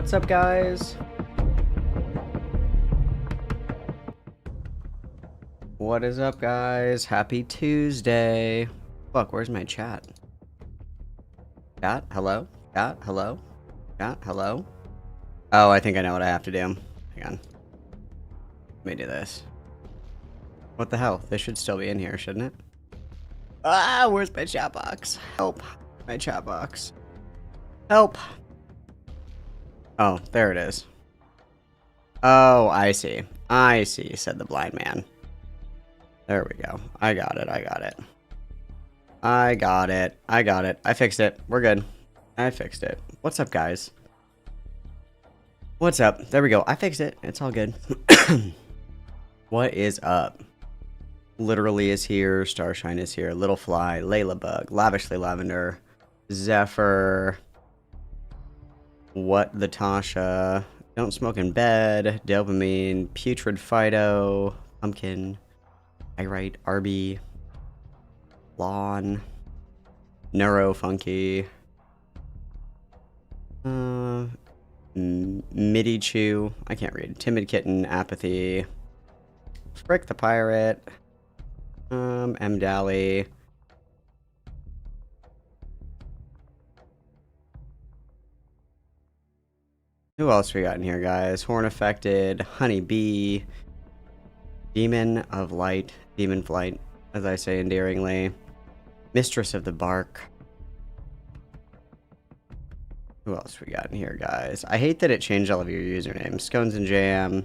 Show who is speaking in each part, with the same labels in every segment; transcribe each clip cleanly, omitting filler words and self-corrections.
Speaker 1: What's up, guys? What is up, guys? Happy Tuesday. Fuck, where's my chat? Chat, hello? Chat, hello? Chat, hello? Oh, I think I know what I have to do. Hang on. Let me do this. What the hell? They should still be in here, shouldn't it? Ah, where's my chat box? Help. My chat box. Help. Oh, there it is. Oh, I see. I see, said the blind man. There we go. I got it. I got it. I got it. I got it. I fixed it. We're good. I fixed it. What's up, guys? What's up? There we go. I fixed it. It's all good. What is up? Literally is here. Starshine is here. Little Fly. Layla Bug. Lavishly Lavender. Zephyr. What the Tasha. Don't Smoke in Bed. Dopamine. Putrid Fido. Pumpkin. Pyrite. Arby. Lawn. Neuro Funky. Midi Chew. I can't read. Timid Kitten. Apathy. Frick the Pirate. M. Dally. Who else we got in here, guys? Horn Affected. Honey Bee. Demon of Light. Demon Flight, as I say endearingly. Mistress of the Bark. Who else we got in here, guys? I hate that it changed all of your usernames. Scones and Jam.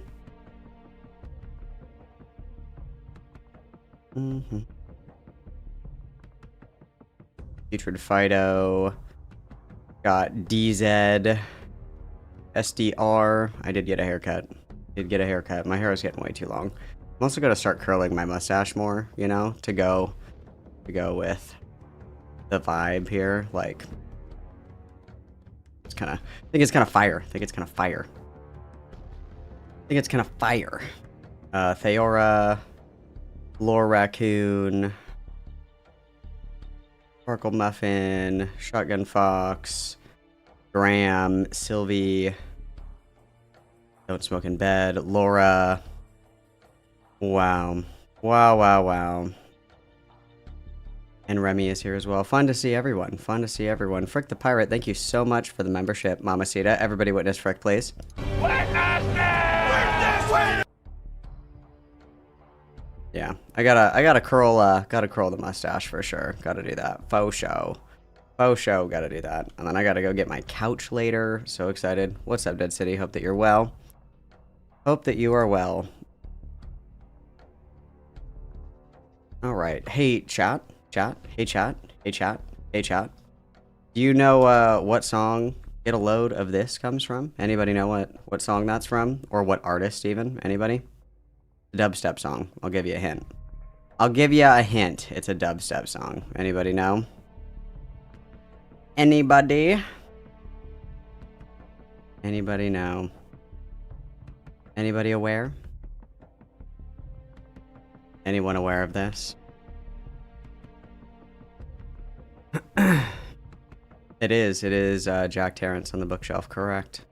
Speaker 1: Putrid Fido. Got DZ. SDR. I did get a haircut. My hair is getting way too long. I'm also going to start curling my mustache more, you know, to go with the vibe here. Like, it's kind of, I think it's kind of fire. Theora, Lore Raccoon, Sparkle Muffin, Shotgun Fox, Graham, Sylvie, Don't Smoke in Bed, Laura. Wow. And Remy is here as well. Fun to see everyone. Frick the Pirate, thank you so much for the membership, Mamacita. Everybody witness Frick, please. Yeah, I gotta curl the mustache for sure. Gotta do that. Faux show, gotta do that. And then I gotta go get my couch later. So excited. What's up, Dead City? Hope that you're well. Hope that you are well. Alright. Hey, chat. Hey, chat. Do you know what song Get a Load of This comes from? Anybody know what song that's from? Or what artist even? Anybody? Dubstep song. I'll give you a hint. It's a dubstep song. Anybody know? Anybody know? Anybody aware? Anyone aware of this? It is Jack Terrence on the bookshelf, correct.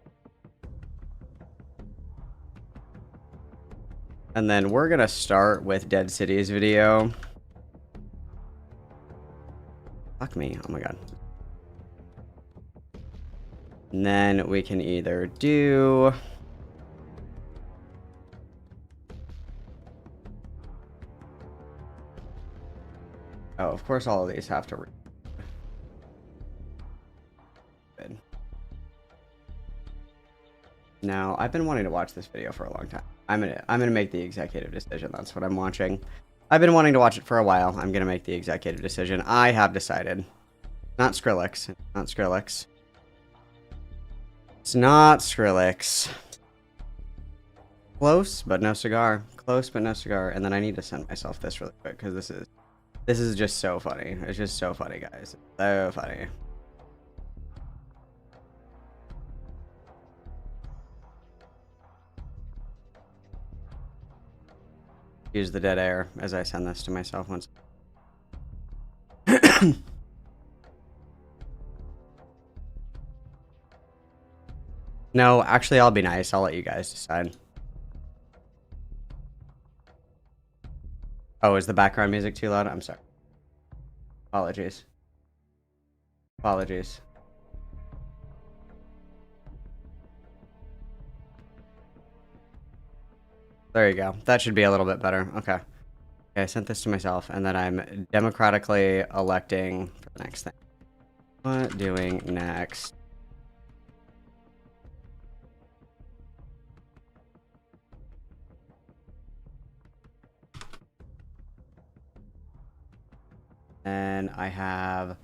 Speaker 1: And then we're gonna start with Dead City's video. Fuck me, oh my god. And then we can either do... Oh, of course all of these have to... Good. Now, I've been wanting to watch this video for a long time. I'm gonna make the executive decision. That's what I'm watching. I've been wanting to watch it for a while. I'm gonna make the executive decision. I have decided. Not Skrillex. It's not Skrillex. Close, but no cigar. And then I need to send myself this really quick because this is just so funny. It's just so funny, guys. It's so funny. Use the dead air as I send this to myself once. And No, actually, I'll be nice. I'll let you guys decide. Oh, is the background music too loud? I'm sorry. Apologies. Apologies. There you go. That should be a little bit better. Okay. Okay, I sent this to myself, and then I'm democratically electing for the next thing. What doing next? And I have...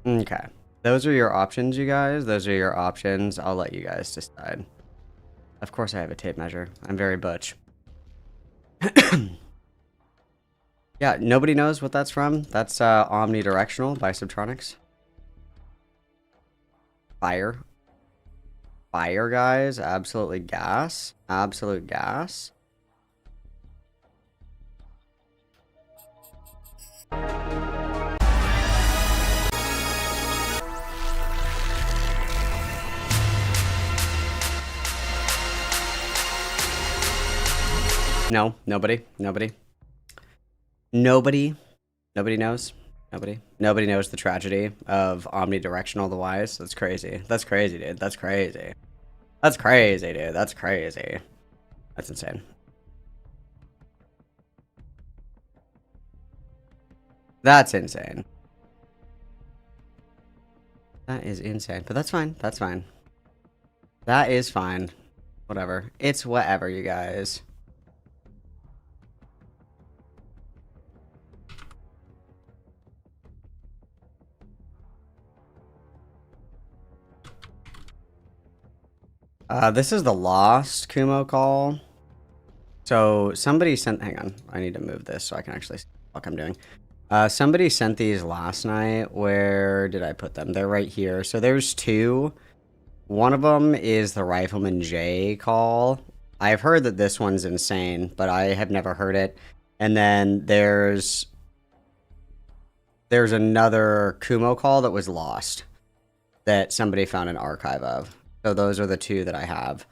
Speaker 1: Okay. Those are your options, you guys. Those are your options. I'll let you guys decide. Of course I have a tape measure. I'm very butch. Yeah, nobody knows what that's from. That's omnidirectional by Subtronics. Fire. Fire, guys. Absolutely gas. Absolute gas. No, nobody knows. Nobody knows the tragedy of omnidirectional the wise. That's crazy. That's crazy, dude. That's crazy. That's crazy, dude. That's crazy. That's insane. That's insane. That is insane. But that's fine. That's fine. That is fine. Whatever. It's whatever, you guys. This is the lost Kumo call. So somebody sent, hang on, I need to move this so I can actually see what I'm doing. Somebody sent these last night. Where did I put them? They're right here. So there's two. One of them is the Rifleman J call. I've heard that this one's insane, but I have never heard it. And then there's another Kumo call that was lost that somebody found an archive of. So those are the two that I have.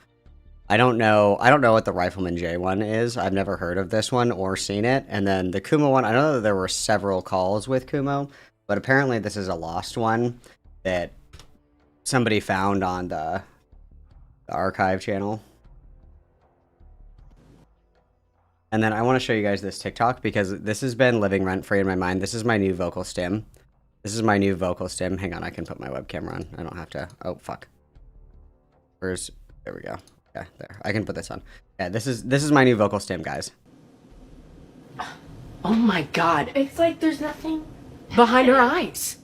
Speaker 1: I don't know what the Rifleman J one is. I've never heard of this one or seen it. And then the Kumo one, I know that there were several calls with Kumo, but apparently this is a lost one that somebody found on the archive channel. And then I want to show you guys this TikTok because this has been living rent-free in my mind. This is my new vocal stim. This is my new vocal stim. Hang on, I can put my webcam on. I don't have to. Oh, fuck. There we go. Yeah, there. I can put this on. Yeah, this is my new vocal stim, guys.
Speaker 2: Oh my god. It's like there's nothing behind her eyes.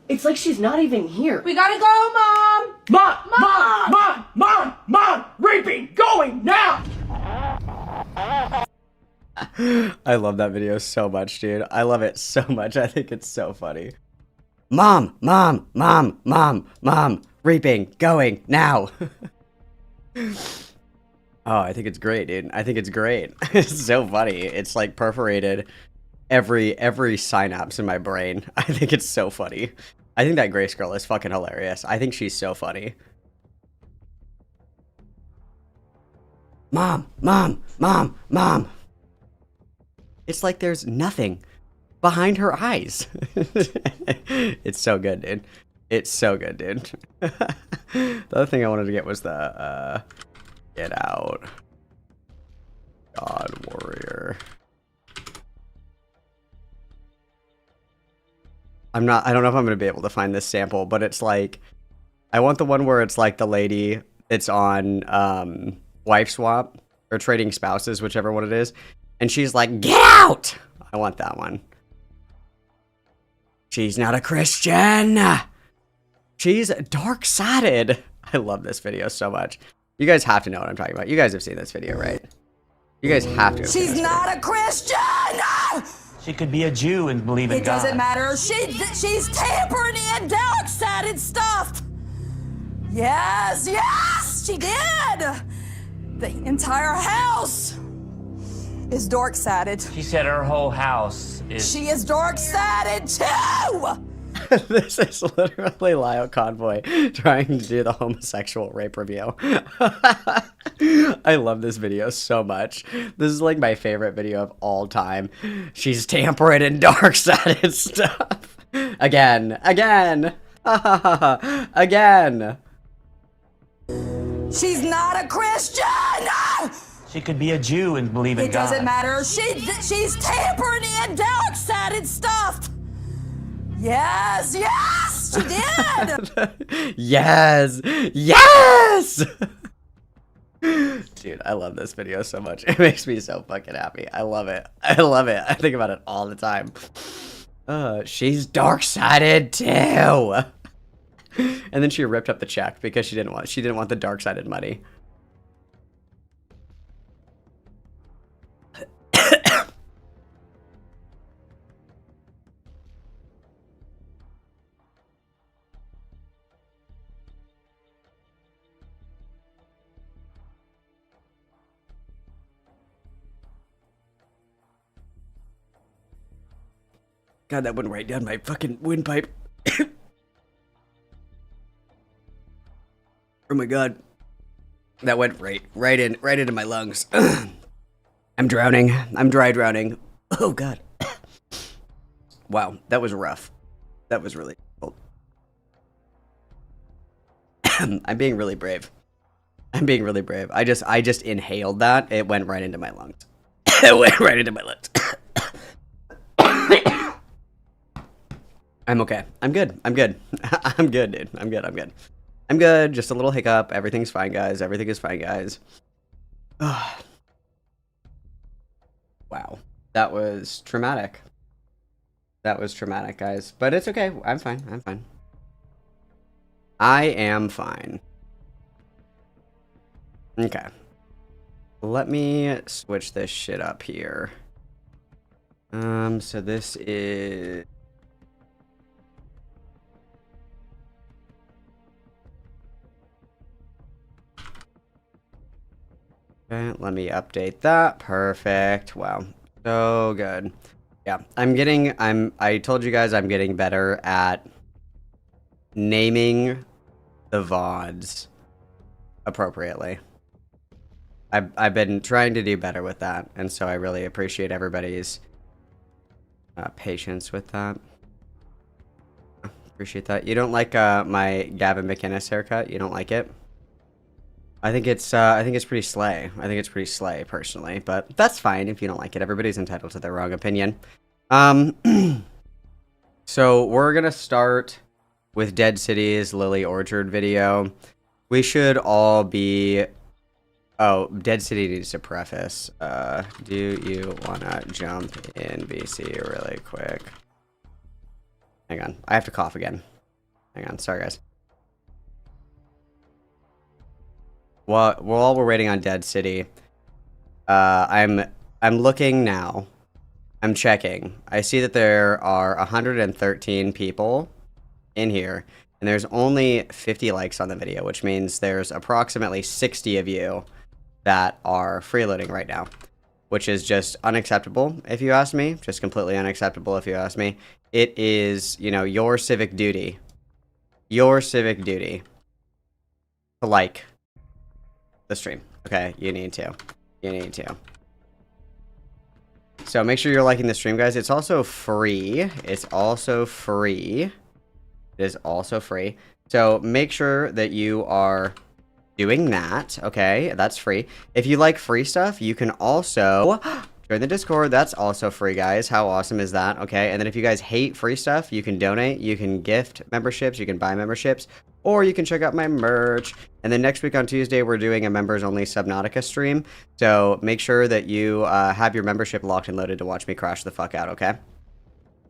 Speaker 2: It's like she's not even here.
Speaker 3: We gotta go, Mom!
Speaker 2: Mom! Raping! Going now!
Speaker 1: I love that video so much, dude. I love it so much. I think it's so funny. Mom! Reaping! Going! Now! Oh, I think it's great, dude. I think it's great. It's so funny. It's like perforated every synapse in my brain. I think it's so funny. I think that Grace girl is fucking hilarious. I think she's so funny. Mom! It's like there's nothing behind her eyes. It's so good, dude. It's so good, dude. The other thing I wanted to get was the Get Out God Warrior. I don't know if I'm gonna be able to find this sample, but it's like I want the one where it's like the lady it's on Wife Swap or Trading Spouses, whichever one it is, and she's like, "Get out!" I want that one. She's not a Christian. She's dark-sided. I love this video so much. You guys have to know what I'm talking about. You guys have seen this video, right? You guys have to have seen this video.
Speaker 3: She's not a Christian!
Speaker 4: She could be a Jew and believe in God.
Speaker 3: It doesn't matter. She's tampering in dark-sided stuff. Yes, she did. The entire house is dark-sided.
Speaker 4: She said her whole house is.
Speaker 3: She is dark-sided too!
Speaker 1: This is literally Lyle Convoy trying to do the homosexual rape review. I love this video so much. This is like my favorite video of all time. She's tampering and dark-sided stuff. Again. Again.
Speaker 3: She's not a Christian!
Speaker 4: She could be a Jew and believe in
Speaker 3: It
Speaker 4: God.
Speaker 3: doesn't matter. She's tampering in dark-sided stuff. Yes, yes, she did.
Speaker 1: Yes. Yes. Dude, I love this video so much. It makes me so fucking happy. I love it. I love it. I think about it all the time. She's dark-sided too. And then she ripped up the check because she didn't want the dark-sided money. God, that went right down my fucking windpipe. Oh my god. That went right into my lungs. I'm drowning. I'm dry drowning. Oh god. Wow, that was rough. That was really cool. I'm being really brave. I'm being really brave. I just inhaled that. It went right into my lungs. It went right into my lungs. I'm okay. I'm good. I'm good. I'm good, dude. I'm good. I'm good. I'm good. Just a little hiccup. Everything's fine, guys. Everything is fine, guys. Wow. That was traumatic. That was traumatic, guys. But it's okay. I'm fine. I'm fine. I am fine. Okay. Let me switch this shit up here. So this is... Okay, let me update that. Perfect. Wow. So good. Yeah, I told you guys I'm getting better at naming the VODs appropriately. I've been trying to do better with that, and so I really appreciate everybody's patience with that. Appreciate that. You don't like my Gavin McInnes haircut? You don't like it? I think it's pretty slay. I think it's pretty slay personally, but that's fine if you don't like it. Everybody's entitled to their wrong opinion. So we're gonna start with Dead City's Lily Orchard video. We should all be... Oh, Dead City needs to preface. Do you wanna jump in BC really quick? Hang on, I have to cough again. Hang on, sorry guys. While we're waiting on Dead City, I'm looking now. I'm checking. I see that there are 113 people in here, and there's only 50 likes on the video, which means there's approximately 60 of you that are freeloading right now, which is just unacceptable, if you ask me. Just completely unacceptable, if you ask me. It is, you know, your civic duty to like the stream. Okay, you need to. So make sure you're liking the stream, guys. It's also free. It is also free. So make sure that you are doing that. Okay, that's free. If you like free stuff, you can also join the Discord. That's also free, guys. How awesome is that? Okay, and then if you guys hate free stuff, you can donate, you can gift memberships, you can buy memberships, or you can check out my merch. And then next week on Tuesday, we're doing a members-only Subnautica stream. So make sure that you have your membership locked and loaded to watch me crash the fuck out, okay?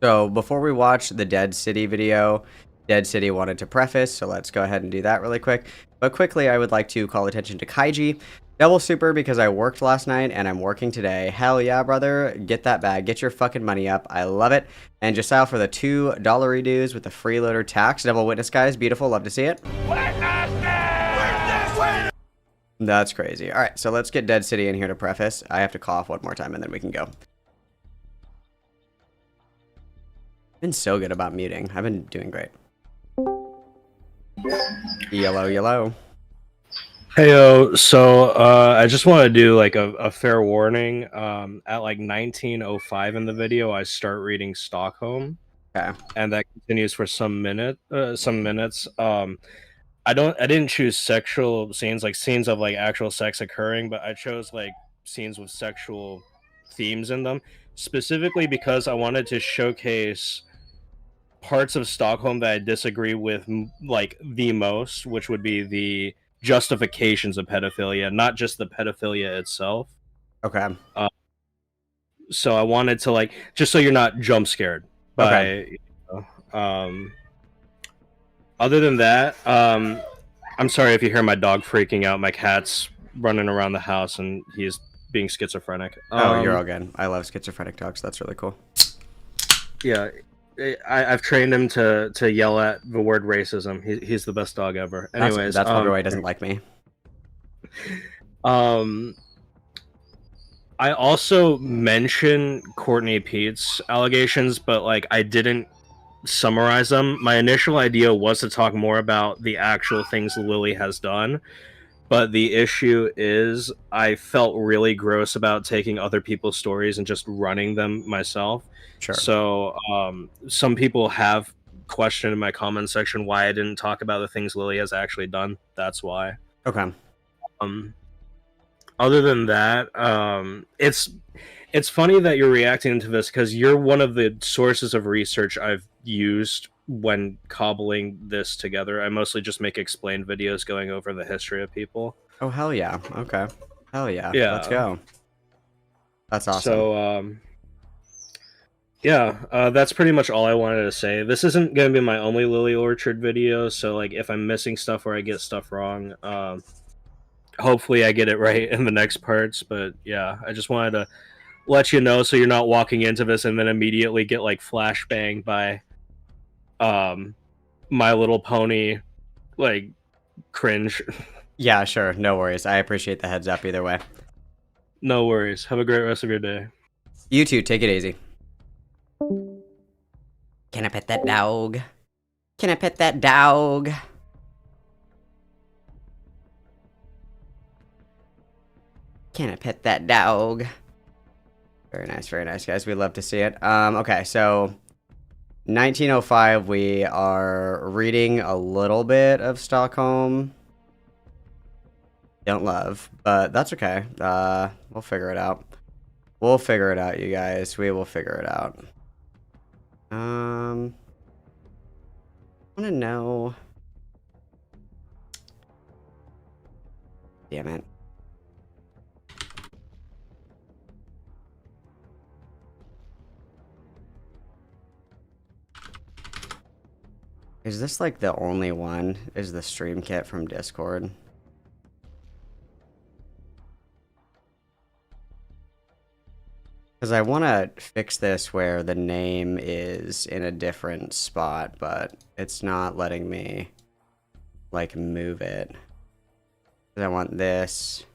Speaker 1: So before we watch the Dead City video, Dead City wanted to preface, so let's go ahead and do that really quick. But quickly, I would like to call attention to Kaiji. Double super because I worked last night and I'm working today. Hell yeah, brother. Get that bag. Get your fucking money up. I love it. And Josiah for the $2 redos with the freeloader tax. Double witness, guys. Beautiful. Love to see it. That's crazy. All right, so let's get Dead City in here to preface. I have to cough one more time and then we can go. Been so good about muting. I've been doing great. Yellow, yellow.
Speaker 5: Heyo, so I just want to do like a fair warning. At like 19:05 in the video, I start reading Stockholm,
Speaker 1: Okay.
Speaker 5: and that continues for some minutes. I didn't choose sexual scenes, like scenes of like actual sex occurring, but I chose like scenes with sexual themes in them, specifically because I wanted to showcase parts of Stockholm that I disagree with like the most, which would be the justifications of pedophilia, not just the pedophilia itself.
Speaker 1: Okay.
Speaker 5: So I wanted to like, just so you're not jump scared by,
Speaker 1: Okay.
Speaker 5: Other than that, I'm sorry if you hear my dog freaking out. My cat's running around the house and he's being schizophrenic.
Speaker 1: Oh, you're all good. I love schizophrenic dogs. That's really cool.
Speaker 5: Yeah, I've trained him to yell at the word racism. He's the best dog ever. Anyways,
Speaker 1: that's probably why he doesn't like me.
Speaker 5: I also mentioned Courtney Pete's allegations, but like I didn't summarize them. My initial idea was to talk more about the actual things Lily has done, but the issue is I felt really gross about taking other people's stories and just running them myself.
Speaker 1: Sure.
Speaker 5: So some people have questioned in my comment section why I didn't talk about the things Lily has actually done. That's why.
Speaker 1: Okay.
Speaker 5: Other than that, it's funny that you're reacting to this because you're one of the sources of research I've used when cobbling this together. I mostly just make explained videos going over the history of people.
Speaker 1: Oh, hell yeah. Okay. Hell yeah.
Speaker 5: Yeah.
Speaker 1: Let's go. That's awesome.
Speaker 5: So, yeah, that's pretty much all I wanted to say. This isn't going to be my only Lily Orchard video, so like if I'm missing stuff or I get stuff wrong, hopefully I get it right in the next parts. But yeah, I just wanted to let you know so you're not walking into this and then immediately get like flashbanged by My Little Pony like cringe.
Speaker 1: Yeah, sure. No worries. I appreciate the heads up either way.
Speaker 5: No worries. Have a great rest of your day.
Speaker 1: You too. Take it easy. Can I pet that dog? Can I pet that dog? Can I pet that dog? Very nice, guys. We love to see it. Okay, so 1905, we are reading a little bit of Stockholm. Don't love, but that's okay. We'll figure it out. We'll figure it out, you guys. We will figure it out. I want to know. Damn it. Is this like the only one? Is the stream kit from Discord? Because I want to fix this where the name is in a different spot, but it's not letting me like move it. 'Cause I want this.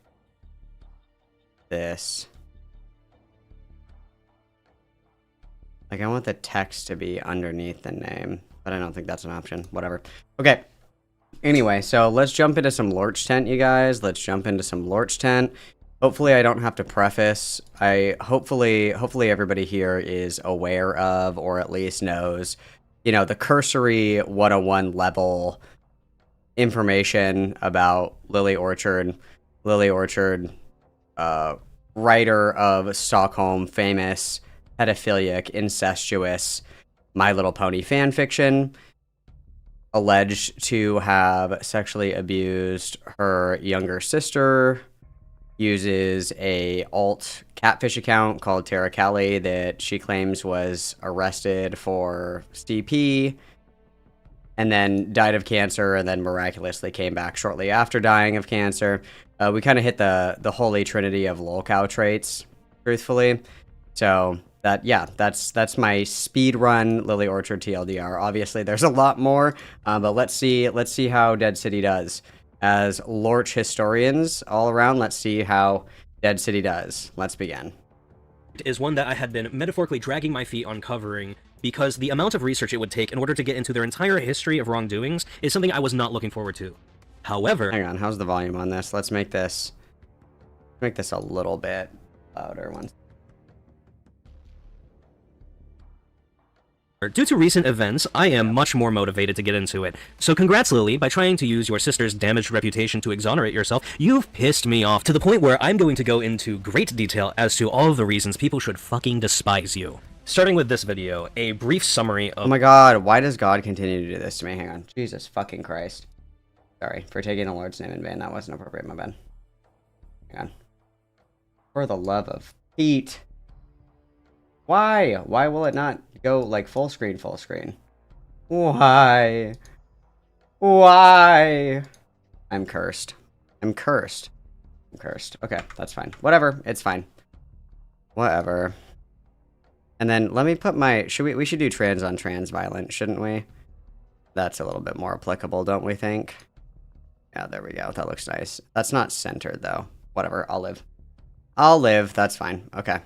Speaker 1: Like I want the text to be underneath the name, but I don't think that's an option. Whatever. Okay. Anyway, so let's jump into some Lorch Tent, you guys. Let's jump into some Lorch Tent. Hopefully I don't have to preface. Hopefully everybody here is aware of, or at least knows, you know, the cursory 101 level information about Lily Orchard. Lily Orchard, writer of Stockholm, famous, pedophilic, incestuous My Little Pony fanfiction, alleged to have sexually abused her younger sister, uses a alt catfish account called Tara Callie that she claims was arrested for CP and then died of cancer and then miraculously came back shortly after dying of cancer. We kind of hit the holy trinity of lolcow traits, truthfully. So that's my speed run Lily Orchard TLDR. Obviously there's a lot more, but let's see how Dead City does. as Lorch historians all around. Let's see how Dead City does. Let's begin.
Speaker 6: Is one that I had been metaphorically dragging my feet on covering because the amount of research it would take in order to get into their entire history of wrongdoings is something I was not looking forward to. However...
Speaker 1: Hang on, how's the volume on this? Let's make this a little bit louder once.
Speaker 6: Due to recent events, I am much more motivated to get into it. So congrats, Lily. By trying to use your sister's damaged reputation to exonerate yourself, you've pissed me off to the point where I'm going to go into great detail as to all of the reasons people should fucking despise you. Starting with this video, a brief summary of...
Speaker 1: Oh my god, why does God continue to do this to me? Hang on. Jesus fucking Christ. Sorry for taking the Lord's name in vain. That wasn't appropriate, my bad. Hang on. For the love of Pete. Why? Why will it not go like full screen, full screen? Why? Why? I'm cursed. I'm cursed. I'm cursed. Okay, that's fine. Whatever. It's fine. Whatever. And then let me put my... We should do trans on trans violent, shouldn't we? That's a little bit more applicable, don't we think? Yeah, there we go. That looks nice. That's not centered, though. Whatever. I'll live. I'll live. That's fine. Okay.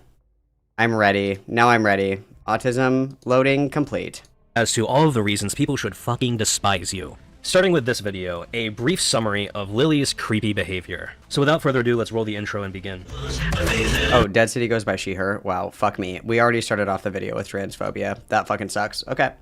Speaker 1: I'm ready. Now I'm ready. Autism loading complete.
Speaker 6: As to all of the reasons people should fucking despise you. Starting with this video, a brief summary of Lily's creepy behavior. So without further ado, let's roll the intro and begin.
Speaker 1: Oh, Dead City goes by she, her. Wow, fuck me. We already started off the video with transphobia. That fucking sucks. Okay.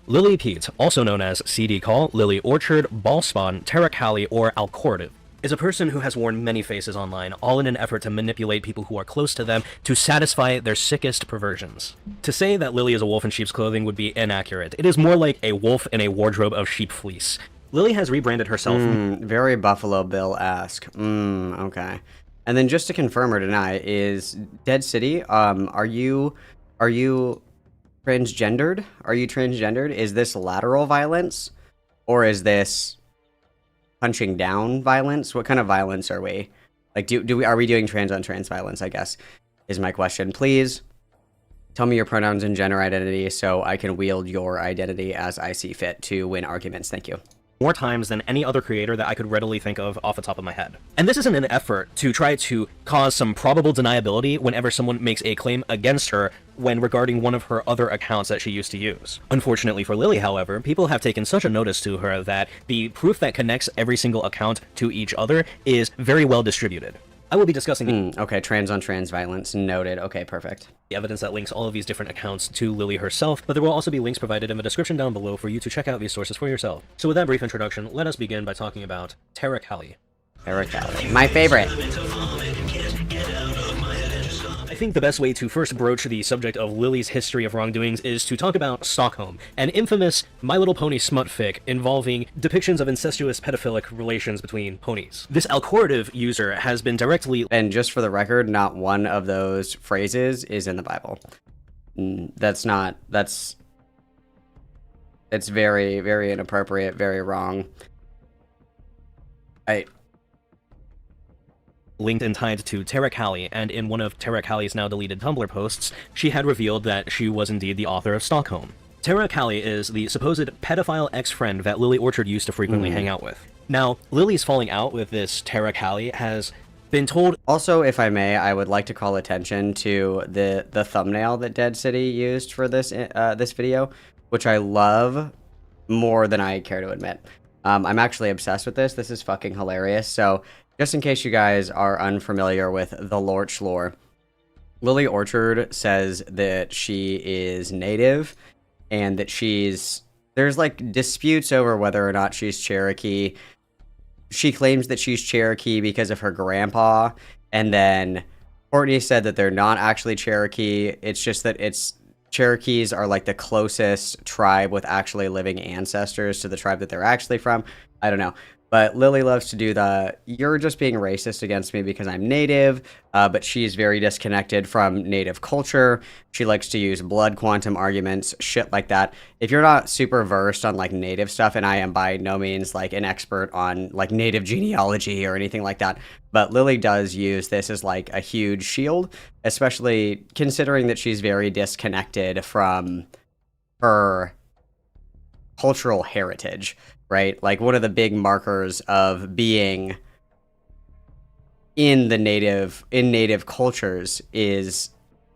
Speaker 6: Lily Pete, also known as CD Call, Lily Orchard, Ballspawn, Terracali, or Alcortive, is a person who has worn many faces online, all in an effort to manipulate people who are close to them to satisfy their sickest perversions. To say that Lily is a wolf in sheep's clothing would be inaccurate. It is more like a wolf in a wardrobe of sheep fleece. Lily has rebranded herself...
Speaker 1: Very Buffalo Bill-esque. Okay. And then just to confirm or deny, is Dead City, are you transgendered? Are you transgendered? Is this lateral violence? Or is this punching down violence? What kind of violence are we? Like, are we doing trans on trans violence, I guess, is my question. Please tell me your pronouns and gender identity so I can wield your identity as I see fit to win arguments. Thank you.
Speaker 6: More times than any other creator that I could readily think of off the top of my head. And this isn't an effort to try to cause some probable deniability whenever someone makes a claim against her when regarding one of her other accounts that she used to use. Unfortunately for Lily, however, people have taken such a notice to her that the proof that connects every single account to each other is very well distributed. I will be discussing
Speaker 1: okay, trans on trans violence. Noted. Okay, perfect.
Speaker 6: The evidence that links all of these different accounts to Lily herself, but there will also be links provided in the description down below for you to check out these sources for yourself. So with that brief introduction, let us begin by talking about Terracali.
Speaker 1: Terracali. My favorite.
Speaker 6: I think the best way to first broach the subject of Lily's history of wrongdoings is to talk about Stockholm, an infamous My Little Pony smutfic involving depictions of incestuous pedophilic relations between ponies. This Alcortive user has been directly...
Speaker 1: And just for the record, not one of those phrases is in the Bible. It's very, very inappropriate, very wrong.
Speaker 6: Linked and tied to Terracali, and in one of Terracali's now deleted Tumblr posts, she had revealed that she was indeed the author of Stockholm. Terracali is the supposed pedophile ex-friend that Lily Orchard used to frequently hang out with. Now, Lily's falling out with this Terracali has been told...
Speaker 1: Also, if I may, I would like to call attention to the thumbnail that Dead City used for this this video, which I love more than I care to admit. I'm actually obsessed with this. This is fucking hilarious. So, just in case you guys are unfamiliar with the Lorch lore, Lily Orchard says that she is native and that there's like disputes over whether or not she's Cherokee. She claims that she's Cherokee because of her grandpa, and then Courtney said that they're not actually Cherokee. It's just that Cherokees are like the closest tribe with actually living ancestors to the tribe that they're actually from. I don't know. But Lily loves to do you're just being racist against me because I'm native, but she's very disconnected from native culture. She likes to use blood quantum arguments, shit like that. If you're not super versed on like native stuff, and I am by no means like an expert on like native genealogy or anything like that, but Lily does use this as like a huge shield, especially considering that she's very disconnected from her cultural heritage, right? Like one of the big markers of being in native cultures is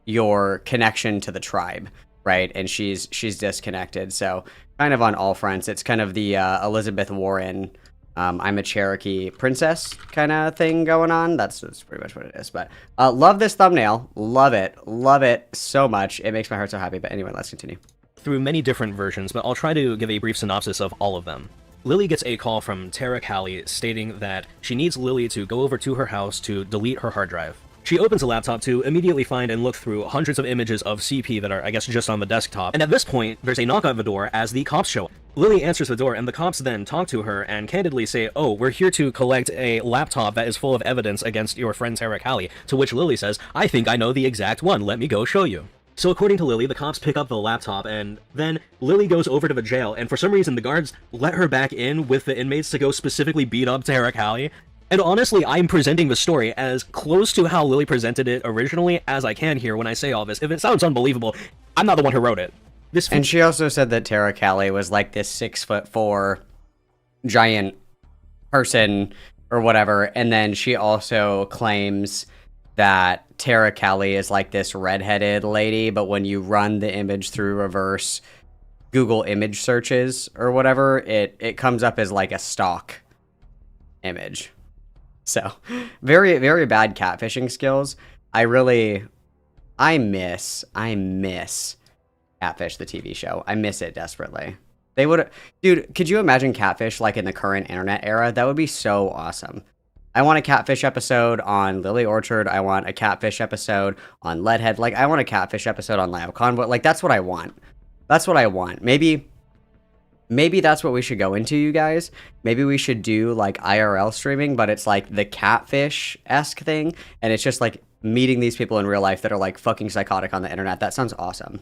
Speaker 1: your connection to the tribe, right? And she's disconnected. So kind of on all fronts, it's kind of the Elizabeth Warren, I'm a Cherokee princess kind of thing going on. That's pretty much what it is. But love this thumbnail. Love it so much. It makes my heart so happy. But anyway, let's continue.
Speaker 6: Through many different versions, but I'll try to give a brief synopsis of all of them. Lily gets a call from Tara Callie stating that she needs Lily to go over to her house to delete her hard drive. She opens a laptop to immediately find and look through hundreds of images of CP that are, I guess, just on the desktop. And at this point, there's a knock on the door as the cops show up. Lily answers the door, and the cops then talk to her and candidly say, "Oh, we're here to collect a laptop that is full of evidence against your friend Tara Callie." To which Lily says, "I think I know the exact one. Let me go show you." So according to Lily, the cops pick up the laptop, and then Lily goes over to the jail, and for some reason the guards let her back in with the inmates to go specifically beat up Tara Callie. And honestly, I'm presenting the story as close to how Lily presented it originally as I can here when I say all this. If it sounds unbelievable, I'm not the one who wrote it.
Speaker 1: And she also said that Tara Callie was like this 6'4" giant person or whatever, and then she also claims that Tara Callie is like this redheaded lady, but when you run the image through reverse Google image searches or whatever, it comes up as like a stock image. So very, very bad catfishing skills. I miss Catfish, the TV show. I miss it desperately. Dude, could you imagine Catfish like in the current internet era? That would be so awesome. I want a Catfish episode on Lily Orchard. I want a Catfish episode on Leadhead. Like, I want a Catfish episode on Lab Convoy. Like, that's what I want. That's what I want. Maybe that's what we should go into, you guys. Maybe we should do, like, IRL streaming, but it's, like, the Catfish-esque thing, and it's just, like, meeting these people in real life that are, like, fucking psychotic on the internet. That sounds awesome.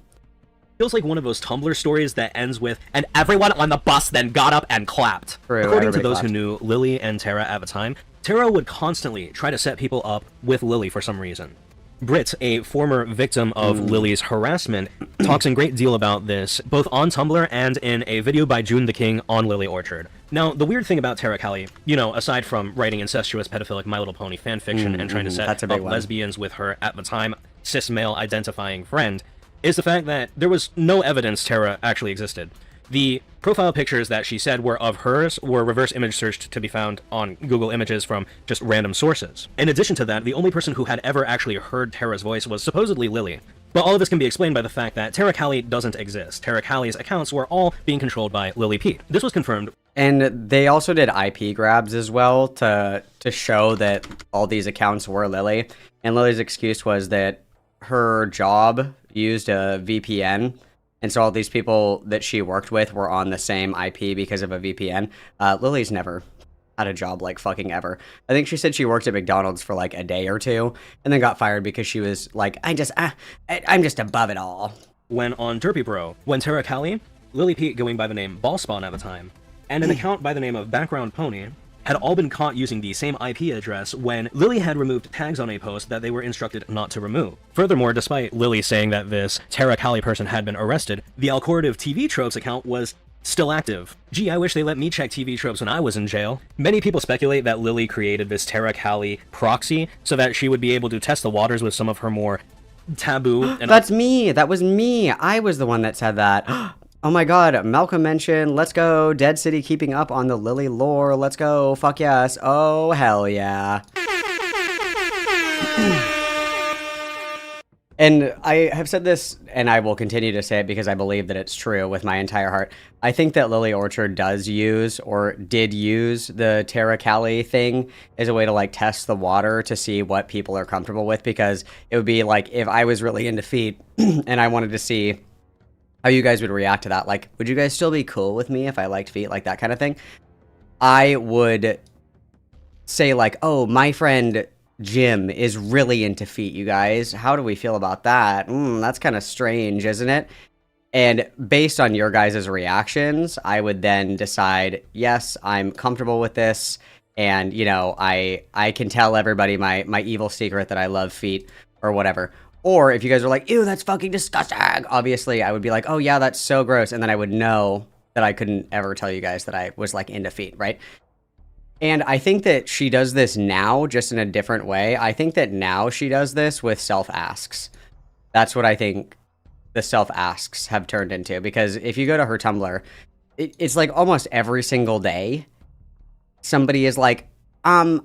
Speaker 6: Feels like one of those Tumblr stories that ends with, "and everyone on the bus then got up and clapped."
Speaker 1: True,
Speaker 6: according to those who knew Lily and Tara at the time, Tara would constantly try to set people up with Lily for some reason. Britt, a former victim of Lily's harassment, talks in great deal about this, both on Tumblr and in a video by June the King on Lily Orchard. Now, the weird thing about Tara Callie, you know, aside from writing incestuous pedophilic My Little Pony fanfiction and trying to set up lesbians with her, at the time, cis male identifying friend, is the fact that there was no evidence Tara actually existed. The profile pictures that she said were of hers were reverse image searched to be found on Google Images from just random sources. In addition to that, the only person who had ever actually heard Tara's voice was supposedly Lily. But all of this can be explained by the fact that Tara Callie doesn't exist. Tara Callie's accounts were all being controlled by Lily Pete. This was confirmed.
Speaker 1: And they also did IP grabs as well to show that all these accounts were Lily. And Lily's excuse was that her job used a VPN, and so all these people that she worked with were on the same IP because of a VPN. Lily's never had a job like fucking ever. I think she said she worked at McDonald's for like a day or two, and then got fired because she was like, I'm just above it all.
Speaker 6: When on Derpy Bro, when Tara Callie, Lily Pete going by the name Ballspawn at the time, and an account by the name of Background Pony, had all been caught using the same IP address when Lily had removed tags on a post that they were instructed not to remove. Furthermore, despite Lily saying that this Tara Callie person had been arrested, the Alcorative TV Tropes account was still active. Gee, I wish they let me check TV tropes when I was in jail. Many people speculate that Lily created this Tara Callie proxy so that she would be able to test the waters with some of her more taboo and
Speaker 1: That's me. That was me. I was the one that said that. Oh my god, Malcolm mentioned, let's go, Dead City keeping up on the Lily lore, let's go, fuck yes, oh hell yeah. And I have said this, and I will continue to say it because I believe that it's true with my entire heart. I think that Lily Orchard does use, or did use, the Tara Callie thing as a way to, like, test the water to see what people are comfortable with, because it would be like, if I was really into feet, and I wanted to see how you guys would react to that. Like, would you guys still be cool with me if I liked feet? Like, that kind of thing. I would say, like, oh, my friend Jim is really into feet, you guys. How do we feel about that? That's kind of strange, isn't it? And based on your guys' reactions, I would then decide, yes, I'm comfortable with this. And, you know, I can tell everybody my evil secret that I love feet or whatever. Or if you guys are like, ew, that's fucking disgusting, obviously I would be like, oh yeah, that's so gross. And then I would know that I couldn't ever tell you guys that I was like into feet, right? And I think that she does this now, just in a different way. I think that now she does this with self-asks. That's what I think the self-asks have turned into. Because if you go to her Tumblr, it's like almost every single day, somebody is like, I'm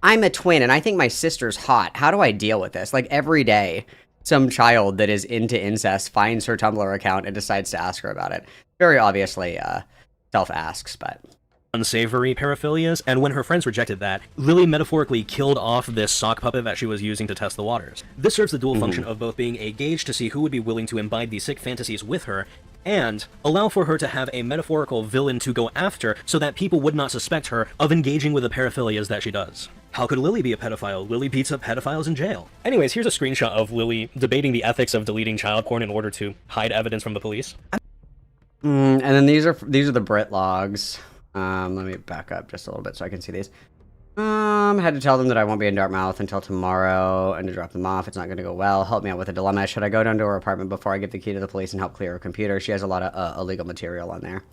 Speaker 1: a twin and I think my sister's hot. How do I deal with this? Like every day, some child that is into incest finds her Tumblr account and decides to ask her about it. Very obviously self-asks, but...
Speaker 6: unsavory paraphilias, and when her friends rejected that, Lily metaphorically killed off this sock puppet that she was using to test the waters. This serves the dual function of both being a gauge to see who would be willing to imbibe these sick fantasies with her, and allow for her to have a metaphorical villain to go after so that people would not suspect her of engaging with the paraphilias that she does. How could Lily be a pedophile? Lily beats up pedophiles in jail. Anyways, here's a screenshot of Lily debating the ethics of deleting child porn in order to hide evidence from the police.
Speaker 1: And then these are the Brit logs. Let me back up just a little bit so I can see these. Had to tell them that I won't be in Dartmouth until tomorrow and to drop them off. It's not going to go well. Help me out with a dilemma. Should I go down to her apartment before I give the key to the police and help clear her computer? She has a lot of illegal material on there.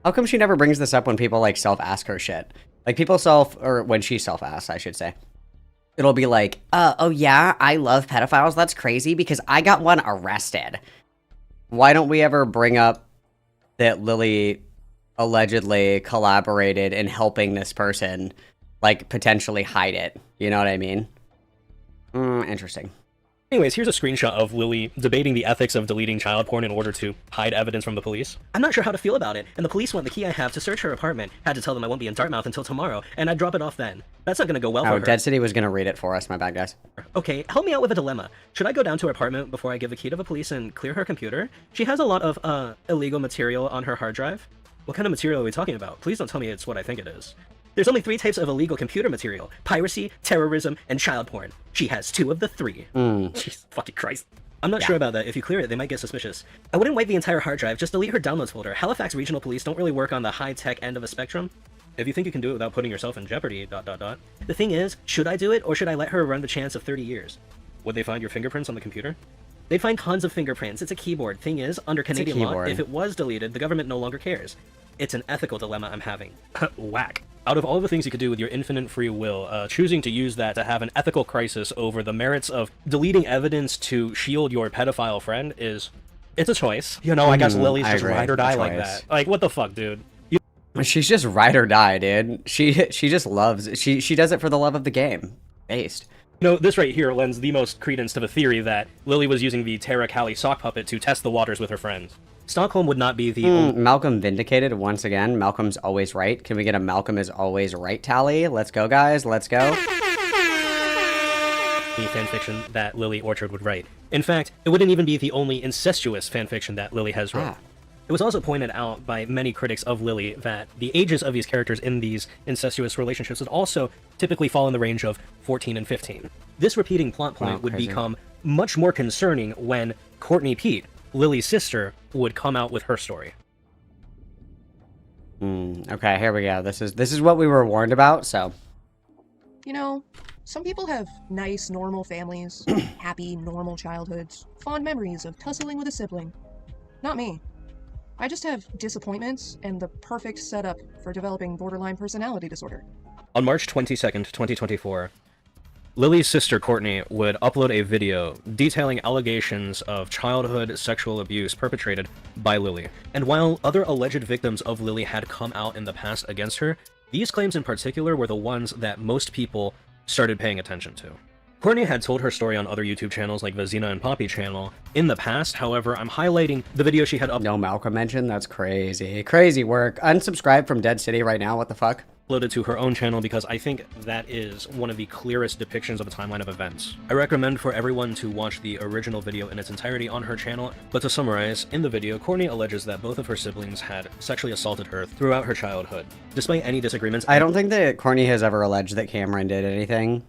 Speaker 1: How come she never brings this up when people like self-ask her shit? Like people or when she self-asks, I should say. It'll be like, oh yeah, I love pedophiles. That's crazy because I got one arrested. Why don't we ever bring up that Lily allegedly collaborated in helping this person, like, potentially hide it? You know what I mean? Interesting.
Speaker 6: Anyways, here's a screenshot of Lily debating the ethics of deleting child porn in order to hide evidence from the police. I'm not sure how to feel about it, and the police want the key I have to search her apartment. Had to tell them I won't be in Dartmouth until tomorrow, and I'd drop it off then. That's not gonna go well for her.
Speaker 1: Oh, Dead City was gonna read it for us, my bad, guys.
Speaker 6: Okay, help me out with a dilemma. Should I go down to her apartment before I give the key to the police and clear her computer? She has a lot of, illegal material on her hard drive. What kind of material are we talking about? Please don't tell me it's what I think it is. There's only 3 types of illegal computer material: piracy, terrorism, and child porn. She has 2 of the 3. Jesus fucking Christ. I'm not sure about that. If you clear it, they might get suspicious. I wouldn't wipe the entire hard drive, just delete her downloads folder. Halifax Regional Police don't really work on the high-tech end of a spectrum. If you think you can do it without putting yourself in jeopardy, ... The thing is, should I do it, or should I let her run the chance of 30 years? Would they find your fingerprints on the computer? They'd find tons of fingerprints. It's a keyboard. Thing is, under Canadian law, if it was deleted, the government no longer cares. It's an ethical dilemma I'm having. Whack. Out of all the things you could do with your infinite free will, choosing to use that to have an ethical crisis over the merits of deleting evidence to shield your pedophile friend it's a choice. You know, I guess Lily's just ride or die like that. Like, what the fuck, dude?
Speaker 1: She's just ride or die, dude. She just loves, she does it for the love of the game. Based.
Speaker 6: No, this right here lends the most credence to the theory that Lily was using the Tara Callie sock puppet to test the waters with her friends. Stockholm would not be the
Speaker 1: Malcolm vindicated once again. Malcolm's always right. Can we get a Malcolm is always right tally? Let's go, guys. Let's go.
Speaker 6: The fanfiction that Lily Orchard would write. In fact, it wouldn't even be the only incestuous fanfiction that Lily has wrote. It was also pointed out by many critics of Lily that the ages of these characters in these incestuous relationships would also typically fall in the range of 14 and 15. This repeating plot point would become much more concerning when Courtney Pete, Lily's sister, would come out with her story.
Speaker 1: Okay, here we go. This is what we were warned about, so.
Speaker 7: You know, some people have nice, normal families, happy, normal childhoods, fond memories of tussling with a sibling. Not me. I just have disappointments and the perfect setup for developing borderline personality disorder.
Speaker 6: On March 22nd, 2024, Lily's sister Courtney would upload a video detailing allegations of childhood sexual abuse perpetrated by Lily. And while other alleged victims of Lily had come out in the past against her, these claims in particular were the ones that most people started paying attention to. Courtney had told her story on other YouTube channels like the Xena and Poppy channel in the past. However, I'm highlighting the video she had
Speaker 1: No Malcolm mentioned? That's crazy. Crazy work. Unsubscribe from Dead City right now. What the fuck?
Speaker 6: Uploaded to her own channel because I think that is one of the clearest depictions of a timeline of events. I recommend for everyone to watch the original video in its entirety on her channel, but to summarize, in the video, Courtney alleges that both of her siblings had sexually assaulted her throughout her childhood. Despite any disagreements,
Speaker 1: I don't think that Courtney has ever alleged that Cameron did anything.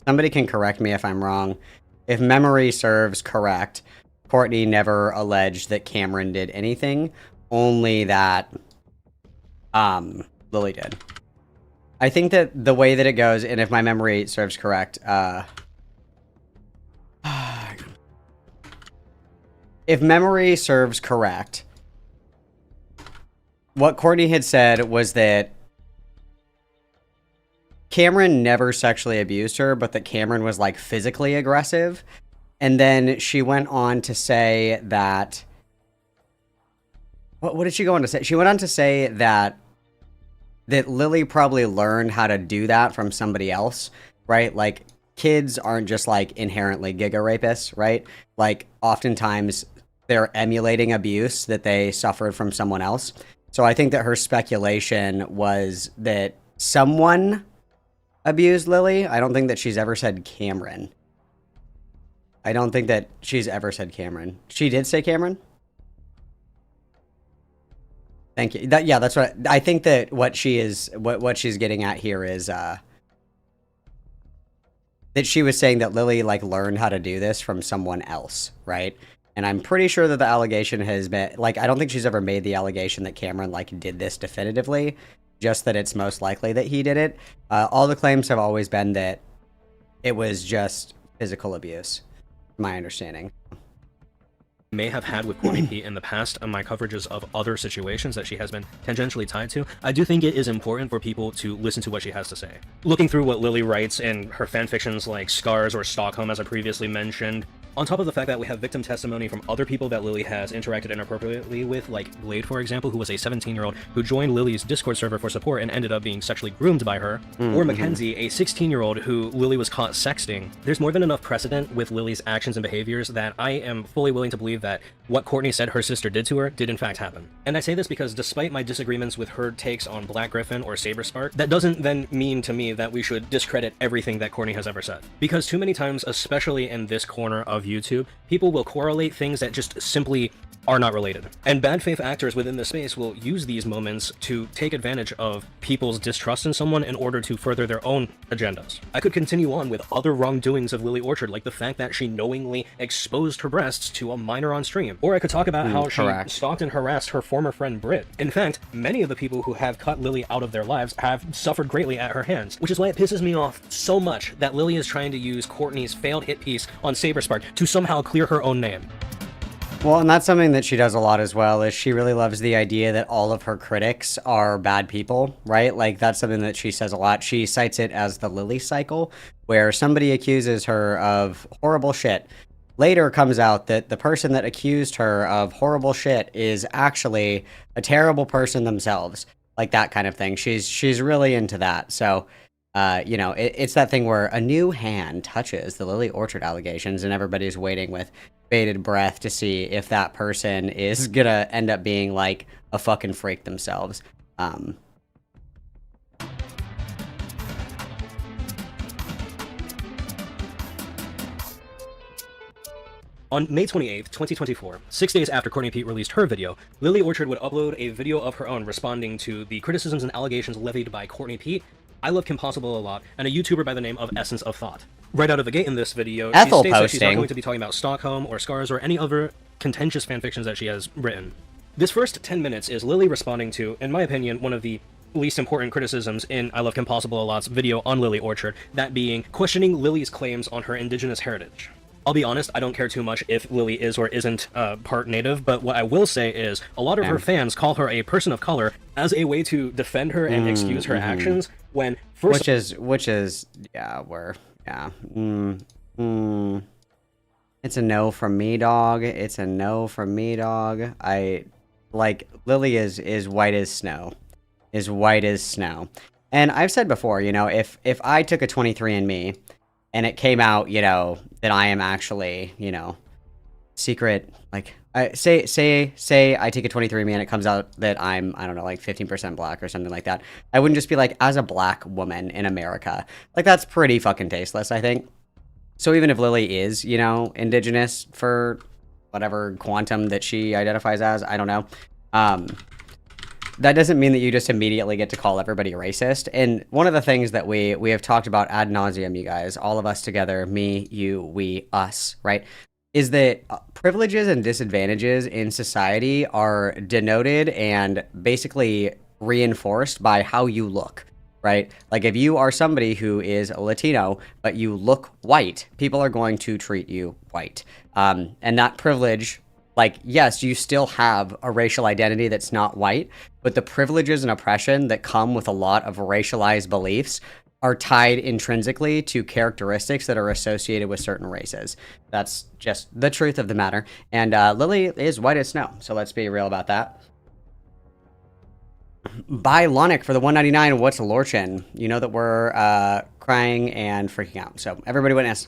Speaker 1: Somebody can correct me if I'm wrong. If memory serves correct, Courtney never alleged that Cameron did anything, only that Lily did. I think that the way that it goes, and if my memory serves correct, if memory serves correct, what Courtney had said was that Cameron never sexually abused her, but that Cameron was like physically aggressive. And then she went on to say that, what did she go on to say? She went on to say that Lily probably learned how to do that from somebody else, right? Like, kids aren't just like inherently giga rapists, right? Like, oftentimes they're emulating abuse that they suffered from someone else. So I think that her speculation was that someone abused Lily. I don't think that she's ever said Cameron. I don't think that she's ever said Cameron. She did say Cameron? Thank you. Yeah, that's what I think that what she's getting at here is that she was saying that Lily like learned how to do this from someone else, right? And I'm pretty sure that the allegation has been like, I don't think she's ever made the allegation that Cameron like did this definitively, just that it's most likely that he did it. All the claims have always been that it was just physical abuse, my understanding.
Speaker 6: May have had with Courtney Pete in the past and my coverages of other situations that she has been tangentially tied to, I do think it is important for people to listen to what she has to say. Looking through what Lily writes in her fanfictions like Scars or Stockholm, as I previously mentioned, on top of the fact that we have victim testimony from other people that Lily has interacted inappropriately with, like Blade, for example, who was a 17-year-old who joined Lily's Discord server for support and ended up being sexually groomed by her, or Mackenzie, a 16-year-old who Lily was caught sexting. There's more than enough precedent with Lily's actions and behaviors that I am fully willing to believe that what Courtney said her sister did to her did in fact happen. And I say this because despite my disagreements with her takes on Black Griffin or Saber Spark, that doesn't then mean to me that we should discredit everything that Courtney has ever said. Because too many times, especially in this corner of YouTube, people will correlate things that just simply are not related. And bad faith actors within the space will use these moments to take advantage of people's distrust in someone in order to further their own agendas. I could continue on with other wrongdoings of Lily Orchard, like the fact that she knowingly exposed her breasts to a minor on stream. Or I could talk about how she stalked and harassed her former friend Britt. In fact, many of the people who have cut Lily out of their lives have suffered greatly at her hands, which is why it pisses me off so much that Lily is trying to use Courtney's failed hit piece on Saber Spark to somehow clear her own name.
Speaker 1: Well, and that's something that she does a lot as well, is she really loves the idea that all of her critics are bad people, right? Like, that's something that she says a lot. She cites it as the Lily cycle, where somebody accuses her of horrible shit. Later comes out that the person that accused her of horrible shit is actually a terrible person themselves. Like, that kind of thing. She's really into that. So, you know, it's that thing where a new hand touches the Lily Orchard allegations and everybody's waiting with bated breath to see if that person is gonna end up being like a fucking freak themselves.
Speaker 6: On May 28th, 2024, 6 days after Courtney Pete released her video, Lily Orchard would upload a video of her own responding to the criticisms and allegations levied by Courtney Pete, I Love Kim Possible a Lot, and a YouTuber by the name of Essence of Thought. Right out of the gate in this video, she states that she's not going to be talking about Stockholm or Scars or any other contentious fanfictions that she has written. This first 10 minutes is Lily responding to, in my opinion, one of the least important criticisms in I Love Kim Possible a Lot's video on Lily Orchard, that being questioning Lily's claims on her indigenous heritage. I'll be honest, I don't care too much if Lily is or isn't part native, but what I will say is a lot of her fans call her a person of color as a way to defend her and excuse her actions when first
Speaker 1: which is it's a no from me, dog. It's a no from me, dog. I like Lily is white as snow. Is white as snow. And I've said before, you know, if I took a 23andMe and it came out, you know, that I am actually, you know, secret, like, say I take a 23andMe and it comes out that I'm, I don't know, like 15% black or something like that. I wouldn't just be like, as a black woman in America. Like, that's pretty fucking tasteless, I think. So even if Lily is, you know, indigenous for whatever quantum that she identifies as, I don't know. That doesn't mean that you just immediately get to call everybody racist. And one of the things that we have talked about ad nauseum, you guys, all of us together, me, you, we, us, right, is that privileges and disadvantages in society are denoted and basically reinforced by how you look, right? Like, if you are somebody who is a Latino, but you look white, people are going to treat you white. And that privilege Like, yes, you still have a racial identity that's not white, but the privileges and oppression that come with a lot of racialized beliefs are tied intrinsically to characteristics that are associated with certain races. That's just the truth of the matter. And Lily is white as snow, so let's be real about that. Buy Lonic for the $1.99. What's Lorchin? You know that we're crying and freaking out. So everybody witness.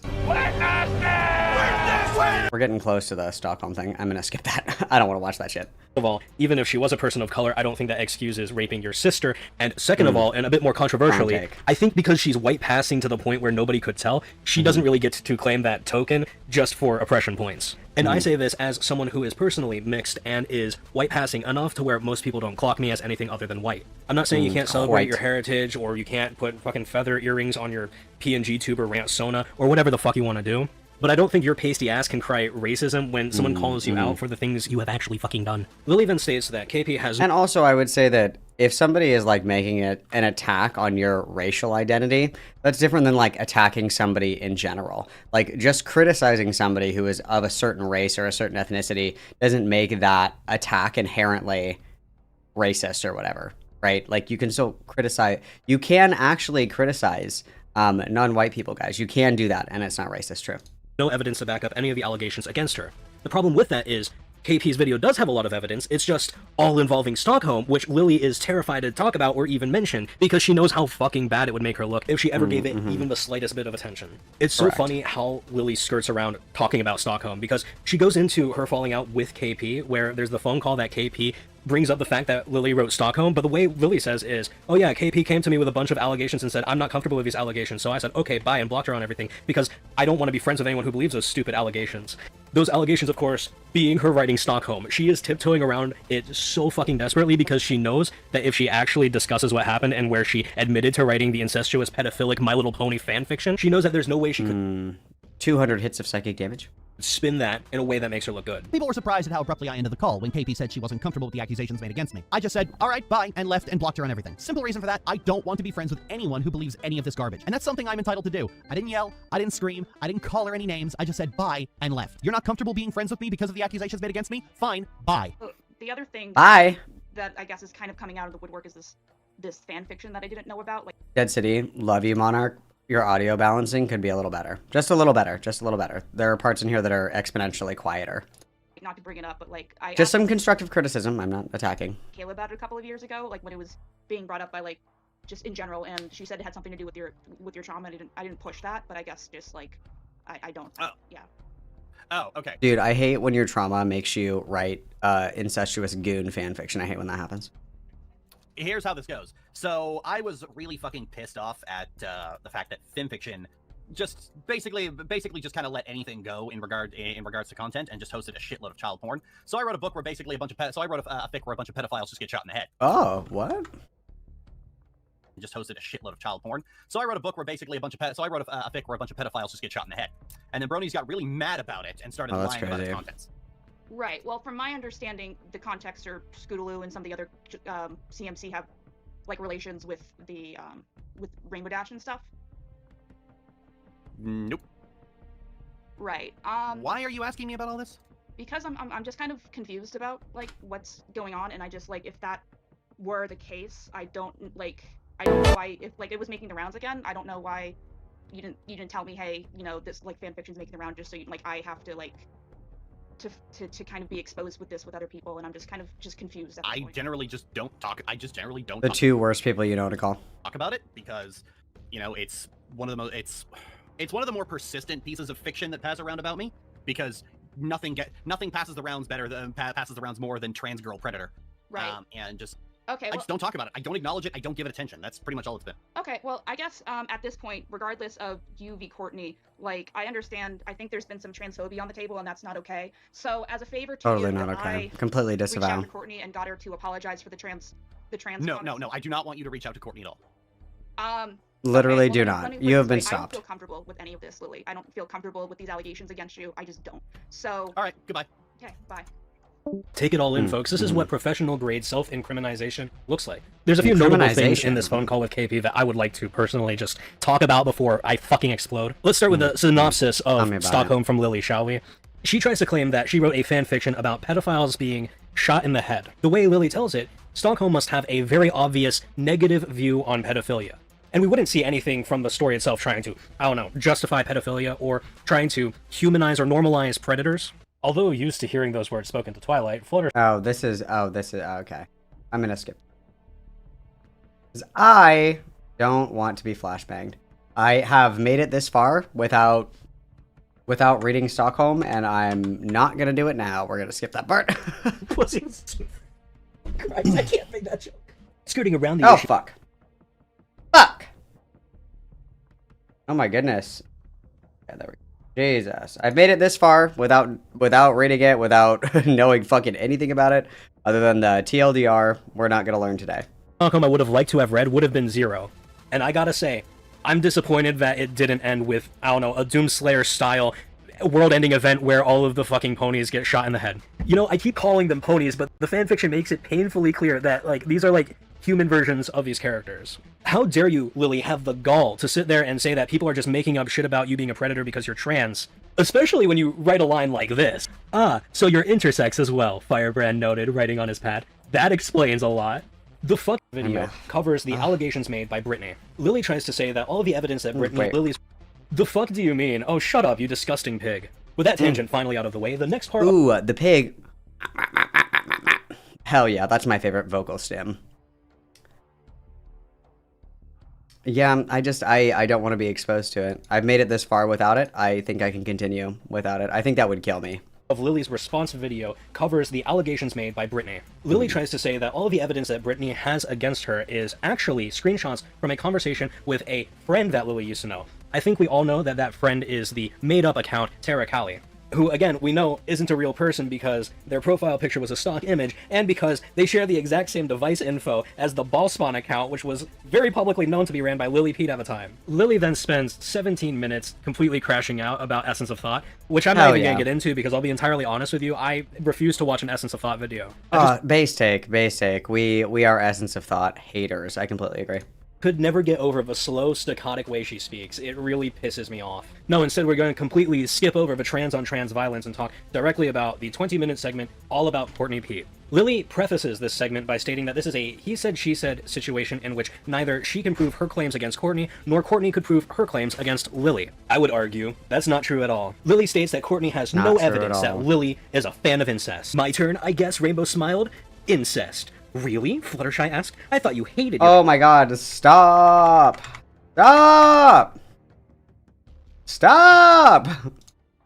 Speaker 1: We're getting close to the Stockholm thing. I'm gonna skip that. I don't want to watch that shit.
Speaker 6: Of all, even if she was a person of color, I don't think that excuses raping your sister. And second of all, and a bit more controversially, I think because she's white passing to the point where nobody could tell, she doesn't really get to claim that token just for oppression points. And I say this as someone who is personally mixed and is white passing enough to where most people don't clock me as anything other than white. I'm not saying you can't celebrate your heritage, or you can't put fucking feather earrings on your PNG tuber rant Sona, or whatever the fuck you want to do. But I don't think your pasty ass can cry racism when someone calls you out for the things you have actually fucking done. Lily then states that KP has...
Speaker 1: And also, I would say that if somebody is, like, making it an attack on your racial identity, that's different than, like, attacking somebody in general. Like, just criticizing somebody who is of a certain race or a certain ethnicity doesn't make that attack inherently racist or whatever, right? Like, you can still criticize... You can actually criticize non-white people, guys. You can do that, and it's not racist, true.
Speaker 6: No evidence to back up any of the allegations against her. The problem with that is, KP's video does have a lot of evidence, it's just all involving Stockholm, which Lily is terrified to talk about or even mention, because she knows how fucking bad it would make her look if she ever gave it even the slightest bit of attention. It's so funny how Lily skirts around talking about Stockholm, because she goes into her falling out with KP, where there's the phone call that KP brings up the fact that Lily wrote Stockholm, but the way Lily says is, oh yeah, KP came to me with a bunch of allegations and said, I'm not comfortable with these allegations, so I said, okay, bye, and blocked her on everything, because I don't want to be friends with anyone who believes those stupid allegations. Those allegations, of course, being her writing Stockholm. She is tiptoeing around it so fucking desperately because she knows that if she actually discusses what happened and where she admitted to writing the incestuous pedophilic My Little Pony fanfiction, she knows that there's no way she could
Speaker 1: 200 hits of psychic damage.
Speaker 6: spin that in a way that makes her look good.
Speaker 8: People were surprised at how abruptly I ended the call when KP said she wasn't comfortable with the accusations made against me. I just said, all right, bye, and left and blocked her on everything. Simple reason for that, I don't want to be friends with anyone who believes any of this garbage. And that's something I'm entitled to do. I didn't yell, I didn't scream, I didn't call her any names, I just said bye and left. You're not comfortable being friends with me because of the accusations made against me? Fine, bye.
Speaker 9: The other thing
Speaker 1: Bye.
Speaker 9: that I guess is kind of coming out of the woodwork is this fan fiction that I didn't know about. Like,
Speaker 1: Dead City, love you, Monarch. Your audio balancing could be a little better. Just a little better. Just a little better. There are parts in here that are exponentially quieter.
Speaker 9: not to bring it up, but like I
Speaker 1: Just some constructive criticism. I'm not attacking.
Speaker 9: Kayla about it a couple of years ago, like when it was being brought up by like just in general, and she said it had something to do with your trauma. I didn't push that, but I guess just like I don't. Yeah.
Speaker 8: Oh, okay.
Speaker 1: Dude, I hate when your trauma makes you write incestuous goon fan fiction. I hate when that happens.
Speaker 8: Here's how this goes. So I was really fucking pissed off at the fact that fanfiction just basically just kind of let anything go in regards to content and just hosted a shitload of child porn. So I wrote a book where basically a bunch of fic where a bunch of pedophiles just get shot in the head.
Speaker 1: Oh, what?
Speaker 8: Just hosted a shitload of child porn. So I wrote a book where basically a bunch of fic where a bunch of pedophiles just get shot in the head. And then Bronies got really mad about it and started lying about its contents.
Speaker 9: Right. Well, from my understanding, the context or Scootaloo and some of the other CMC have like relations with the with Rainbow Dash and stuff.
Speaker 8: Nope.
Speaker 9: Right.
Speaker 8: Why are you asking me about all this?
Speaker 9: Because I'm just kind of confused about like what's going on, and I just like if that were the case, I don't know why if like it was making the rounds again. I don't know why you didn't tell me, hey, you know, this like fan fiction's making the round, just so you, like I have to like to kind of be exposed with this with other people, and I'm just kind of confused at this point.
Speaker 8: Generally just don't talk. I just generally don't.
Speaker 1: The two worst people you know to call.
Speaker 8: Talk about it because, you know, it's one of the most it's one of the more persistent pieces of fiction that pass around about me, because nothing passes the rounds more than trans girl predator.
Speaker 9: Right.
Speaker 8: And just
Speaker 9: okay.
Speaker 8: I just don't talk about it. I don't acknowledge it. I don't give it attention. That's pretty much all it's been.
Speaker 9: Okay, well, I guess at this point, regardless of you v. Courtney, like, I understand, I think there's been some transphobia on the table, and that's not okay. So, as a favor to
Speaker 1: Totally
Speaker 9: you,
Speaker 1: not
Speaker 9: if
Speaker 1: okay.
Speaker 9: I
Speaker 1: Completely
Speaker 9: reached out
Speaker 1: disavow.
Speaker 9: to Courtney and got her to apologize for the trans
Speaker 8: No, I do not want you to reach out to Courtney at all.
Speaker 1: Literally
Speaker 9: okay,
Speaker 1: do
Speaker 9: well,
Speaker 1: not. You have been stopped.
Speaker 9: I don't feel comfortable with any of this, Lily. I don't feel comfortable with these allegations against you. I just don't. So.
Speaker 8: All right, goodbye.
Speaker 9: Okay, bye.
Speaker 6: Take it all in, folks. This is what professional grade self-incrimination looks like. There's a few notable things in this phone call with KP that I would like to personally just talk about before I fucking explode. Let's start with the synopsis of Stockholm from Lily, shall we? She tries to claim that she wrote a fanfiction about pedophiles being shot in the head. The way Lily tells it, Stockholm must have a very obvious negative view on pedophilia. And we wouldn't see anything from the story itself trying to, I don't know, justify pedophilia or trying to humanize or normalize predators. Although used to hearing those words spoken to Twilight, Fluttershy...
Speaker 1: Okay. I'm gonna skip. Because I don't want to be flashbanged. I have made it this far without reading Stockholm, and I'm not gonna do it now. We're gonna skip that part.
Speaker 6: Christ, I can't make that joke. Scooting around the issue.
Speaker 1: Fuck. Fuck! Oh my goodness. Yeah, there we go. Jesus. I've made it this far without reading it, without knowing fucking anything about it, other than the TLDR we're not gonna learn today.
Speaker 6: Stockholm I would have liked to have read would have been 0. And I gotta say, I'm disappointed that it didn't end with, I don't know, a Doomslayer style world-ending event where all of the fucking ponies get shot in the head. You know, I keep calling them ponies, but the fanfiction makes it painfully clear that, like, these are, like, human versions of these characters. How dare you, Lily, have the gall to sit there and say that people are just making up shit about you being a predator because you're trans? Especially when you write a line like this. Ah, so you're intersex as well, Firebrand noted, writing on his pad. That explains a lot. The fuck video covers the allegations made by Brittany. Lily tries to say that all of the evidence that Brittany Lily's... The fuck do you mean? Oh, shut up, you disgusting pig. With that tangent finally out of the way, the next part...
Speaker 1: Ooh, the pig. Hell yeah, that's my favorite vocal stem. Yeah, I don't want to be exposed to it. I've made it this far without it. I think I can continue without it. I think that would kill me.
Speaker 6: Of Lily's response video covers the allegations made by Brittany. Lily tries to say that all of the evidence that Brittany has against her is actually screenshots from a conversation with a friend that Lily used to know. I think we all know that that friend is the made-up account Tara Callie, who, again, we know isn't a real person because their profile picture was a stock image, and because they share the exact same device info as the Ballspawn account, which was very publicly known to be ran by Lily Pete at the time. Lily then spends 17 minutes completely crashing out about Essence of Thought, which I'm not even gonna get into because I'll be entirely honest with you, I refuse to watch an Essence of Thought video.
Speaker 1: Base take. We are Essence of Thought haters. I completely agree.
Speaker 6: Could never get over the slow, staccatic way she speaks. It really pisses me off. No, instead we're going to completely skip over the trans-on-trans violence and talk directly about the 20-minute segment all about Courtney Pete. Lily prefaces this segment by stating that this is a he-said-she-said situation in which neither she can prove her claims against Courtney, nor Courtney could prove her claims against Lily. I would argue that's not true at all. Lily states that Courtney has no evidence that Lily is a fan of incest. My turn, I guess, Rainbow smiled. Incest. Really? Fluttershy asked. I thought you hated it.
Speaker 1: Oh my god, stop! Stop! Stop!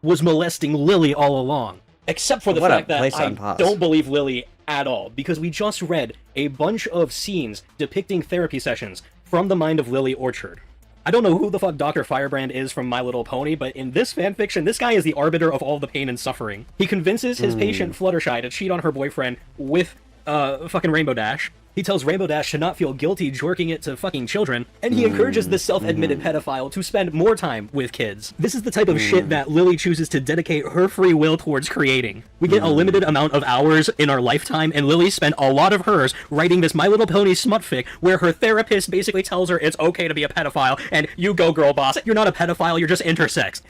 Speaker 6: Was molesting Lily all along. Except for the fact that I don't believe Lily at all, because we just read a bunch of scenes depicting therapy sessions from the mind of Lily Orchard. I don't know who the fuck Dr. Firebrand is from My Little Pony, but in this fanfiction, this guy is the arbiter of all the pain and suffering. He convinces his patient Fluttershy to cheat on her boyfriend with fucking Rainbow Dash. He tells Rainbow Dash to not feel guilty jorking it to fucking children, and he encourages the self-admitted pedophile to spend more time with kids. This is the type of shit that Lily chooses to dedicate her free will towards creating. We get a limited amount of hours in our lifetime, and Lily spent a lot of hers writing this My Little Pony smutfic where her therapist basically tells her it's okay to be a pedophile, and you go girl boss, you're not a pedophile, you're just intersex.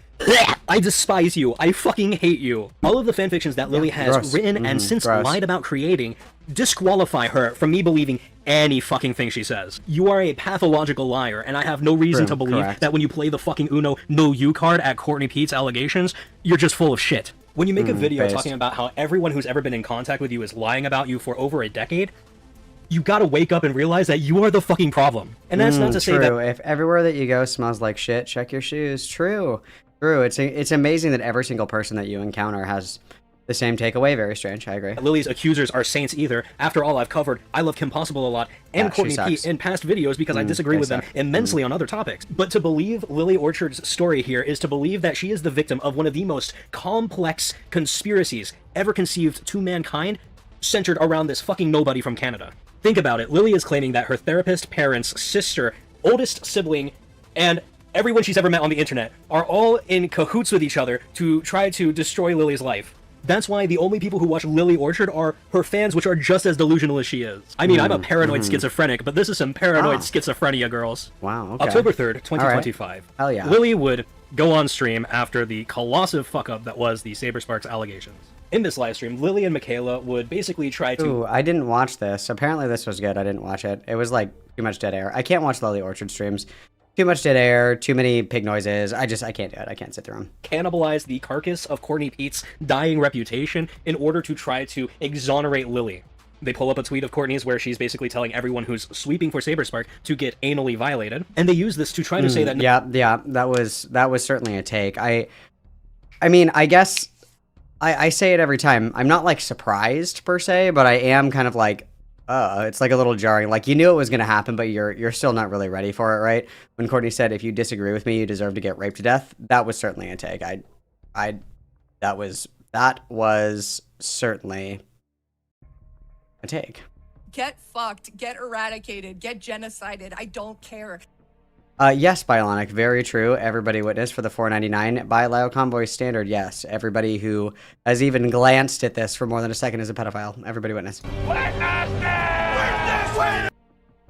Speaker 6: I despise you. I fucking hate you. All of the fanfictions that Lily has written and since lied about creating disqualify her from me believing any fucking thing she says. You are a pathological liar, and I have no reason to believe that when you play the fucking Uno no you card at Courtney Pete's allegations, you're just full of shit. When you make a video talking about how everyone who's ever been in contact with you is lying about you for over a decade, you gotta wake up and realize that you are the fucking problem. And that's not to say that...
Speaker 1: If everywhere that you go smells like shit, check your shoes. True. It's amazing that every single person that you encounter has the same takeaway. Very strange. I agree.
Speaker 6: Lily's accusers are saints either. After all, I've covered I Love Kim Possible a lot and Courtney Pete in past videos because I disagree with them immensely on other topics. But to believe Lily Orchard's story here is to believe that she is the victim of one of the most complex conspiracies ever conceived to mankind, centered around this fucking nobody from Canada. Think about it. Lily is claiming that her therapist, parents, sister, oldest sibling, and everyone she's ever met on the internet are all in cahoots with each other to try to destroy Lily's life. That's why the only people who watch Lily Orchard are her fans, which are just as delusional as she is. I mean, I'm a paranoid schizophrenic, but this is some paranoid schizophrenia, girls.
Speaker 1: Wow, okay.
Speaker 6: October 3rd, 2025.
Speaker 1: Hell yeah.
Speaker 6: Lily would go on stream after the colossal fuck-up that was the Sabersparks allegations. In this live stream, Lily and Michaela would basically try to...
Speaker 1: Ooh, I didn't watch this. Apparently this was good. I didn't watch it. It was like too much dead air. I can't watch Lily Orchard streams. Too much dead air, too many pig noises. I can't do it. I can't sit through them.
Speaker 6: Cannibalize the carcass of Courtney Pete's dying reputation in order to try to exonerate Lily. They pull up a tweet of Courtney's where she's basically telling everyone who's sweeping for Saberspark to get anally violated, and they use this to try to say that...
Speaker 1: Yeah, that was certainly a take. I mean, I guess I say it every time. I'm not like surprised per se, but I am kind of like, it's like a little jarring. Like, you knew it was going to happen, but you're still not really ready for it, right? When Courtney said, if you disagree with me, you deserve to get raped to death, that was certainly a take. That was certainly a take.
Speaker 3: Get fucked, get eradicated, get genocided. I don't care.
Speaker 1: Yes, Bionic, very true. Everybody witnessed for the $4.99 by Lyle Convoy standard. Yes, everybody who has even glanced at this for more than a second is a pedophile. Everybody witness.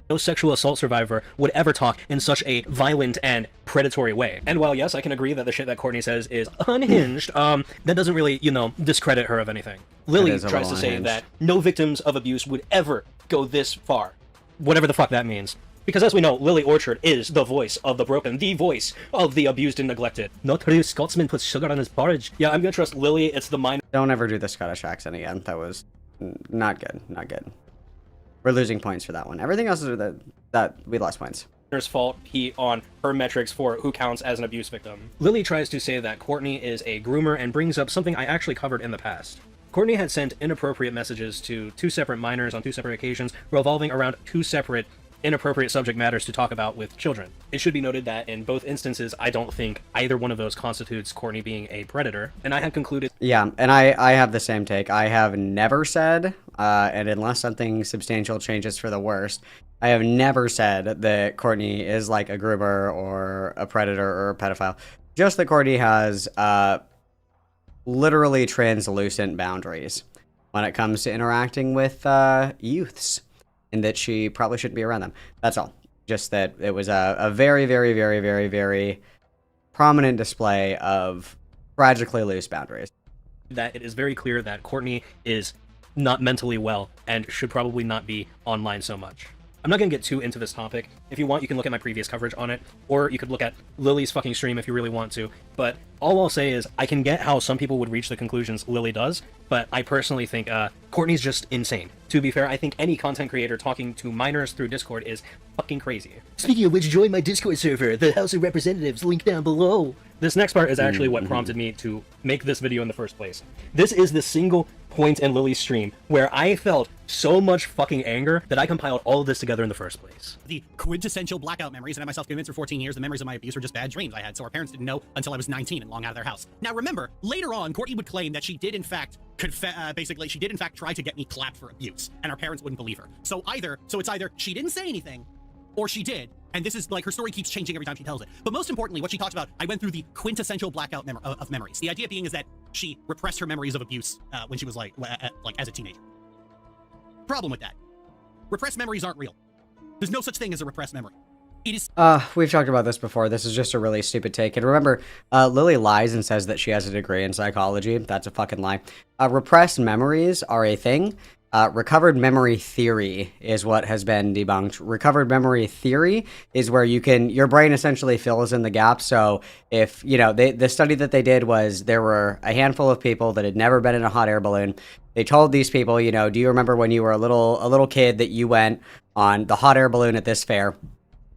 Speaker 6: No sexual assault survivor would ever talk in such a violent and predatory way. And while, yes, I can agree that the shit that Courtney says is unhinged, that doesn't really, discredit her of anything. Lily tries to say that no victims of abuse would ever go this far. Whatever the fuck that means. Because as we know, Lily Orchard is the voice of the broken, the voice of the abused and neglected. Not true, Scotsman puts sugar on his porridge. Yeah, I'm gonna trust Lily, it's the mind-
Speaker 1: Don't ever do the Scottish accent again. That was not good, not good. We're losing points for that one. Everything else is that we lost points.
Speaker 6: Fault he on her metrics for who counts as an abuse victim. Lily tries to say that Courtney is a groomer and brings up something I actually covered in the past. Courtney had sent inappropriate messages to 2 separate minors on 2 separate occasions, revolving around 2 separate inappropriate subject matters to talk about with children. It should be noted that in both instances, I don't think either one of those constitutes Courtney being a predator, and I had concluded...
Speaker 1: Yeah, and I have the same take. I have never said, and unless something substantial changes for the worst, I have never said that Courtney is like a groomer or a predator or a pedophile. Just that Courtney has literally translucent boundaries when it comes to interacting with youths, and that she probably shouldn't be around them. That's all. Just that it was a very, very, very, very, very prominent display of tragically loose boundaries.
Speaker 6: That it is very clear that Courtney is not mentally well and should probably not be online so much. I'm not going to get too into this topic. If you want, you can look at my previous coverage on it, or you could look at Lily's fucking stream if you really want to. But all I'll say is I can get how some people would reach the conclusions Lily does, but I personally think Courtney's just insane. To be fair, I think any content creator talking to minors through Discord is fucking crazy. Speaking of which, join my Discord server, the House of Representatives, link down below. This next part is actually what prompted me to make this video in the first place. This is the single point in Lily's stream where I felt so much fucking anger that I compiled all of this together in the first place.
Speaker 8: The quintessential blackout memories, and I myself convinced for 14 years the memories of my abuse were just bad dreams I had, so our parents didn't know until I was 19 and long out of their house. Now remember, later on, Courtney would claim that she did in fact she did in fact try to get me clapped for abuse, and our parents wouldn't believe her. So it's either she didn't say anything, or she did, and this is like her story keeps changing every time she tells it. But most importantly, what she talks about, I went through the quintessential blackout of memories. The idea being is that she repressed her memories of abuse when she was like as a teenager. Problem with that, repressed memories aren't real. There's no such thing as a repressed memory. It is.
Speaker 1: We've talked about this before. This is just a really stupid take. And remember, Lily lies and says that she has a degree in psychology. That's a fucking lie. Repressed memories are a thing. Recovered memory theory is what has been debunked. Recovered memory theory is where your brain essentially fills in the gaps. So if, the study that they did was there were a handful of people that had never been in a hot air balloon. They told these people, do you remember when you were a little kid that you went on the hot air balloon at this fair?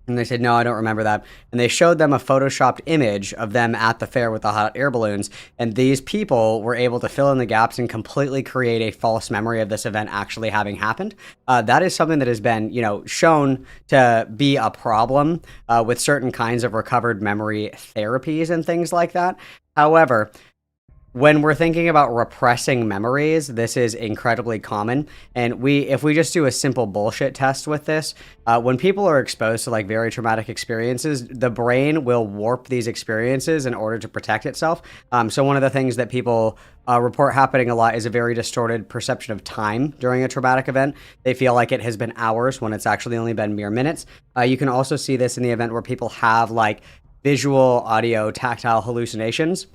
Speaker 1: And they said, no, I don't remember that. And they showed them a photoshopped image of them at the fair with the hot air balloons. And these people were able to fill in the gaps and completely create a false memory of this event actually having happened. That is something that has been, shown to be a problem with certain kinds of recovered memory therapies and things like that. However, when we're thinking about repressing memories, this is incredibly common. And if we just do a simple bullshit test with this, when people are exposed to like very traumatic experiences, the brain will warp these experiences in order to protect itself. So one of the things that people report happening a lot is a very distorted perception of time during a traumatic event. They feel like it has been hours when it's actually only been mere minutes. You can also see this in the event where people have like visual, audio, tactile hallucinations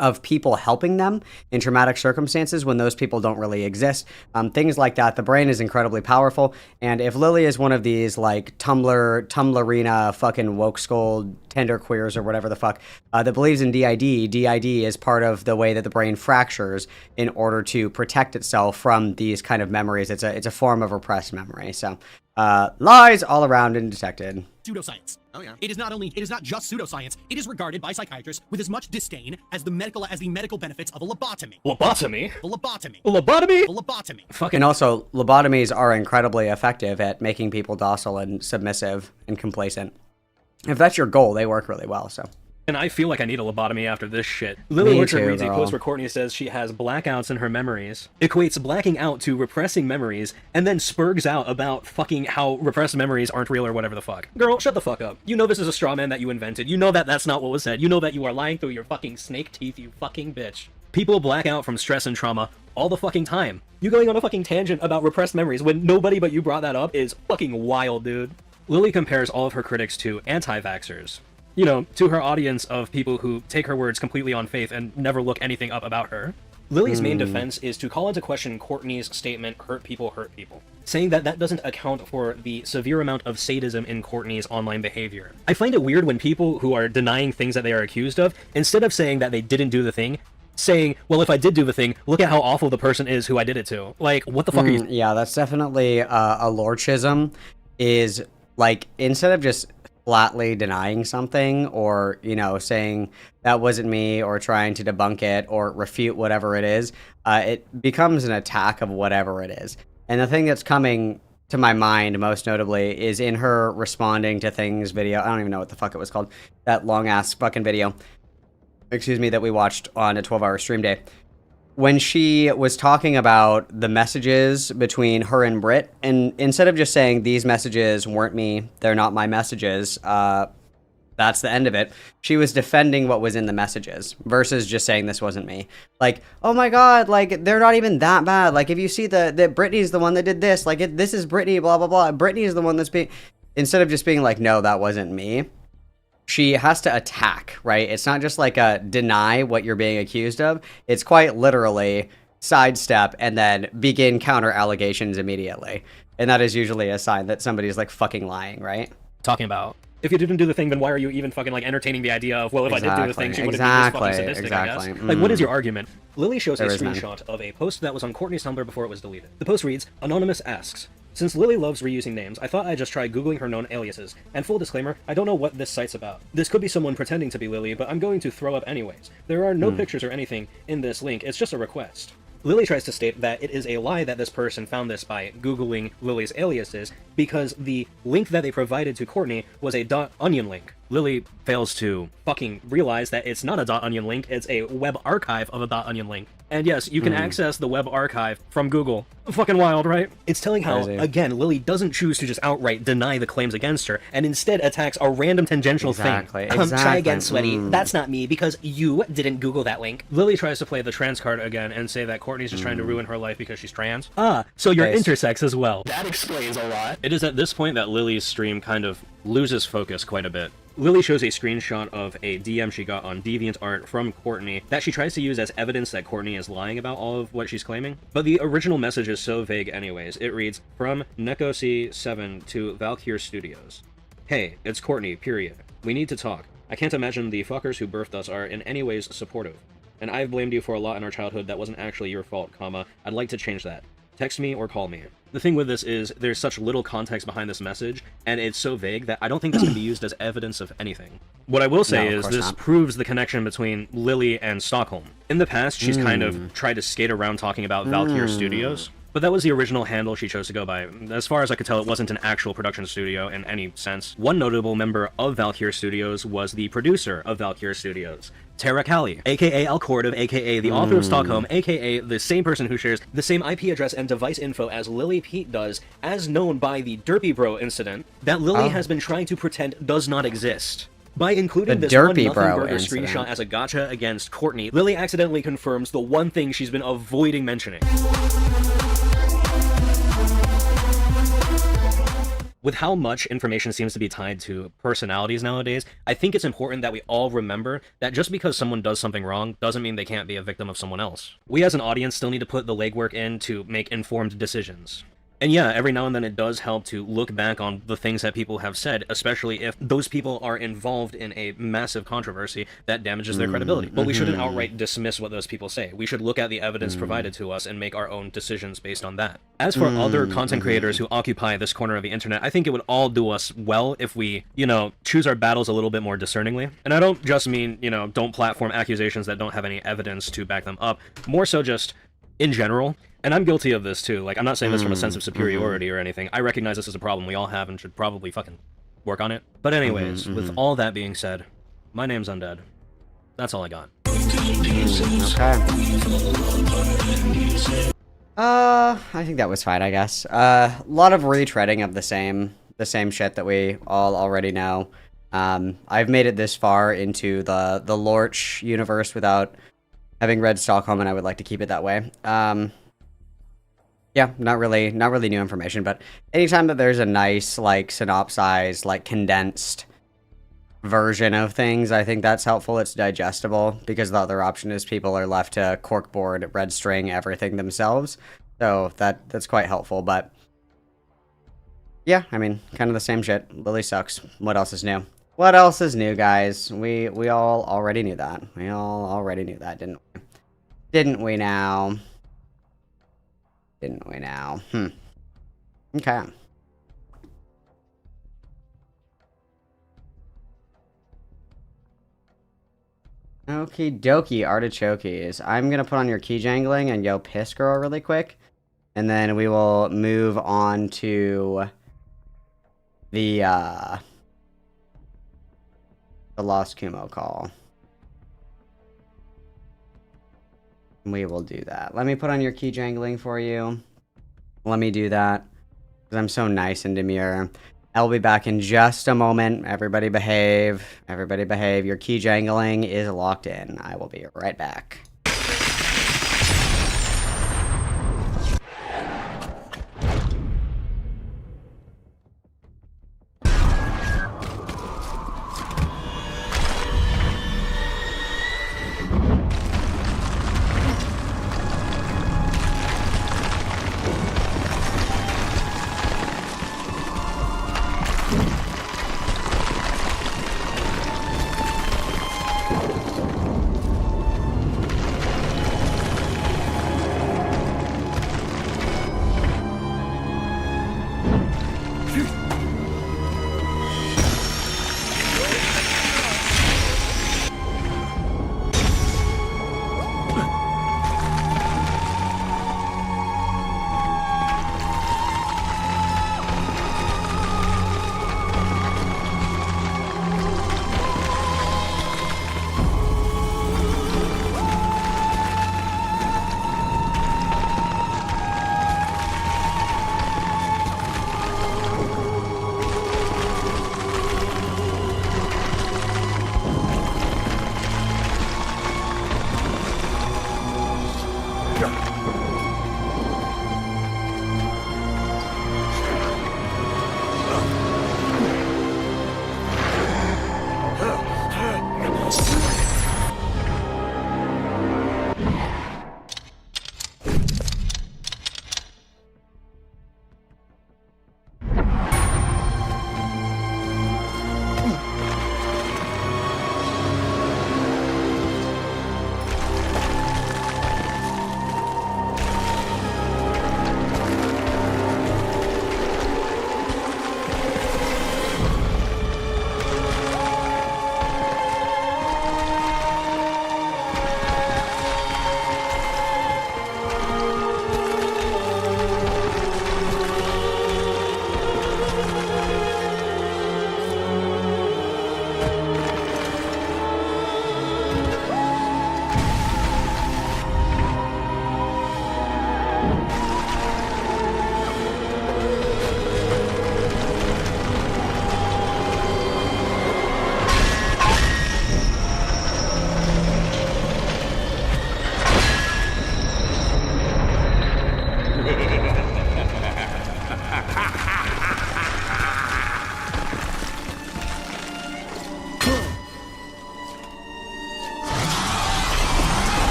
Speaker 1: of people helping them in traumatic circumstances when those people don't really exist. Things like that. The brain is incredibly powerful. And if Lily is one of these like Tumblrina fucking woke skull tender queers or whatever the fuck that believes in DID is part of the way that the brain fractures in order to protect itself from these kind of memories. It's a form of repressed memory. So lies all around and detected.
Speaker 8: Pseudoscience. Oh yeah. It is not just pseudoscience. It is regarded by psychiatrists with as much disdain as the medical benefits of a lobotomy.
Speaker 6: Lobotomy?
Speaker 8: A lobotomy.
Speaker 6: Lobotomy?
Speaker 8: A lobotomy.
Speaker 1: And also, lobotomies are incredibly effective at making people docile and submissive and complacent. If that's your goal, they work really well, so.
Speaker 6: And I feel like I need a lobotomy after this shit. Lily Orchard reads a
Speaker 1: girl.
Speaker 6: post where Courtney says she has blackouts in her memories, equates blacking out to repressing memories, and then spurgs out about fucking how repressed memories aren't real or whatever the fuck. Girl, shut the fuck up. You know this is a straw man that you invented. You know that that's not what was said. You know that you are lying through your fucking snake teeth, you fucking bitch. People black out from stress and trauma all the fucking time. You going on a fucking tangent about repressed memories when nobody but you brought that up is fucking wild, dude. Lily compares all of her critics to anti-vaxxers. You know, to her audience of people who take her words completely on faith and never look anything up about her. Lily's main defense is to call into question Courtney's statement, hurt people, saying that that doesn't account for the severe amount of sadism in Courtney's online behavior. I find it weird when people who are denying things that they are accused of, instead of saying that they didn't do the thing, saying, well, if I did do the thing, look at how awful the person is who I did it to. Like, what the fuck are you...
Speaker 1: Yeah, that's definitely a lorchism, is, like, instead of just flatly denying something or, you know, saying that wasn't me or trying to debunk it or refute whatever it is, it becomes an attack of whatever it is. And the thing that's coming to my mind most notably is in her responding to things video. I don't even know what the fuck it was called. That long ass fucking video, excuse me, that we watched on a 12-hour stream day. When she was talking about the messages between her and Britt, and instead of just saying these messages weren't me, they're not my messages, that's the end of it, she was defending what was in the messages versus just saying this wasn't me. Like, oh my god, like, they're not even that bad. Like, if you see that Brittany's the one that did this, like, this is Brittany, blah, blah, blah. Brittany's the one that's being... Instead of just being like, no, that wasn't me, she has to attack, right? It's not just like a deny what you're being accused of. It's quite literally sidestep and then begin counter allegations immediately. And that is usually a sign that somebody's like fucking lying, right?
Speaker 6: Talking about. If you didn't do the thing, then why are you even fucking like entertaining the idea of, well, if I did do the thing, she wouldn't be this fucking sadistic, I guess. Like, what is your argument? Lily shows a screenshot of a post that was on Courtney's Tumblr before it was deleted. The post reads, Anonymous asks, since Lily loves reusing names, I thought I'd just try googling her known aliases. And full disclaimer, I don't know what this site's about. This could be someone pretending to be Lily, but I'm going to throw up anyways. There are no pictures or anything in this link, it's just a request. Lily tries to state that it is a lie that this person found this by googling Lily's aliases, because the link that they provided to Courtney was a .onion link. Lily fails to fucking realize that it's not a .onion link, it's a web archive of a .onion link. And yes, you can access the web archive from Google. Fucking wild, right? It's telling how, again, Lily doesn't choose to just outright deny the claims against her, and instead attacks a random tangential thing.
Speaker 10: Try again, sweaty. That's not me, because you didn't Google that link.
Speaker 6: Lily tries to play the trans card again and say that Courtney's just trying to ruin her life because she's trans. Ah, so you're intersex as well.
Speaker 10: That explains a lot.
Speaker 6: It is at this point that Lily's stream kind of loses focus quite a bit. Lily shows a screenshot of a DM she got on DeviantArt from Courtney that she tries to use as evidence that Courtney is lying about all of what she's claiming. But the original message is so vague anyways. It reads, from Nekosi7 to Valkyr Studios. Hey, it's Courtney, period. We need to talk. I can't imagine the fuckers who birthed us are in any ways supportive. And I've blamed you for a lot in our childhood that wasn't actually your fault, comma. I'd like to change that. Text me or call me. The thing with this is there's such little context behind this message, and it's so vague that I don't think this can be used as evidence of anything. What I will say is this proves the connection between Lily and Stockholm. In the past, she's kind of tried to skate around talking about Valkyr Studios, but that was the original handle she chose to go by. As far as I could tell, it wasn't an actual production studio in any sense. One notable member of Valkyr Studios was the producer of Valkyr Studios, Tara Callie, aka Alcordiv, aka the author of Stockholm, aka the same person who shares the same IP address and device info as Lily Pete does, as known by the Derpy Bro incident, that Lily has been trying to pretend does not exist. By including this one nothing burger screenshot as a gotcha against Courtney, Lily accidentally confirms the one thing she's been avoiding mentioning. With how much information seems to be tied to personalities nowadays, I think it's important that we all remember that just because someone does something wrong doesn't mean they can't be a victim of someone else. We as an audience still need to put the legwork in to make informed decisions. And yeah, every now and then it does help to look back on the things that people have said, especially if those people are involved in a massive controversy that damages their credibility. But we shouldn't outright dismiss what those people say. We should look at the evidence provided to us and make our own decisions based on that. As for other content creators who occupy this corner of the internet, I think it would all do us well if we, choose our battles a little bit more discerningly. And I don't just mean, don't platform accusations that don't have any evidence to back them up. More so just in general. And I'm guilty of this too. Like, I'm not saying this from a sense of superiority or anything. I recognize this is a problem we all have and should probably fucking work on it. But anyways, with all that being said, my name's Undead. That's all I got.
Speaker 1: Okay. I think that was fine, I guess. A lot of retreading of the same shit that we all already know. I've made it this far into the LORCH universe without having read Stockholm, and I would like to keep it that way. Yeah, not really new information, but anytime that there's a nice, like, synopsized, like, condensed version of things, I think that's helpful. It's digestible, because the other option is people are left to corkboard, red string, everything themselves. So that's quite helpful, but yeah, I mean, kind of the same shit. Lily sucks. What else is new? What else is new, guys? We all already knew that. We all already knew that, didn't we? Didn't we now? Didn't we now? Okay. Okie dokie, artichokes. I'm gonna put on your key jangling and yo piss girl really quick. And then we will move on to the Lost Kumo call. We will do that. Let me put on your key jangling for you. Let me do that, because I'm so nice and demure. I'll be back in just a moment. Everybody behave. Everybody behave. Your key jangling is locked in. I will be right back.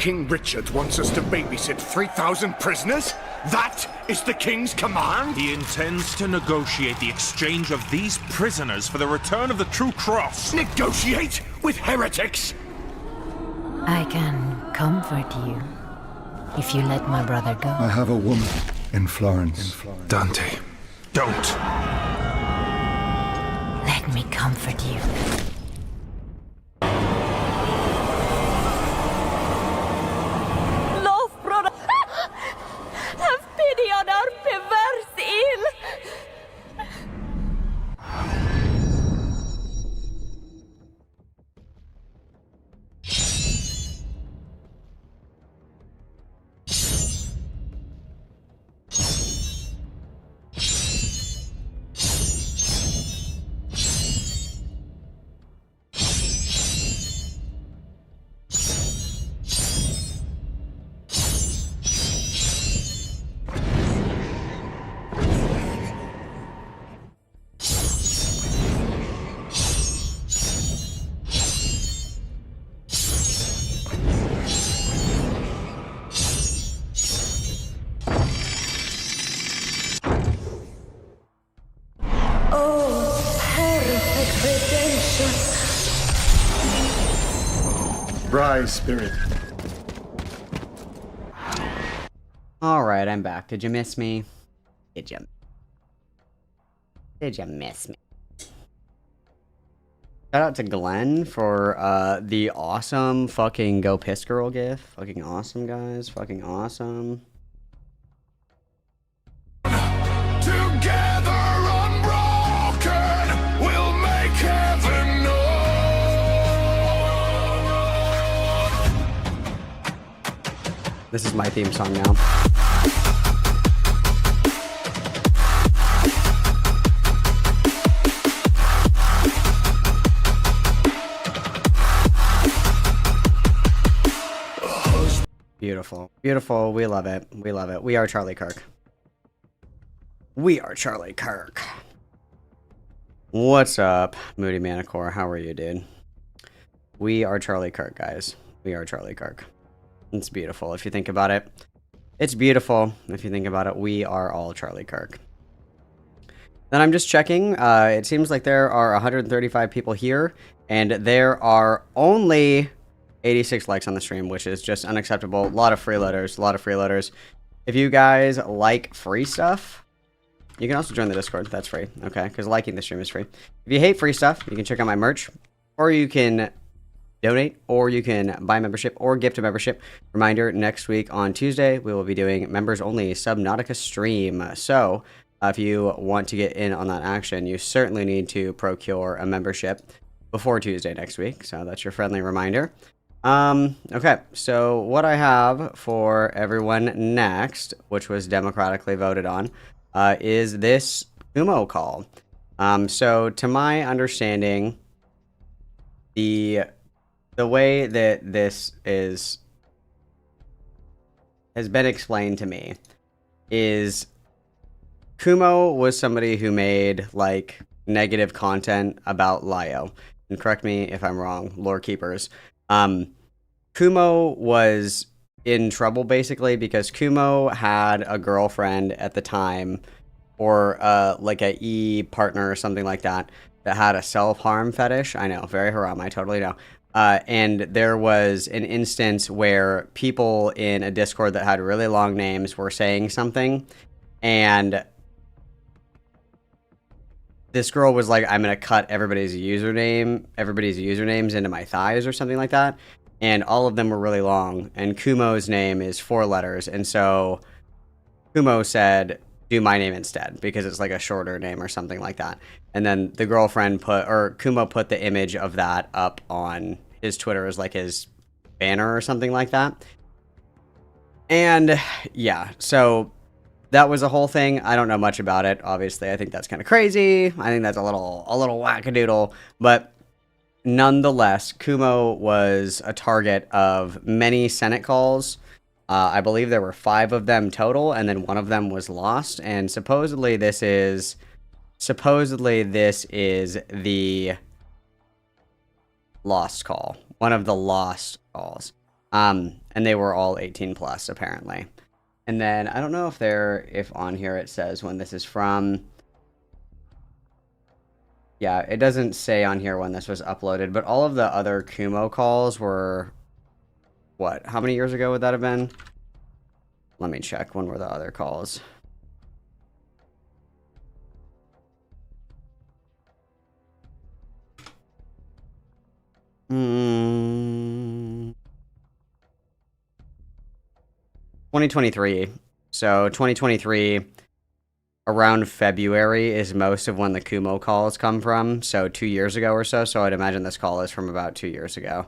Speaker 11: King Richard wants us to babysit 3,000 prisoners? That is the king's command?
Speaker 12: He intends to negotiate the exchange of these prisoners for the return of the true cross.
Speaker 11: Negotiate with heretics?
Speaker 13: I can comfort you if you let my brother go.
Speaker 14: I have a woman in Florence.
Speaker 12: Dante, don't.
Speaker 13: Let me comfort you.
Speaker 15: Love, brother. Have pity on our perverse ill.
Speaker 14: Rise, spirit.
Speaker 1: Alright, I'm back. Did you miss me? Did you miss me? Shout out to Glenn for the awesome fucking Go Piss Girl gif. Fucking awesome, guys. Fucking awesome.
Speaker 11: Together unbroken, we'll make heaven known.
Speaker 1: This is my theme song now. Beautiful. Beautiful. We love it. We love it. We are Charlie Kirk. We are Charlie Kirk. What's up, Moody Manicore? How are you, dude? We are Charlie Kirk, guys. We are Charlie Kirk. It's beautiful if you think about it. It's beautiful if you think about it. We are all Charlie Kirk. Then I'm just checking. It seems like there are 135 people here, and there are only 86 likes on the stream, which is just unacceptable. A lot of freeloaders. A lot of freeloaders. If you guys like free stuff, you can also join the Discord. That's free. Okay, because liking the stream is free. If you hate free stuff, you can check out my merch, or you can donate, or you can buy membership or gift a membership. Reminder, next week on Tuesday, we will be doing members only Subnautica stream. So if you want to get in on that action, you certainly need to procure a membership before Tuesday next week. So that's your friendly reminder. Okay, so what I have for everyone next, which was democratically voted on, is this kumo call. So to my understanding, the way that this has been explained to me is Kumo was somebody who made like negative content about Lyo. And correct me if I'm wrong, lore keepers. Kumo was in trouble basically because Kumo had a girlfriend at the time, or like a partner or something like that had a self-harm fetish. I know, very haram, I totally know. And there was an instance where people in a Discord that had really long names were saying something, and this girl was like, I'm gonna cut everybody's usernames into my thighs or something like that. And all of them were really long. And Kumo's name is 4 letters. And so Kumo said, do my name instead, because it's like a shorter name or something like that. And then the girlfriend Kumo put the image of that up on his Twitter as like his banner or something like that. And yeah, so that was a whole thing. I don't know much about it. Obviously, I think that's kind of crazy. I think that's a little wackadoodle, but nonetheless, Kumo was a target of many Senate calls. I believe there were 5 of them total, and then one of them was lost. And supposedly this is the lost call. One of the lost calls. And they were all 18 plus apparently. And then I don't know if on here it says when this is from. Yeah, it doesn't say on here when this was uploaded, but all of the other Kumo calls were, what? How many years ago would that have been? Let me check. When were the other calls? Hmm. 2023. So 2023, around February is most of when the Kumo calls come from. So 2 years ago or so. So I'd imagine this call is from about 2 years ago,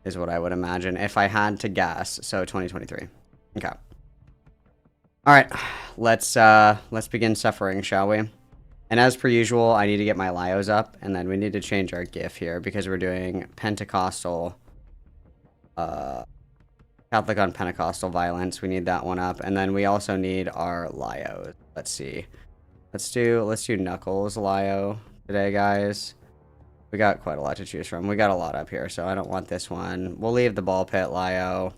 Speaker 1: is what I would imagine if I had to guess. So 2023. Okay. All right, let's begin suffering, shall we? And as per usual, I need to get my Lios up, and then we need to change our GIF here because we're doing Pentecostal, Catholic on Pentecostal violence. We need that one up, and then we also need our Lios. Let's see, let's do Knuckles Lio today, guys. We got quite a lot to choose from. We got a lot up here, so I don't want this one. We'll leave the ball pit Lio.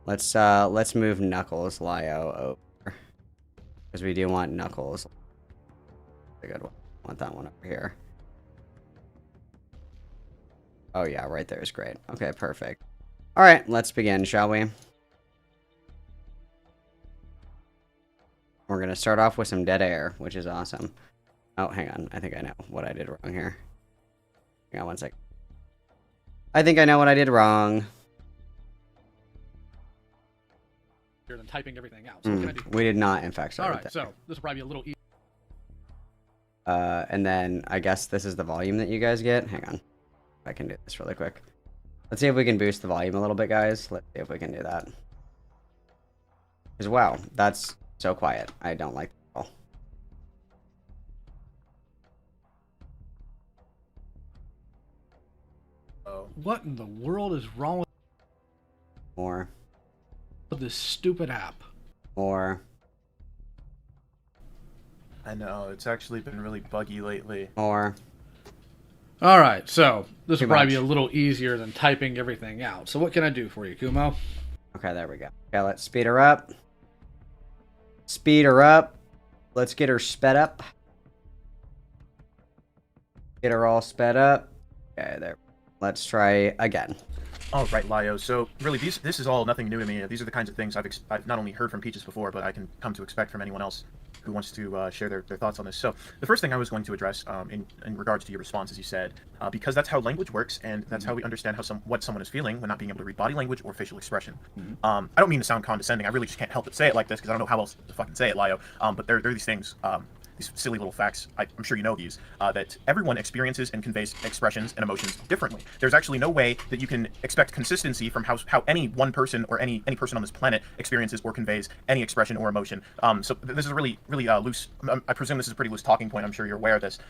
Speaker 1: Let's move Knuckles Lio over because we do want Knuckles. A good one. I want that one over here. Oh yeah, right there is great. Okay, perfect. All right, let's begin, shall we? We're gonna start off with some dead air, which is awesome. Oh, hang on. I think I know what I did wrong here. Hang on one sec. I think I know what I did wrong.
Speaker 16: Than typing everything out. So what can I do?
Speaker 1: We did not, in fact, start.
Speaker 16: All right, so this will probably be a little easier.
Speaker 1: And then I guess this is the volume that you guys get. Hang on. I can do this really quick. Let's see if we can boost the volume a little bit, guys. Let's see if we can do that. Because, wow, that's so quiet. I don't like that at
Speaker 16: all. What in the world is wrong with
Speaker 1: more?
Speaker 16: This stupid app.
Speaker 1: More.
Speaker 17: I know, it's actually been really buggy lately.
Speaker 1: More.
Speaker 16: All right, so this will probably
Speaker 1: much.
Speaker 16: be a little easier than typing everything out. So what can I do for you, Kumo?
Speaker 1: Okay, there we go. Okay, let's speed her up. Speed her up. Let's get her sped up. Get her all sped up. Okay, there. Let's try again.
Speaker 17: All right, Lio. So really, this is all nothing new to me. These are the kinds of things I've not only heard from Peaches before, but I can come to expect from anyone else who wants to share their thoughts on this. So the first thing I was going to address in regards to your response, as you said, because that's how language works, and that's how we understand what someone is feeling when not being able to read body language or facial expression. I don't mean to sound condescending. I really just can't help but say it like this because I don't know how else to fucking say it, Lio. But there are these things. These silly little facts, I'm sure you know these, that everyone experiences and conveys expressions and emotions differently. There's actually no way that you can expect consistency from how any one person or any person on this planet experiences or conveys any expression or emotion. So this is a really loose, I presume this is a pretty loose talking point, I'm sure you're aware of this.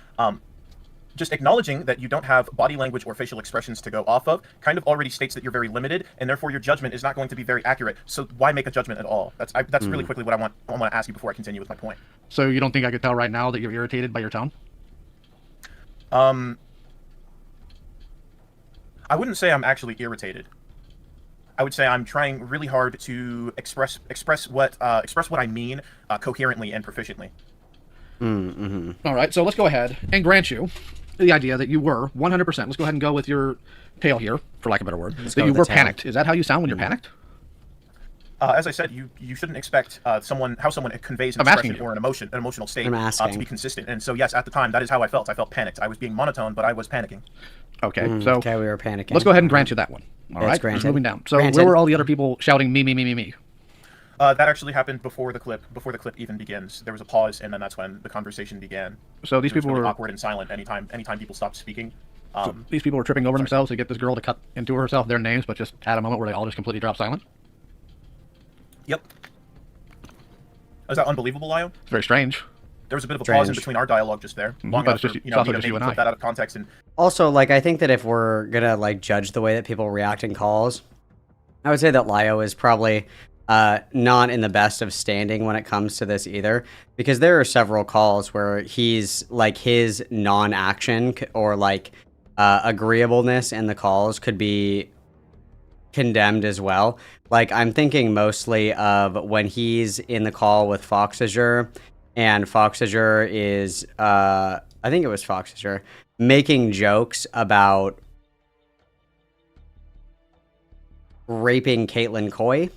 Speaker 17: Just acknowledging that you don't have body language or facial expressions to go off of kind of already states that you're very limited, and therefore your judgment is not going to be very accurate. So why make a judgment at all? That's really quickly what I want to ask you before I continue with my point.
Speaker 16: So you don't think I could tell right now that you're irritated by your tone?
Speaker 17: I wouldn't say I'm actually irritated. I would say I'm trying really hard to express what I mean coherently and proficiently.
Speaker 16: All right, so let's go ahead and grant you the idea that you were 100%. Let's go ahead and go with your tail here, for lack of a better word. That you were panicked. Is that how you sound when you're panicked?
Speaker 17: As I said, you shouldn't expect how someone conveys an expression or an emotional state to be consistent. And so yes, at the time, that is how I felt. I felt panicked. I was being monotone, but I was panicking.
Speaker 16: Okay, so
Speaker 1: okay, we were panicking.
Speaker 16: Let's go ahead and grant you that one. All right,
Speaker 1: granted.
Speaker 16: moving down. So where were all the other people shouting me, me, me, me, me?
Speaker 17: That actually happened before the clip even begins. There was a pause, and then that's when the conversation began.
Speaker 16: So these people
Speaker 17: really
Speaker 16: were
Speaker 17: awkward and silent anytime people stopped speaking.
Speaker 16: So these people were tripping over themselves to get this girl to cut into herself their names, but just had a moment where they all just completely dropped silent.
Speaker 17: Yep. Is that unbelievable, Lio?
Speaker 16: It's very strange.
Speaker 17: There was a bit of a pause in between our dialogue just there. Long enough for, you know, me to maybe put that out of context. And
Speaker 1: also, like, I think that if we're gonna like judge the way that people react in calls, I would say that Lio is probably not in the best of standing when it comes to this either, because there are several calls where he's like his non-action or like agreeableness in the calls could be condemned as well. Like, I'm thinking mostly of when he's in the call with Fox Azure, and Fox Azure is, I think it was Fox Azure, making jokes about raping Caitlin Coy,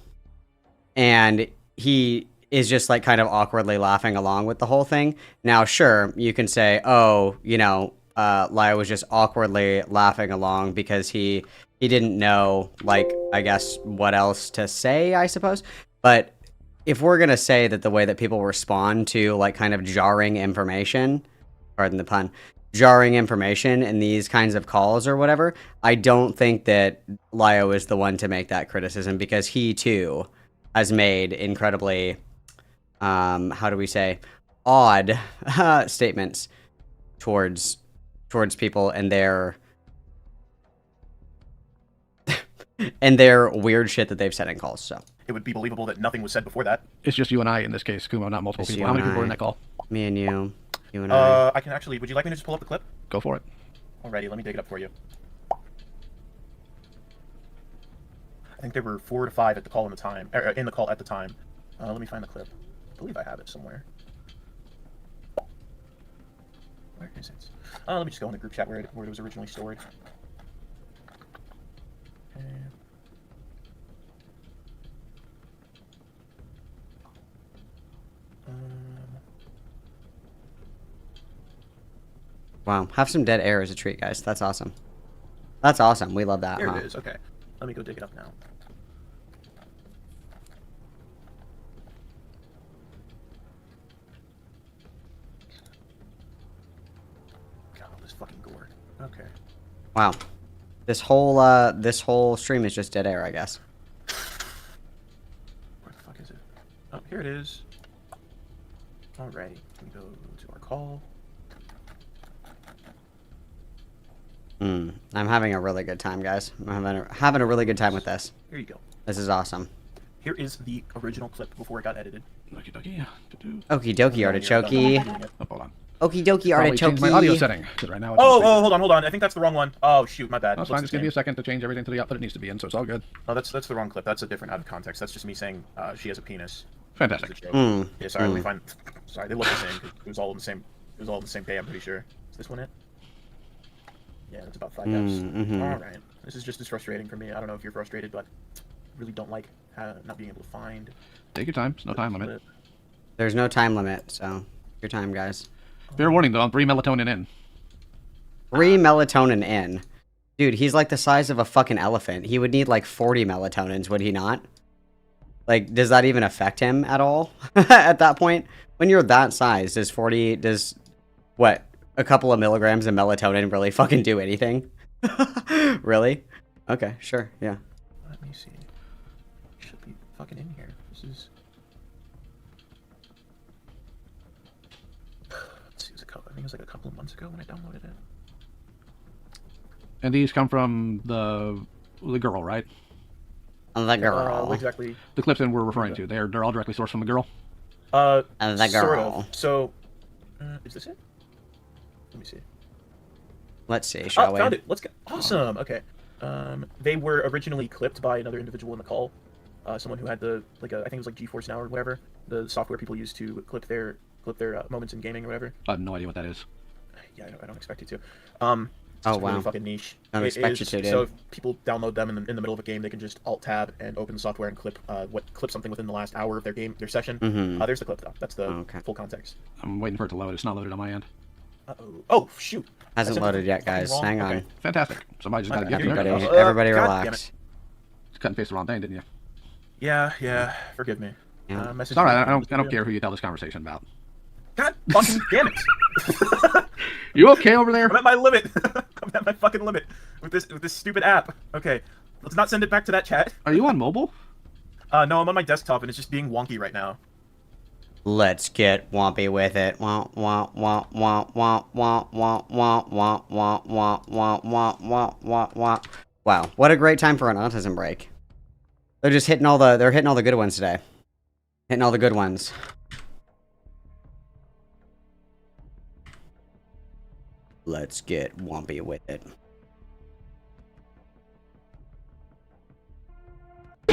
Speaker 1: and he is just like kind of awkwardly laughing along with the whole thing. Now, sure, you can say, oh, you know, Lyle was just awkwardly laughing along because he didn't know, like, I guess, what else to say, I suppose. But if we're going to say that the way that people respond to, like, kind of jarring information, pardon the pun, jarring information in these kinds of calls or whatever, I don't think that Lio is the one to make that criticism, because he, too, has made incredibly, how do we say, odd statements towards people and their weird shit that they've said in calls. So
Speaker 17: it would be believable that nothing was said before that.
Speaker 16: It's just you and I in this case, Kumo, not multiple
Speaker 1: Just
Speaker 16: people.
Speaker 1: you
Speaker 16: How many
Speaker 1: and
Speaker 16: people were in
Speaker 1: I.
Speaker 16: that call?
Speaker 1: Me and you and I.
Speaker 17: I can actually, would you like me to just pull up the clip?
Speaker 16: Go for it.
Speaker 17: Alrighty, let me dig it up for you. I think there were 4 to 5 at the call in the time, in the call at the time. Let me find the clip. I believe I have it somewhere. Where is it? Let me just go in the group chat where it was originally stored.
Speaker 1: Wow, have some dead air as a treat, guys. That's awesome. That's awesome. We love that.
Speaker 17: Here it is. Okay, let me go dig it up now. God, all this fucking gore. Okay.
Speaker 1: Wow, this whole stream is just dead air, I guess.
Speaker 17: Where the fuck is it? Oh, here it is. Alrighty, let me go to our call.
Speaker 1: I'm having a really good time, guys. I'm having a really good time with this.
Speaker 17: Here you go.
Speaker 1: This is awesome.
Speaker 17: Here is the original clip before it got edited.
Speaker 16: Okie dokie.
Speaker 1: Okie dokie artichoke.
Speaker 16: Oh, hold on.
Speaker 1: Okie dokie
Speaker 16: Probably change
Speaker 1: artichoke.
Speaker 16: my audio setting, because right now it's
Speaker 17: Oh, hold on. I think that's the wrong one. Oh, shoot, my bad.
Speaker 16: That's fine. Just give me a second to change everything to the output it needs to be in, so it's all good.
Speaker 17: Oh, that's the wrong clip. That's a different out of context. That's just me saying she has a penis.
Speaker 16: Fantastic.
Speaker 17: Yeah, sorry, let me find. Sorry, they look the same. It was all in the same. It was all in the same day. I'm pretty sure. Is this one it? Yeah, it's about 5 Fs. All right. This is just as frustrating for me. I don't know if you're frustrated, but I really don't like not being able to find.
Speaker 16: Take your time. There's no time limit.
Speaker 1: There's no time limit, so your time, guys.
Speaker 16: Fair warning, though. I'm 3 melatonin in.
Speaker 1: 3 melatonin in. Dude, he's like the size of a fucking elephant. He would need like 40 melatonins, would he not? Like, does that even affect him at all at that point? When you're that size, does what, a couple of milligrams of melatonin really fucking do anything? Really? Okay, sure, yeah.
Speaker 17: Let me see. It should be fucking in here. This is. Let's see, I think it was like a couple of months ago when I downloaded it.
Speaker 16: And these come from the girl, right?
Speaker 1: The girl.
Speaker 17: Exactly.
Speaker 16: The clips that we're referring to. They're all directly sourced from the girl?
Speaker 1: The
Speaker 17: Sort
Speaker 1: girl.
Speaker 17: of. So, is this it? Let me see.
Speaker 1: Let's see, shall we?
Speaker 17: Found it. Let's go. Awesome. Okay. They were originally clipped by another individual in the call. Someone who had the I think it was like GeForce Now or whatever, the software people use to clip their moments in gaming or whatever.
Speaker 16: I have no idea what that is.
Speaker 17: Yeah, I don't expect you to.
Speaker 1: Oh,
Speaker 17: It's really
Speaker 1: wow.
Speaker 17: fucking niche.
Speaker 1: Don't expect you to, dude.
Speaker 17: So if people download them in the middle of a game, they can just Alt Tab and open the software and clip something within the last hour of their session. There's the clip though. That's the full context.
Speaker 16: I'm waiting for it to load. It's not loaded on my end.
Speaker 17: Oh shoot!
Speaker 1: Hasn't loaded yet, guys. Hang on.
Speaker 16: Okay. Fantastic. Somebody just got to get
Speaker 1: Everybody relax.
Speaker 16: Cut and paste the wrong thing, didn't you?
Speaker 17: Yeah. Forgive me.
Speaker 16: Yeah. It's all right. I don't care who you tell this conversation about.
Speaker 17: God fucking damn it!
Speaker 16: You okay over there?
Speaker 17: I'm at my limit. I'm at my fucking limit with this stupid app. Okay, let's not send it back to that chat.
Speaker 16: Are you on mobile?
Speaker 17: No, I'm on my desktop and it's just being wonky right now.
Speaker 1: Let's get wompy with it. Wah wah wah wah wah wah wah wah wah wah wah wah wah wah wah. Wow, what a great time for an autism break. They're just hitting all the good ones today. Hitting all the good ones. Let's get wompy with it.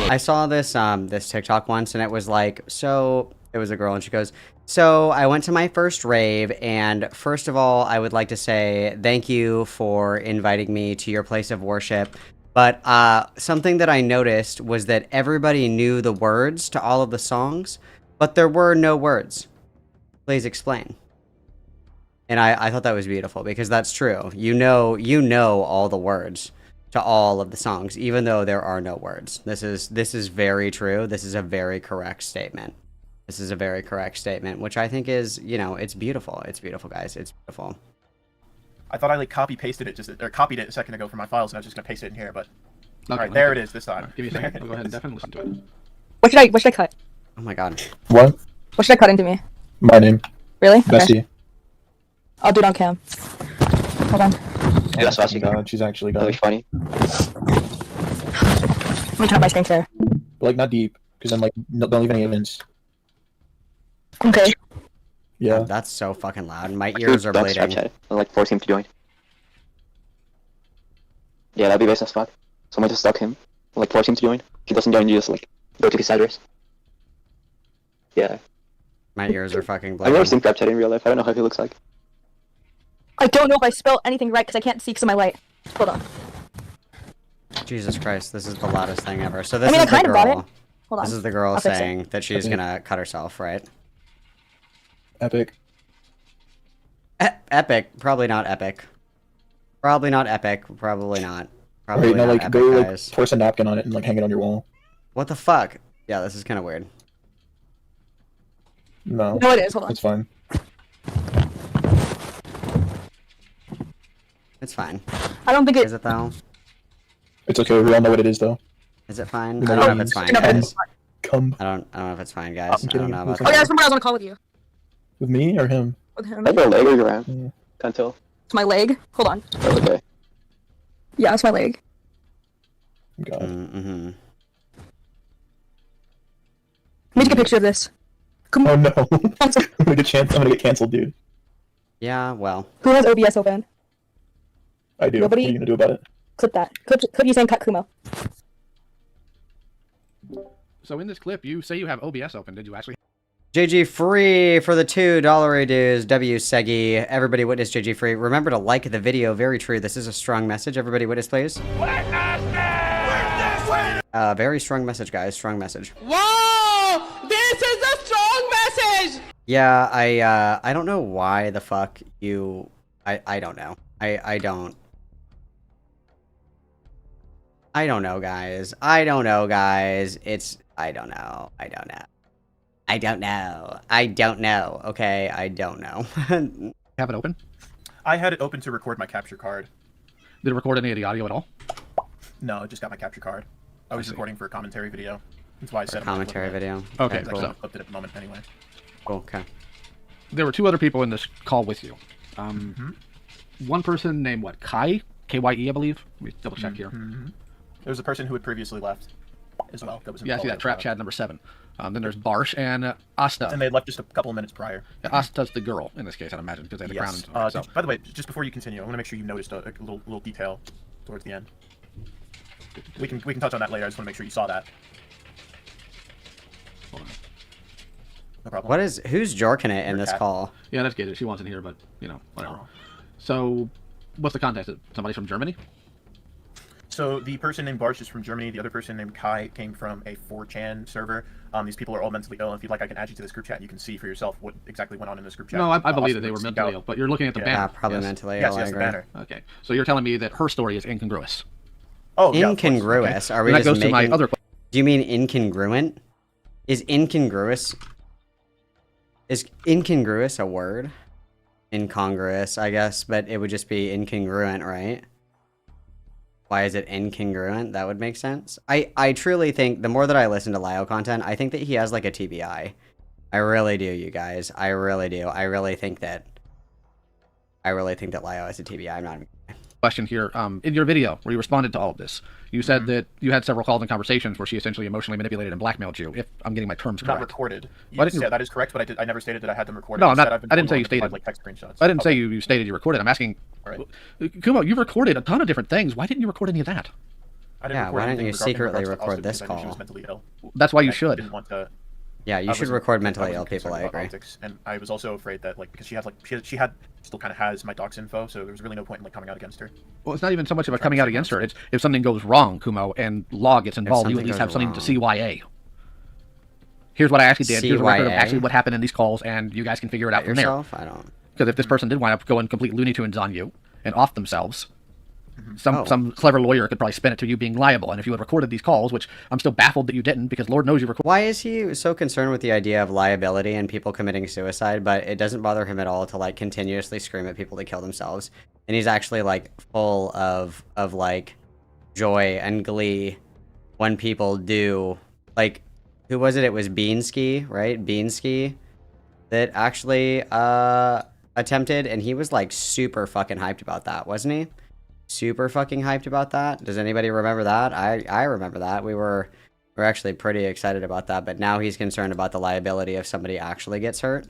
Speaker 1: I saw this this TikTok once, and it was like, so it was a girl, and she goes, so I went to my first rave, and first of all, I would like to say thank you for inviting me to your place of worship. But something that I noticed was that everybody knew the words to all of the songs, but there were no words. Please explain. And I thought that was beautiful, because that's true. You know all the words to all of the songs, even though there are no words. This is very true. This is a very correct statement. This is a very correct statement, which I think is, you know, it's beautiful. It's beautiful, guys. It's beautiful.
Speaker 17: I thought I like copied it a second ago from my files, and I was just gonna paste it in here, but all right, there it is this time.
Speaker 16: Right, give me a second. I'll go ahead and definitely listen to it.
Speaker 18: What should I cut?
Speaker 1: Oh my god.
Speaker 19: What?
Speaker 18: What should I cut into me?
Speaker 19: My name.
Speaker 18: Really?
Speaker 19: Bessie.
Speaker 18: Okay. I'll do it on cam. Hold on.
Speaker 19: Yeah, that's Bessie. God, she's actually got.
Speaker 10: That funny.
Speaker 18: Let me turn up my screen share.
Speaker 19: But like not deep, because I'm like don't leave any evidence.
Speaker 18: Okay.
Speaker 19: Yeah.
Speaker 1: That's so fucking loud. My ears are bleeding.
Speaker 10: Snapchat. I'd like force him to join. Yeah, that'd be best as fuck. Someone just stalk him. Like force him to join. If he doesn't join, you just like go to his address. Yeah.
Speaker 1: My ears are fucking bleeding.
Speaker 10: I've never seen Snapchat in real life. I don't know how he looks like.
Speaker 18: I don't know if I spelled anything right because I can't see because of my light. Hold on.
Speaker 1: Jesus Christ, this is the loudest thing ever. So this
Speaker 18: I mean,
Speaker 1: is
Speaker 18: I kind
Speaker 1: the
Speaker 18: of got
Speaker 1: girl.
Speaker 18: it. Hold on.
Speaker 1: This is the girl
Speaker 18: I'll fix it.
Speaker 1: saying that she's gonna cut herself, right?
Speaker 19: Epic.
Speaker 1: Epic. Probably not epic. Probably not epic. Probably not. Probably
Speaker 19: Right, now,
Speaker 1: not
Speaker 19: like
Speaker 1: epic,
Speaker 19: go
Speaker 1: guys.
Speaker 19: like force a napkin on it and like hang it on your wall.
Speaker 1: What the fuck? Yeah, this is kind of weird.
Speaker 19: No.
Speaker 18: No, it is. Hold on.
Speaker 19: It's fine.
Speaker 1: It's fine.
Speaker 18: I don't think it
Speaker 1: is. It though?
Speaker 19: It's okay. We all know what it is though.
Speaker 1: Is it fine?
Speaker 19: We
Speaker 1: I
Speaker 19: know
Speaker 1: don't know
Speaker 19: what
Speaker 1: if it's
Speaker 19: it
Speaker 1: fine,
Speaker 19: means.
Speaker 1: guys.
Speaker 19: Come.
Speaker 1: I don't know if it's fine, guys. I don't know about
Speaker 18: Oh yeah, that's when I was on a call with you.
Speaker 19: With me or him?
Speaker 18: With him.
Speaker 10: That's your leg or your arm? Can't tell.
Speaker 18: It's my leg. Hold on.
Speaker 10: Oh, okay.
Speaker 18: Yeah, it's my leg.
Speaker 19: God.
Speaker 1: Mm-hmm.
Speaker 18: Let me take a picture of this. Come
Speaker 19: Oh
Speaker 18: on.
Speaker 19: no. I'm gonna get canceled, dude.
Speaker 1: Yeah, well.
Speaker 18: Who has OBS open?
Speaker 19: I do.
Speaker 18: Nobody?
Speaker 19: What are you gonna do about it?
Speaker 18: Clip that. Clip you saying cut Kumo.
Speaker 16: So in this clip, you say you have OBS open. Did you actually?
Speaker 1: JG Free for the $2 dues. W Segi. Everybody witness JG Free. Remember to like the video. Very true. This is a strong message. Everybody witness, please. Very strong message, guys. Strong message.
Speaker 15: Whoa! This is a strong message!
Speaker 1: Yeah, I don't know why the fuck you... I don't know. I don't know, guys. I don't know, guys. I don't know. Okay, I don't know.
Speaker 16: Have it open?
Speaker 17: I had it open to record my capture card.
Speaker 16: Did it record any of the audio at all?
Speaker 17: No, it just got my capture card. I was recording for a commentary video. That's why I said
Speaker 1: commentary video.
Speaker 16: Okay,
Speaker 17: so
Speaker 16: cool.
Speaker 17: Updated at the moment anyway.
Speaker 1: Cool, okay.
Speaker 16: There were two other people in this call with you. One person named what? Kai? K-Y-E, I believe. Let me double check here.
Speaker 17: There was a person who had previously left as well. That was
Speaker 16: Yeah, I see that. Trap Chad number 7. Then there's Barsh and Asta.
Speaker 17: And they left just a couple of minutes prior.
Speaker 16: Yeah, Asta's the girl in this case, I'd imagine, because they had a
Speaker 17: Yes.
Speaker 16: crown. So.
Speaker 17: By the way, just before you continue, I want to make sure you noticed a little detail towards the end. We can touch on that later. I just want to make sure you saw that. No problem.
Speaker 1: Who's jorking it in this call?
Speaker 16: Yeah, that's good. She wasn't here, but you know, whatever. So, what's the context? Somebody from Germany?
Speaker 17: So the person named Barsh is from Germany. The other person named Kai came from a 4chan server. These people are all mentally ill. If you'd like, I can add you to this group chat. And you can see for yourself what exactly went on in this group chat.
Speaker 16: No, I believe that they were mentally ill, but you're looking at the banner.
Speaker 1: Yeah, probably mentally ill.
Speaker 17: Yes, the banner.
Speaker 16: Okay, so you're telling me that her story is incongruous.
Speaker 17: Oh, yeah,
Speaker 1: incongruous. Are we
Speaker 16: that
Speaker 1: just
Speaker 16: goes
Speaker 1: making...
Speaker 16: to my other.
Speaker 1: Do you mean incongruent? Is incongruous a word? Incongruous, I guess, but it would just be incongruent, right? Why is it incongruent? That would make sense. I truly think, the more that I listen to Lio content, I think that he has like a TBI. I really do, you guys. I really do. I really think that Lio has a TBI. I'm not even...
Speaker 16: Question here. In your video where you responded to all of this, you said that you had several calls and conversations where she essentially emotionally manipulated and blackmailed you. If I'm getting my terms correct.
Speaker 17: Not recorded.
Speaker 16: Well,
Speaker 17: Yeah, that is correct, but I never stated that I had them recorded.
Speaker 16: No,
Speaker 17: Instead,
Speaker 16: not.
Speaker 17: I've been
Speaker 16: I didn't
Speaker 17: told
Speaker 16: say you
Speaker 17: to provide,
Speaker 16: stated.
Speaker 17: like text screenshots.
Speaker 16: I didn't say you stated you recorded. I'm asking.
Speaker 17: Right.
Speaker 16: Kumo, you've recorded a ton of different things. Why didn't you record any of that?
Speaker 17: I didn't
Speaker 1: Yeah,
Speaker 17: record
Speaker 1: why don't
Speaker 17: anything
Speaker 1: you
Speaker 17: regarding
Speaker 1: secretly
Speaker 17: regards to
Speaker 1: record
Speaker 17: Austin
Speaker 1: this
Speaker 17: because I knew she
Speaker 1: call?
Speaker 17: was mentally ill.
Speaker 16: That's why you
Speaker 17: I
Speaker 16: should.
Speaker 17: didn't want to.
Speaker 1: Yeah, you
Speaker 17: I
Speaker 1: should
Speaker 17: wasn't-
Speaker 1: record
Speaker 17: I
Speaker 1: mentally
Speaker 17: wasn't
Speaker 1: ill people.
Speaker 17: concerned
Speaker 1: I
Speaker 17: about
Speaker 1: agree.
Speaker 17: politics, and I was also afraid that because she had still kind of has my docs info, so there was really no point in coming out against her.
Speaker 16: Well, it's not even so much about coming out against her. It's if something goes wrong, Kumo, and law gets involved, you at least have something to CYA. Here's what I actually did. Here's a record of actually what happened in these calls, and you guys can figure it out from there.
Speaker 1: I don't.
Speaker 16: Because if this person did wind up going complete Looney Tunes on you and off themselves, some clever lawyer could probably spin it to you being liable. And if you had recorded these calls, which I'm still baffled that you didn't, because Lord knows you recorded.
Speaker 1: Why is he so concerned with the idea of liability and people committing suicide, but it doesn't bother him at all to like continuously scream at people to kill themselves? And he's actually like full of like joy and glee when people do. Like, who was it? It was Beansky, right? Beansky that actually attempted, and he was like super fucking hyped about that, wasn't he? Super fucking hyped about that. Does anybody remember that? I remember that. We're actually pretty excited about that, but now he's concerned about the liability if somebody actually gets hurt.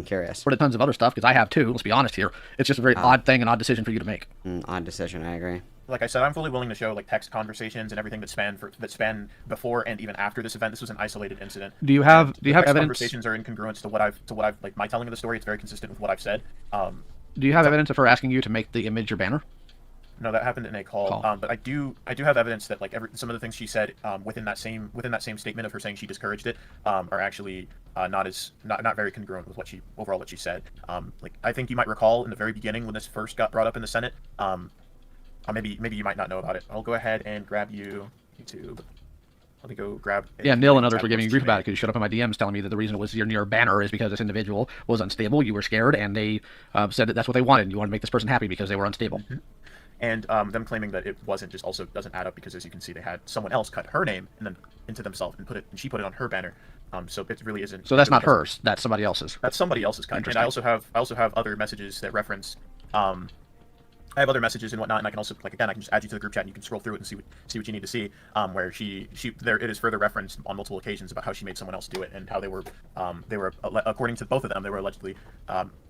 Speaker 1: Curious.
Speaker 16: For tons of other stuff, because I have too. Let's be honest here. It's just a very odd thing, an odd decision for you to make.
Speaker 1: Odd decision. I agree.
Speaker 17: Like I said, I'm fully willing to show like text conversations and everything that span before and even after this event. This was an isolated incident.
Speaker 16: Do you have evidence?
Speaker 17: Conversations are incongruent to what I've like my telling of the story. It's very consistent with what I've said.
Speaker 16: Do you have evidence of her asking you to make the image your banner?
Speaker 17: No, that happened in a call. But I do have evidence that like some of the things she said within that same statement of her saying she discouraged it are actually not very congruent with what she said. Like I think you might recall in the very beginning when this first got brought up in the Senate. Maybe you might not know about it. I'll go ahead and grab you YouTube. Let me go grab.
Speaker 16: Yeah, Neil and others were giving you grief about it because you showed up in my DMs telling me that the reason it was your banner is because this individual was unstable. You were scared, and they said that that's what they wanted. You wanted to make this person happy because they were unstable.
Speaker 17: And them claiming that it wasn't just also doesn't add up because, as you can see, they had someone else cut her name and then into themselves and she put it on her banner. So it really isn't.
Speaker 16: So that's not hers. That's somebody else's.
Speaker 17: That's somebody else's cut. And I also have other messages that reference. I have other messages and whatnot, and I can also I can just add you to the group chat and you can scroll through it and see what you need to see. Where it is further referenced on multiple occasions about how she made someone else do it and how they were according to both of them, they were allegedly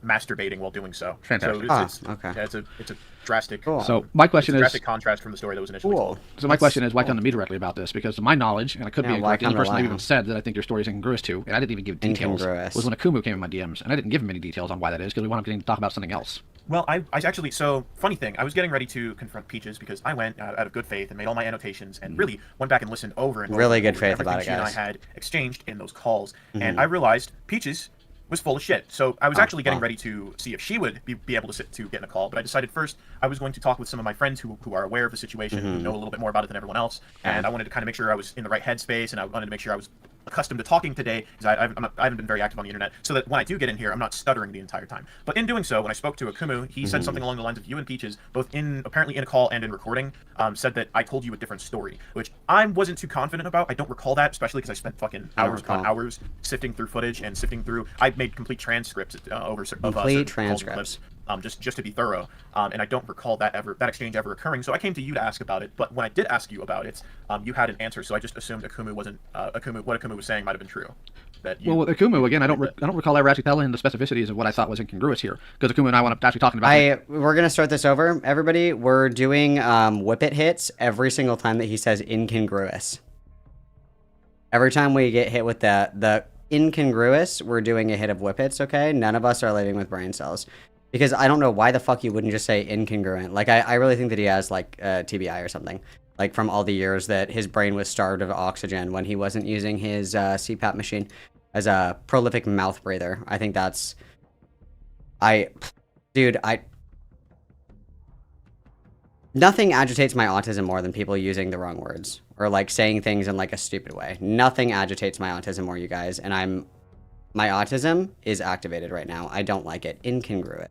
Speaker 17: masturbating while doing so.
Speaker 16: Fantastic.
Speaker 17: So okay. Yeah, it's a drastic.
Speaker 16: Cool. So my question is
Speaker 17: drastic contrast from the story that was initially told.
Speaker 16: So my question is, why come to me directly about this? Because to my knowledge, and I could be incorrect, the only person that even said that I think your story is incongruous to, and I didn't even give details, was when Akumu came in my DMs, and I didn't give him any details on why that is because we wound up getting to talk about something else.
Speaker 17: Well, I actually, so funny thing, I was getting ready to confront Peaches because I went out of good faith and made all my annotations and really went back and listened over and over.
Speaker 1: Really good faith about it,
Speaker 17: She and I
Speaker 1: guys.
Speaker 17: had exchanged in those calls, and I realized Peaches was full of shit. So I was actually getting ready to see if she would be able to get in a call, but I decided first I was going to talk with some of my friends who are aware of the situation, who know a little bit more about it than everyone else, and I wanted to kind of make sure I was in the right headspace, and I wanted to make sure I was accustomed to talking today, because I haven't been very active on the internet, so that when I do get in here, I'm not stuttering the entire time. But in doing so, when I spoke to Akumu, he said something along the lines of you and Peaches, both apparently in a call and in recording, said that I told you a different story, which I wasn't too confident about. I don't recall that, especially because I spent fucking hours upon hours sifting through footage and sifting through. I made complete transcripts
Speaker 1: Complete transcripts.
Speaker 17: Just to be thorough, and I don't recall that exchange ever occurring. So I came to you to ask about it. But when I did ask you about it, you had an answer. So I just assumed Akumu wasn't what Akumu was saying might have been true.
Speaker 16: Well, with Akumu again, I don't recall ever actually telling the specificities of what I thought was incongruous here, because Akumu and I wound up actually talking about.
Speaker 1: We're gonna start this over, everybody. We're doing whippet hits every single time that he says incongruous. Every time we get hit with the incongruous, we're doing a hit of whippets. Okay, none of us are leaving with brain cells. Because I don't know why the fuck you wouldn't just say incongruent. Like, I really think that he has, like, TBI or something. Like, from all the years that his brain was starved of oxygen when he wasn't using his CPAP machine as a prolific mouth breather. I think that's... Nothing agitates my autism more than people using the wrong words. Or, like, saying things in, like, a stupid way. Nothing agitates my autism more, you guys. And my autism is activated right now. I don't like it. Incongruent.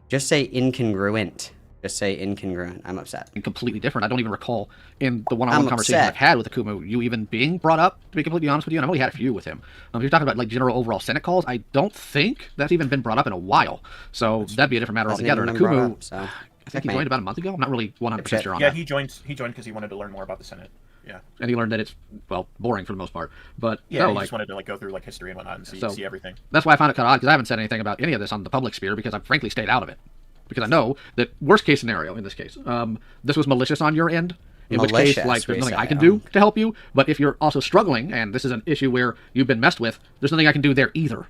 Speaker 1: Just say incongruent. Just say incongruent. I'm upset.
Speaker 16: Completely different. I don't even recall in the one-on-one conversation I've had with Akumu, you even being brought up, to be completely honest with you, and I've only had a few with him. If you're talking about like general overall Senate calls, I don't think that's even been brought up in a while. So that'd be a different matter altogether. And Akumu, I think he joined about a month ago. I'm not really 100% sure on that.
Speaker 17: Yeah, he joined because he wanted to learn more about the Senate. Yeah.
Speaker 16: And he learned that it's, well, boring for the most part. But
Speaker 17: yeah,
Speaker 16: no,
Speaker 17: he just wanted to like go through like history and whatnot and see everything.
Speaker 16: That's why I found it kind of odd, because I haven't said anything about any of this on the public sphere, because I've frankly stayed out of it. Because I know that worst case scenario in this case, this was malicious on your end, in which case, like, there's nothing I can do to help you. But if you're also struggling, and this is an issue where you've been messed with, there's nothing I can do there either.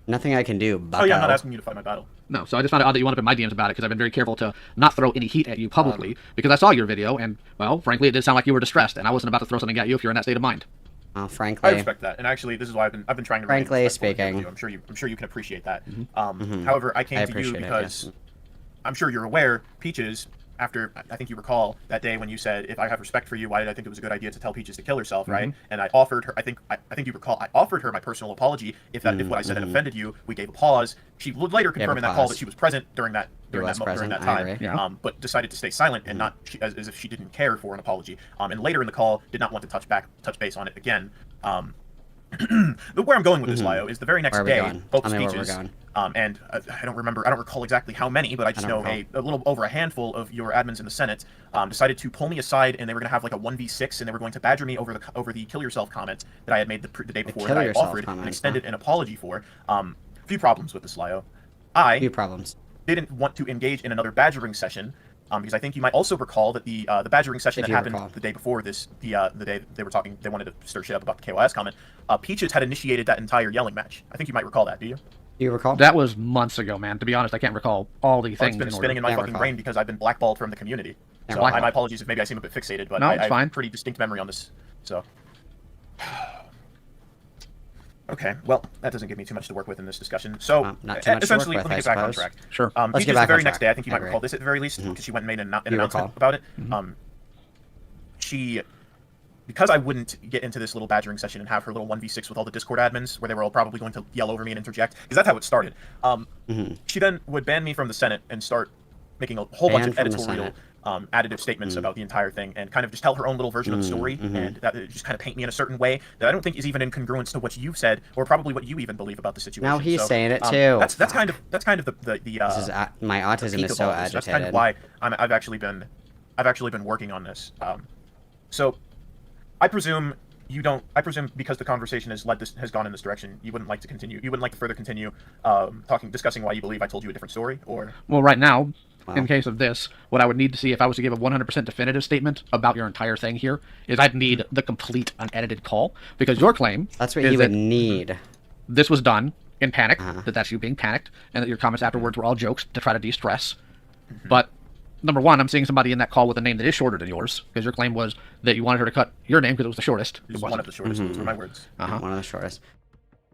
Speaker 1: Nothing I can do, bucko.
Speaker 17: Oh yeah, I'm not asking you to fight my battle.
Speaker 16: No, so I just found it odd that you went up in my DMs about it, because I've been very careful to not throw any heat at you publicly, because I saw your video, and, well, frankly, it did sound like you were distressed, and I wasn't about to throw something at you if you're in that state of mind.
Speaker 1: Frankly,
Speaker 17: I respect that, and actually, this is why I've been trying to.
Speaker 1: Frankly speaking,
Speaker 17: I'm sure you can appreciate that. However, I came to you because I'm sure you're aware, Peaches. After, I think you recall that day when you said, if I have respect for you, why did I think it was a good idea to tell Peaches to kill herself, right? And I offered her, I think you recall, I offered her my personal apology if what I said had offended you. We gave a pause. She would later confirm in that call that she was present during that time, but decided to stay silent and not as if she didn't care for an apology. And later in the call, did not want to touch base on it again. But where I'm going with this, Lio, is the very next day, both speeches, and I don't recall exactly how many, but I just know a little over a handful of your admins in the Senate decided to pull me aside, and they were going to have like a 1v6, and they were going to badger me over the kill yourself comment that I had made the day before that I offered and extended an apology for. Few problems with this, Lio. Few problems. Didn't want to engage in another badgering session. Because I think you might also recall that the badgering session that happened the day before this, the day they were talking, they wanted to stir shit up about the KYS comment. Peaches had initiated that entire yelling match. I think you might recall that. Do you?
Speaker 1: Do you recall?
Speaker 16: That was months ago, man. To be honest, I can't recall all the things.
Speaker 17: It's been spinning in my fucking brain because I've been blackballed from the community. So my apologies if maybe I seem a bit fixated, but I have pretty distinct memory on this. So. Okay, well, that doesn't give me too much to work with in this discussion. So, essentially, let me get back on track.
Speaker 16: Sure.
Speaker 17: Peaches, the very next day, I think you might recall this at the very least, because she went and made an announcement about it. Because I wouldn't get into this little badgering session and have her little 1v6 with all the Discord admins, where they were all probably going to yell over me and interject, because that's how it started. She then would ban me from the Senate and start making a whole bunch of editorial additive statements about the entire thing, and kind of just tell her own little version of the story, and that just kind of paint me in a certain way that I don't think is even in congruence to what you've said, or probably what you even believe about the situation.
Speaker 1: Now he's saying it too.
Speaker 17: That's kind of the
Speaker 1: this is my autism is so agitated.
Speaker 17: That's kind of why I've actually been working on this. So I presume because the conversation has gone in this direction, you wouldn't like to continue. You wouldn't like to further continue discussing why you believe I told you a different story, or
Speaker 16: well, right now. In case of this, what I would need to see if I was to give a 100% definitive statement about your entire thing here is I'd need the complete unedited call, because your claim
Speaker 1: that's what you would need.
Speaker 16: This was done in panic, that's you being panicked, and that your comments afterwards were all jokes to try to de-stress. But number one, I'm seeing somebody in that call with a name that is shorter than yours, because your claim was that you wanted her to cut your name because it was the shortest.
Speaker 17: It was one of the shortest. Those were my words.
Speaker 1: One of the shortest.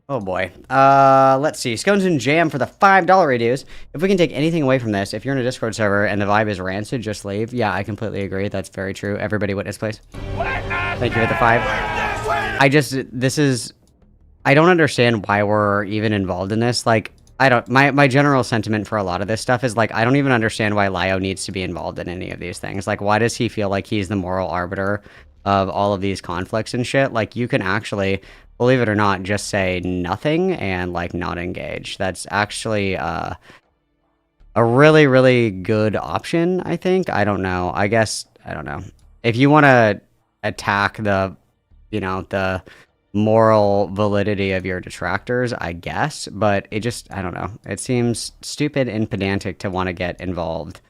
Speaker 1: Oh boy. Let's see. Scones and Jam for the $5 reduce. If we can take anything away from this, if you're in a Discord server and the vibe is rancid, just leave. Yeah, I completely agree. That's very true. Everybody witness, please. Thank you for the 5. I don't understand why we're even involved in this. Like, my general sentiment for a lot of this stuff is like, I don't even understand why Lio needs to be involved in any of these things. Like, why does he feel like he's the moral arbiter of all of these conflicts and shit? Like, you can actually, believe it or not, just say nothing and, like, not engage. That's actually a really, really good option, I think. I don't know. I guess, I don't know. If you want to attack the moral validity of your detractors, I guess. But it just, I don't know. It seems stupid and pedantic to want to get involved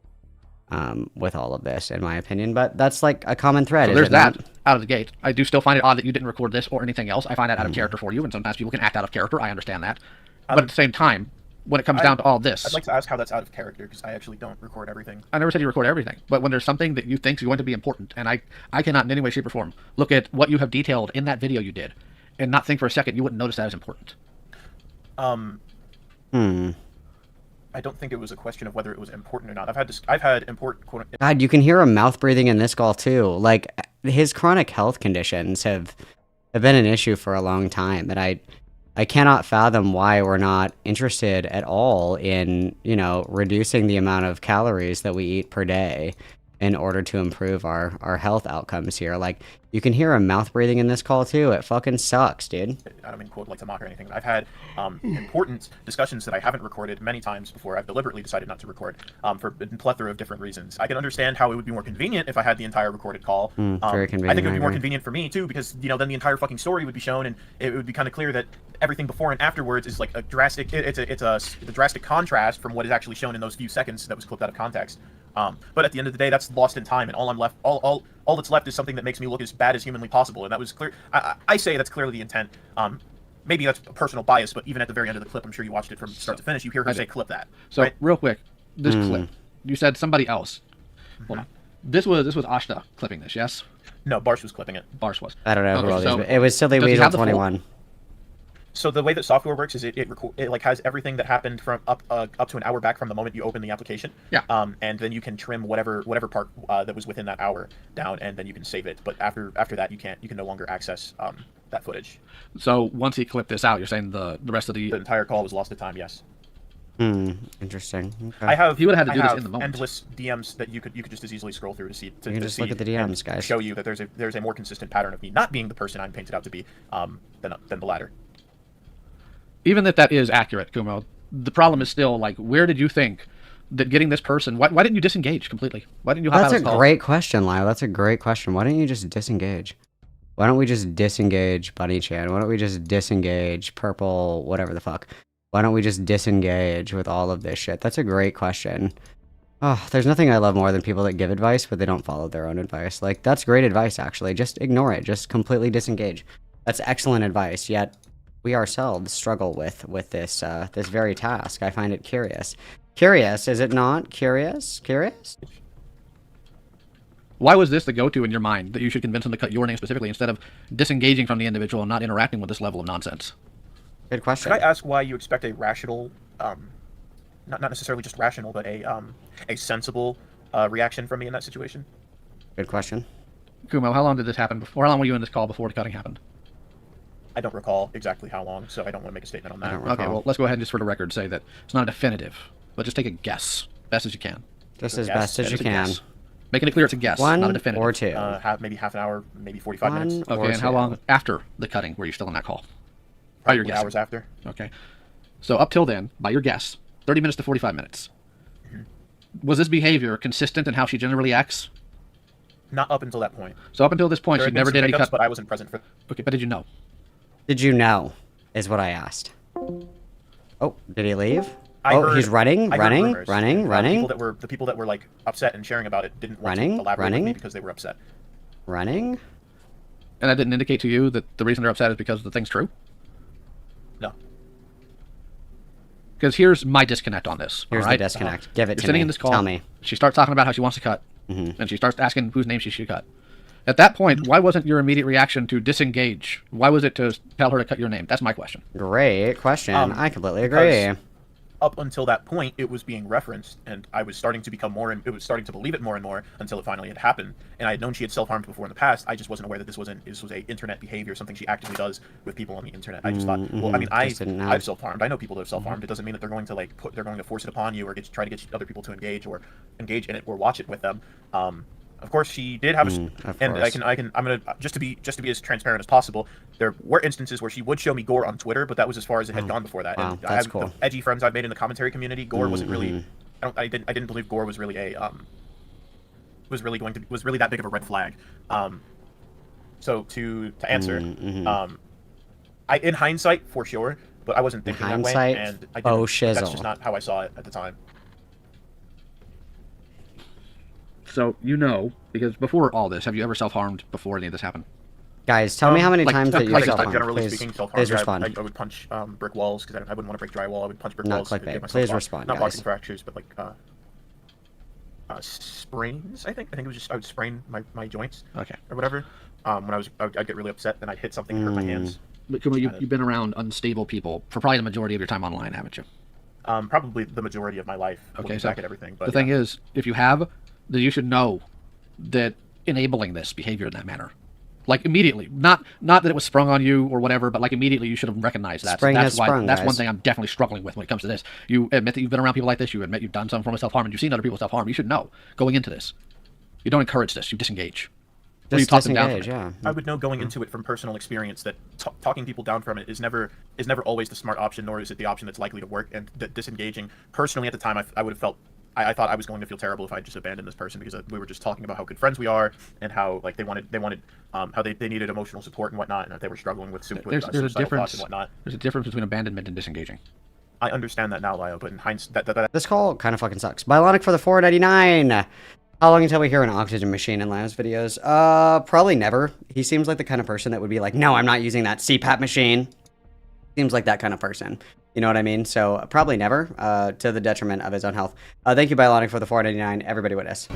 Speaker 1: with all of this, in my opinion. But that's like a common thread.
Speaker 16: So there's that out of the gate. I do still find it odd that you didn't record this or anything else. I find that out of character for you, and sometimes people can act out of character. I understand that. But at the same time, when it comes down to all this,
Speaker 17: I'd like to ask how that's out of character, because I actually don't record everything.
Speaker 16: I never said you record everything, but when there's something that you think is going to be important, and I cannot in any way, shape, or form look at what you have detailed in that video you did, and not think for a second you wouldn't notice that as important.
Speaker 17: I don't think it was a question of whether it was important or not. I've had important.
Speaker 1: God, you can hear him mouth breathing in this call too. Like, his chronic health conditions have been an issue for a long time, and I cannot fathom why we're not interested at all in, reducing the amount of calories that we eat per day in order to improve our health outcomes here. Like, you can hear him mouth breathing in this call too. It fucking sucks, dude.
Speaker 17: I don't mean quote like to mock or anything. I've had important discussions that I haven't recorded many times before. I've deliberately decided not to record for a plethora of different reasons. I can understand how it would be more convenient if I had the entire recorded call.
Speaker 1: Very convenient.
Speaker 17: I think it would be more convenient for me too, because then the entire fucking story would be shown, and it would be kind of clear that everything before and afterwards is like a drastic. It's a drastic contrast from what is actually shown in those few seconds that was clipped out of context. But at the end of the day, that's lost in time, and all that's left is something that makes me look as bad as humanly possible, and that was clear. I say that's clearly the intent. Maybe that's a personal bias, but even at the very end of the clip, I'm sure you watched it from start to finish. You hear her say, "Clip that."
Speaker 16: So
Speaker 17: right?
Speaker 16: real quick, this clip, you said somebody else. Hold on. This was Ashta clipping this, yes?
Speaker 17: No, Barsh was clipping it.
Speaker 16: Barsh was.
Speaker 1: I don't know who all
Speaker 16: so
Speaker 1: these. It was Silly
Speaker 16: does he
Speaker 1: Weasel
Speaker 16: have the full-
Speaker 1: 21.
Speaker 17: So the way that software works is it like has everything that happened from up to an hour back from the moment you open the application.
Speaker 16: Yeah.
Speaker 17: And then you can trim whatever part that was within that hour down, and then you can save it. But after that, you can no longer access that footage.
Speaker 16: So once he clipped this out, you're saying the rest of the
Speaker 17: entire call was lost to time. Yes.
Speaker 1: Interesting. Okay.
Speaker 17: I have.
Speaker 16: He would have had to do
Speaker 17: I
Speaker 16: this in the moment.
Speaker 17: Endless DMs that you could just as easily scroll through to see.
Speaker 1: You can just look at the DMs, guys.
Speaker 17: Show you that there's a more consistent pattern of me not being the person I'm painted out to be than the latter.
Speaker 16: Even if that is accurate, Kumo, the problem is still, like, where did you think that getting this person... Why didn't you disengage completely? Why didn't you hop out of
Speaker 1: That's
Speaker 16: the
Speaker 1: a
Speaker 16: call?
Speaker 1: great question, Lyle. That's a great question. Why don't you just disengage? Why don't we just disengage Bunny-chan? Why don't we just disengage Purple, whatever the fuck? Why don't we just disengage with all of this shit? That's a great question. Oh, there's nothing I love more than people that give advice, but they don't follow their own advice. Like, that's great advice, actually. Just ignore it. Just completely disengage. That's excellent advice, yet... we ourselves struggle with this this very task. I find it curious. Curious, is it not? Curious? Curious?
Speaker 16: Why was this the go-to in your mind, that you should convince them to cut your name specifically instead of disengaging from the individual and not interacting with this level of nonsense?
Speaker 1: Good question.
Speaker 17: Could I ask why you expect a rational, not necessarily just rational, but a sensible reaction from me in that situation?
Speaker 1: Good question.
Speaker 16: Kumo, how long did this happen before? How long were you in this call before the cutting happened?
Speaker 17: I don't recall exactly how long, so I don't want to make a statement on that.
Speaker 16: Okay, well, let's go ahead and just for the record say that it's not a definitive, but just take a guess, best as you can.
Speaker 1: Just as best as you can.
Speaker 16: Making it clear it's a guess, not a definitive.
Speaker 1: Or two.
Speaker 17: Maybe half an hour, maybe 45 minutes.
Speaker 16: Okay, and how long after the cutting were you still in that call? By your guess.
Speaker 17: Hours after.
Speaker 16: Okay. So up till then, by your guess, 30 minutes to 45 minutes. Was this behavior consistent in how she generally acts?
Speaker 17: Not up until that point.
Speaker 16: So up until this point,
Speaker 17: There
Speaker 16: she
Speaker 17: had been
Speaker 16: never
Speaker 17: some
Speaker 16: did any
Speaker 17: hiccups,
Speaker 16: cut.
Speaker 17: but I wasn't present for.
Speaker 16: Okay, but did you know?
Speaker 1: Did you know? Is what I asked. Oh, did he leave?
Speaker 17: He's
Speaker 1: He's running.
Speaker 17: running. The people that were like upset and sharing about it didn't want to elaborate with me because they were upset.
Speaker 1: Running?
Speaker 16: And that didn't indicate to you that the reason they're upset is because the thing's true?
Speaker 17: No.
Speaker 16: Because here's my disconnect on this.
Speaker 1: Here's the disconnect. Give it
Speaker 16: You're
Speaker 1: to
Speaker 16: sitting
Speaker 1: me.
Speaker 16: in this call.
Speaker 1: Tell me.
Speaker 16: She starts talking about how she wants to cut. And she starts asking whose name she should cut. At that point, why wasn't your immediate reaction to disengage? Why was it to tell her to cut your name? That's my question.
Speaker 1: Great question. I completely agree.
Speaker 17: Up until that point, it was being referenced, and I was starting to become it was starting to believe it more and more until it finally had happened. And I had known she had self-harmed before in the past. I just wasn't aware that this was a internet behavior, something she actively does with people on the internet. I just thought, well, I mean, I've self-harmed. I know people that have self-harmed. It doesn't mean that they're going to they're going to force it upon you or try to get other people to engage in it or watch it with them. Of course, she did have, and I'm gonna just to be as transparent as possible. There were instances where she would show me gore on Twitter, but that was as far as it had gone before that.
Speaker 1: Wow,
Speaker 17: and
Speaker 1: that's
Speaker 17: the edgy friends I've made in the commentary community, gore wasn't really. I didn't believe gore was really was really that big of a red flag. So to answer, I in hindsight for sure, but I wasn't thinking that way, and I didn't, that's just not how I saw it at the time.
Speaker 16: So, you know, because before all this, have you ever self-harmed before any of this happened?
Speaker 1: Guys, tell me how many times that you self-harmed.
Speaker 17: Generally
Speaker 1: Please,
Speaker 17: speaking,
Speaker 1: please respond.
Speaker 17: I would punch brick walls because I wouldn't want to break drywall. I would punch brick
Speaker 1: Not
Speaker 17: walls.
Speaker 1: clickbait. Please respond,
Speaker 17: Not
Speaker 1: guys.
Speaker 17: boxing fractures, but like sprains. I think it was just I would sprain my joints.
Speaker 16: Okay.
Speaker 17: Or whatever. When I'd get really upset, then I'd hit something, hurt my hands.
Speaker 16: But Kumo, you've been around unstable people for probably the majority of your time online, haven't you?
Speaker 17: Probably the majority of my life.
Speaker 16: Okay, so
Speaker 17: back at everything. But
Speaker 16: the thing is, if you have, then you should know that enabling this behavior in that manner, like immediately, not that it was sprung on you or whatever, but like immediately you should have recognized that. That's one thing I'm definitely struggling with when it comes to this. You admit that you've been around people like this. You admit you've done some form of self-harm, and you've seen other people self-harm. You should know going into this. You don't encourage this. You disengage.
Speaker 1: Just disengage, yeah.
Speaker 17: I would know going into it from personal experience that talking people down from it is never always the smart option, nor is it the option that's likely to work. And that disengaging, personally at the time, I would have felt. I thought I was going to feel terrible if I just abandoned this person because we were just talking about how good friends we are and how like they wanted how they needed emotional support and whatnot, and that they were struggling with
Speaker 16: there's a difference
Speaker 17: and whatnot.
Speaker 16: There's a difference between abandonment and disengaging.
Speaker 17: I understand that now, Lio, but in hindsight,
Speaker 1: This call kind of fucking sucks. Bionic for the 4.99. How long until we hear an oxygen machine in Lio's videos? Probably never. He seems like the kind of person that would be like, no, I'm not using that CPAP machine. Seems like that kind of person. You know what I mean? So probably never, to the detriment of his own health. Thank you, Bionic, for the 4.99. Everybody witness.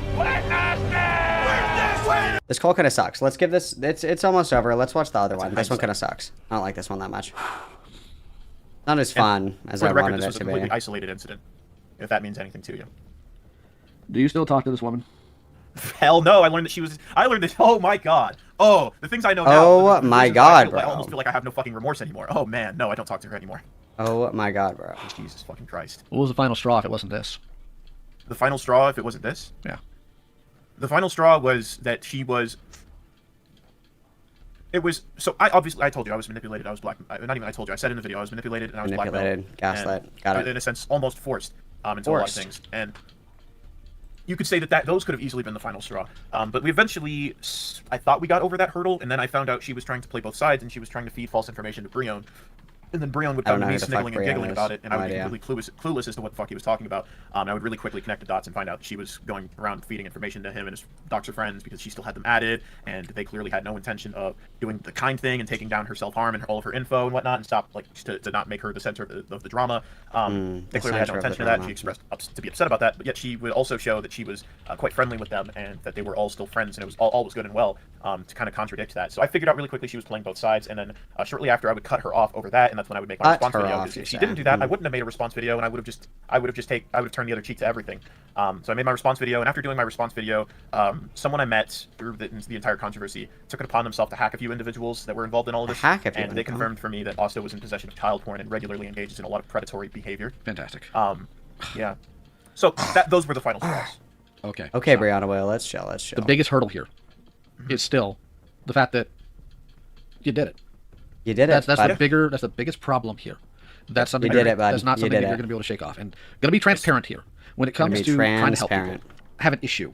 Speaker 1: This call kind of sucks. Let's give this. It's almost over. Let's watch the other one. This one kind of sucks. I don't like this one that much. Not as fun as I wanted
Speaker 17: this
Speaker 1: it
Speaker 17: was a
Speaker 1: to
Speaker 17: completely
Speaker 1: be.
Speaker 17: isolated incident. If that means anything to you.
Speaker 16: Do you still talk to this woman?
Speaker 17: Hell no! I learned that she was. I learned that. Oh my god. Oh, the things I know now.
Speaker 1: Oh my god, bro.
Speaker 17: I almost feel like I have no fucking remorse anymore. Oh man, no, I don't talk to her anymore.
Speaker 1: Oh my god, bro.
Speaker 17: Jesus fucking Christ.
Speaker 16: What was the final straw if it wasn't this?
Speaker 17: The final straw if it wasn't this?
Speaker 16: Yeah.
Speaker 17: The final straw was that she was. It was so. I told you I was manipulated. I was black. Not even I told you. I said in the video I was manipulated and I was
Speaker 1: Manipulated, gaslit.
Speaker 17: And,
Speaker 1: Got it.
Speaker 17: In a sense, almost forced into a lot of things. And you could say that those could have easily been the final straw. But we eventually, I thought we got over that hurdle, and then I found out she was trying to play both sides, and she was trying to feed false information to Brion. And then Brion would come to me sniggling and giggling about it, and I would be completely clueless as to what the fuck he was talking about. I would really quickly connect the dots and find out that she was going around feeding information to him and his doctor friends because she still had them added, and they clearly had no intention of doing the kind thing and taking down her self-harm and all of her info and whatnot, and stop to not make her the center of the drama. They clearly had no intention of that. She expressed to be upset about that, but yet she would also show that she was quite friendly with them and that they were all still friends and it was all was good and well. To kind of contradict that, so I figured out really quickly she was playing both sides, and then shortly after I would cut her off over that, and that's when I would make my response video. If she didn't do that, I wouldn't have made a response video, and I would have turned the other cheek to everything. So I made my response video, and after doing my response video, someone I met through the entire controversy took it upon themselves to hack a few individuals that were involved in all of this, and they confirmed for me that Asta was in possession of child porn and regularly engages in a lot of predatory behavior.
Speaker 16: Fantastic.
Speaker 17: Yeah. So those were the final straws.
Speaker 16: Okay.
Speaker 1: Okay, so, Brianna, well, let's chill.
Speaker 16: The biggest hurdle here is still the fact that you did it.
Speaker 1: You did it.
Speaker 16: That's the biggest problem here. That's something that's not something that you're going to be able to shake off. And going to be transparent here when it comes to trying to help people. I have an issue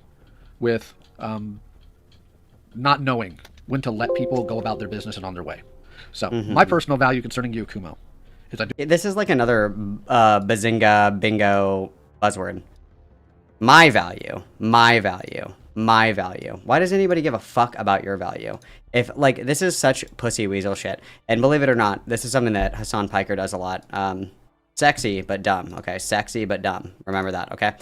Speaker 16: with not knowing when to let people go about their business and on their way. So my personal value concerning you, Kumo, is
Speaker 1: this is like another bazinga bingo buzzword. My value. My value. My value. Why does anybody give a fuck about your value? If, like, this is such pussy weasel shit. And believe it or not, this is something that Hassan Piker does a lot. Sexy, but dumb, okay? Sexy, but dumb. Remember that, okay?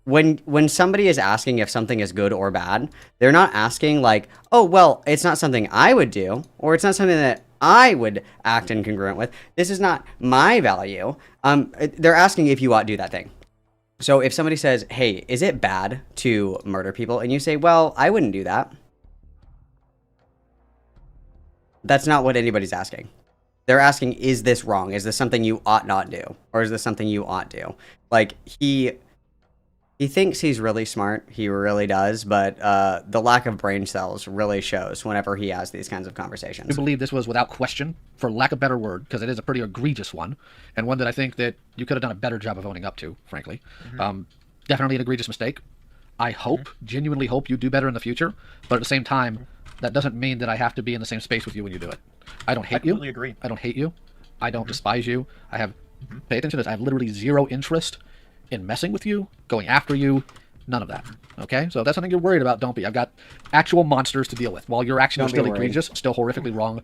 Speaker 1: When somebody is asking if something is good or bad, they're not asking, like, oh, well, it's not something I would do, or it's not something that I would act incongruent with. This is not my value. They're asking if you ought to do that thing. So if somebody says, hey, is it bad to murder people? And you say, well, I wouldn't do that. That's not what anybody's asking. They're asking, is this wrong? Is this something you ought not do? Or is this something you ought do? Like, he thinks he's really smart. He really does. But the lack of brain cells really shows whenever he has these kinds of conversations.
Speaker 16: I believe this was without question, for lack of a better word, because it is a pretty egregious one, and one that I think that you could have done a better job of owning up to, frankly. Definitely an egregious mistake. I hope, genuinely hope you do better in the future, but at the same time, that doesn't mean that I have to be in the same space with you when you do it. I don't hate you. I completely agree. I don't hate you. I don't despise you. I have, pay attention to this, I have literally zero interest in messing with you, going after you, none of that. Okay? So if that's something you're worried about, don't be. I've got actual monsters to deal with. While your actions are still egregious, still horrifically wrong,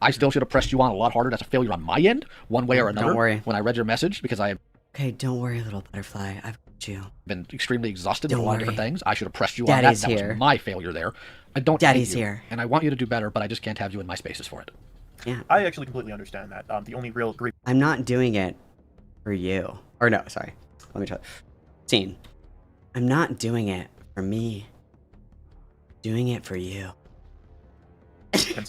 Speaker 16: I still should have pressed you on a lot harder. That's a failure on my end, one way or another.
Speaker 1: Don't worry.
Speaker 16: When I read your message, because I...
Speaker 1: Okay, don't worry, little butterfly. I've got you.
Speaker 16: Been extremely exhausted with a lot of different things. I should have pressed you
Speaker 1: on
Speaker 16: that. That was my failure there. I don't
Speaker 1: Daddy's
Speaker 16: hate you,
Speaker 1: here.
Speaker 16: and I want you to do better, but I just can't have you in my spaces for it.
Speaker 1: Yeah.
Speaker 17: I actually completely understand that. The only real grief...
Speaker 1: I'm not doing it for you. Or no, sorry. Let me try. Scene. I'm not doing it for me. I'm doing it for you.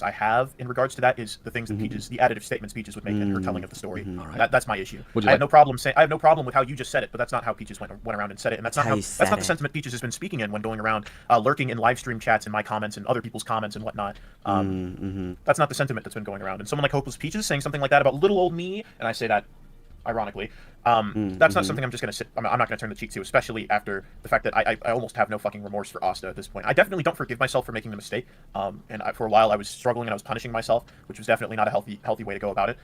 Speaker 17: I have in regards to that is the things that Peaches, the additive statements Peaches would make in her telling of the story. That's my issue. I have no problem saying, I have no problem with how you just said it, but that's not how Peaches went around and said it, and that's not the sentiment Peaches has been speaking in when going around lurking in live stream chats and my comments and other people's comments and whatnot. That's not the sentiment that's been going around. And someone like Hopeless Peaches saying something like that about little old me, and I say that ironically, that's not something I'm just going to sit... I'm not going to turn the cheek to, especially after the fact that I almost have no fucking remorse for Asta at this point. I definitely don't forgive myself for making the mistake, and for a while I was struggling and I was punishing myself, which was definitely not a healthy way to go about it.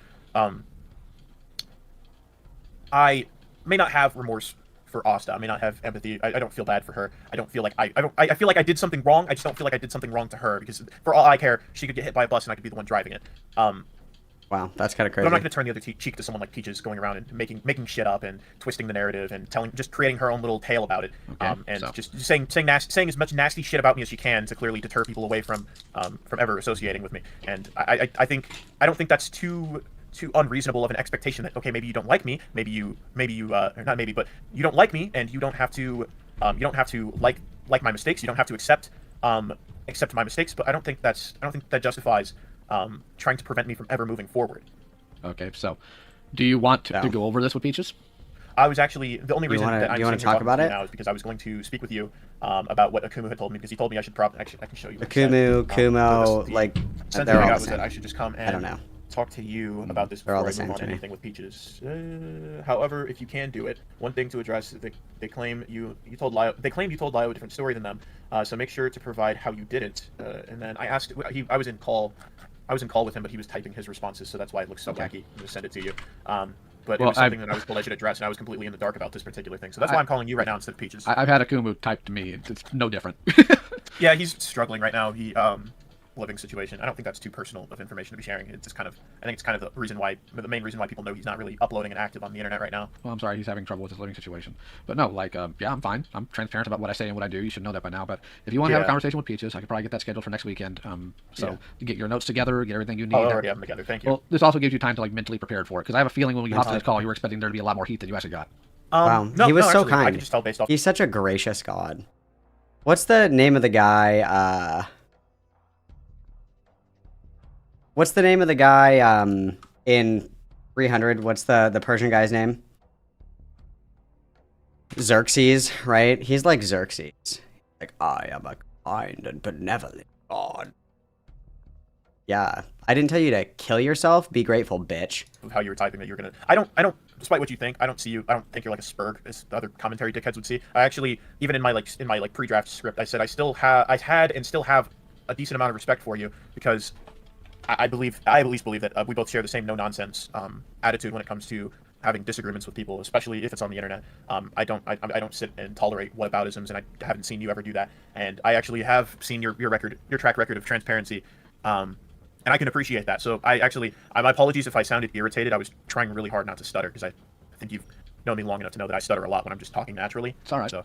Speaker 17: I may not have remorse for Asta. I may not have empathy. I don't feel bad for her. I don't feel like I feel like I did something wrong. I just don't feel like I did something wrong to her, because for all I care, she could get hit by a bus and I could be the one driving it.
Speaker 1: Wow, that's kind of crazy.
Speaker 17: But I'm not going to turn the other cheek to someone like Peaches going around and making shit up and twisting the narrative and just creating her own little tale about it. Just saying as much nasty shit about me as she can to clearly deter people away from ever associating with me. And I don't think that's too unreasonable of an expectation that, okay, maybe you don't like me, maybe you or not maybe, but you don't like me, and you don't have to like my mistakes, you don't have to accept my mistakes, but I don't think that justifies trying to prevent me from ever moving forward.
Speaker 16: Okay, so do you want to go over this with Peaches?
Speaker 17: I was actually, the only reason that I'm
Speaker 1: want to talk about it
Speaker 17: now is because I was going to speak with you about what Akumu had told me, because he told me I should probably, actually I can show you.
Speaker 1: Kumo, like,
Speaker 17: they're all the same. That I should just come and
Speaker 1: I don't know.
Speaker 17: talk to you about this before I move on anything with Peaches. However, if you can do it, one thing to address, they claim you told Lio a different story than them, so make sure to provide how you did it. And then I asked, I was in call with him, but he was typing his responses, so that's why it looks so wacky. I'm gonna send it to you. But it was something that I was told I should address, and I was completely in the dark about this particular thing. So that's why I'm calling you right now instead of Peaches.
Speaker 16: I've had Akumu type to me. It's no different.
Speaker 17: Yeah, he's struggling right now. Living situation. I don't think that's too personal of information to be sharing. It's just I think it's kind of the main reason why people know he's not really uploading and active on the internet right now.
Speaker 16: Well, I'm sorry, he's having trouble with his living situation. But no, like, yeah, I'm fine. I'm transparent about what I say and what I do. You should know that by now. But if you want to have a conversation with Peaches, I could probably get that scheduled for next weekend. You get your notes together, get everything you need.
Speaker 17: Oh, I already have them together. Thank you.
Speaker 16: Well, this also gives you time to like mentally prepare for it, because I have a feeling when we got to this call, you were expecting there to be a lot more heat than you actually got.
Speaker 1: Wow, he was so kind. I can just tell based off. He's such a gracious god. What's the name of the guy? What's the name of the guy in 300? What's the Persian guy's name? Xerxes, right? He's like Xerxes. Like, I am a kind and benevolent god. Yeah. I didn't tell you to kill yourself. Be grateful, bitch.
Speaker 17: How you were typing that you were gonna... I don't... Despite what you think, I don't think you're like a spurg, as the other commentary dickheads would see. I actually, even in my pre-draft script, I said I had and still have a decent amount of respect for you, because I at least believe that we both share the same no-nonsense attitude when it comes to having disagreements with people, especially if it's on the internet. I don't sit and tolerate whataboutisms, and I haven't seen you ever do that. And I actually have seen your track record of transparency, and I can appreciate that. So my apologies if I sounded irritated. I was trying really hard not to stutter, because I think you've known me long enough to know that I stutter a lot when I'm just talking naturally.
Speaker 16: It's all right.
Speaker 17: So.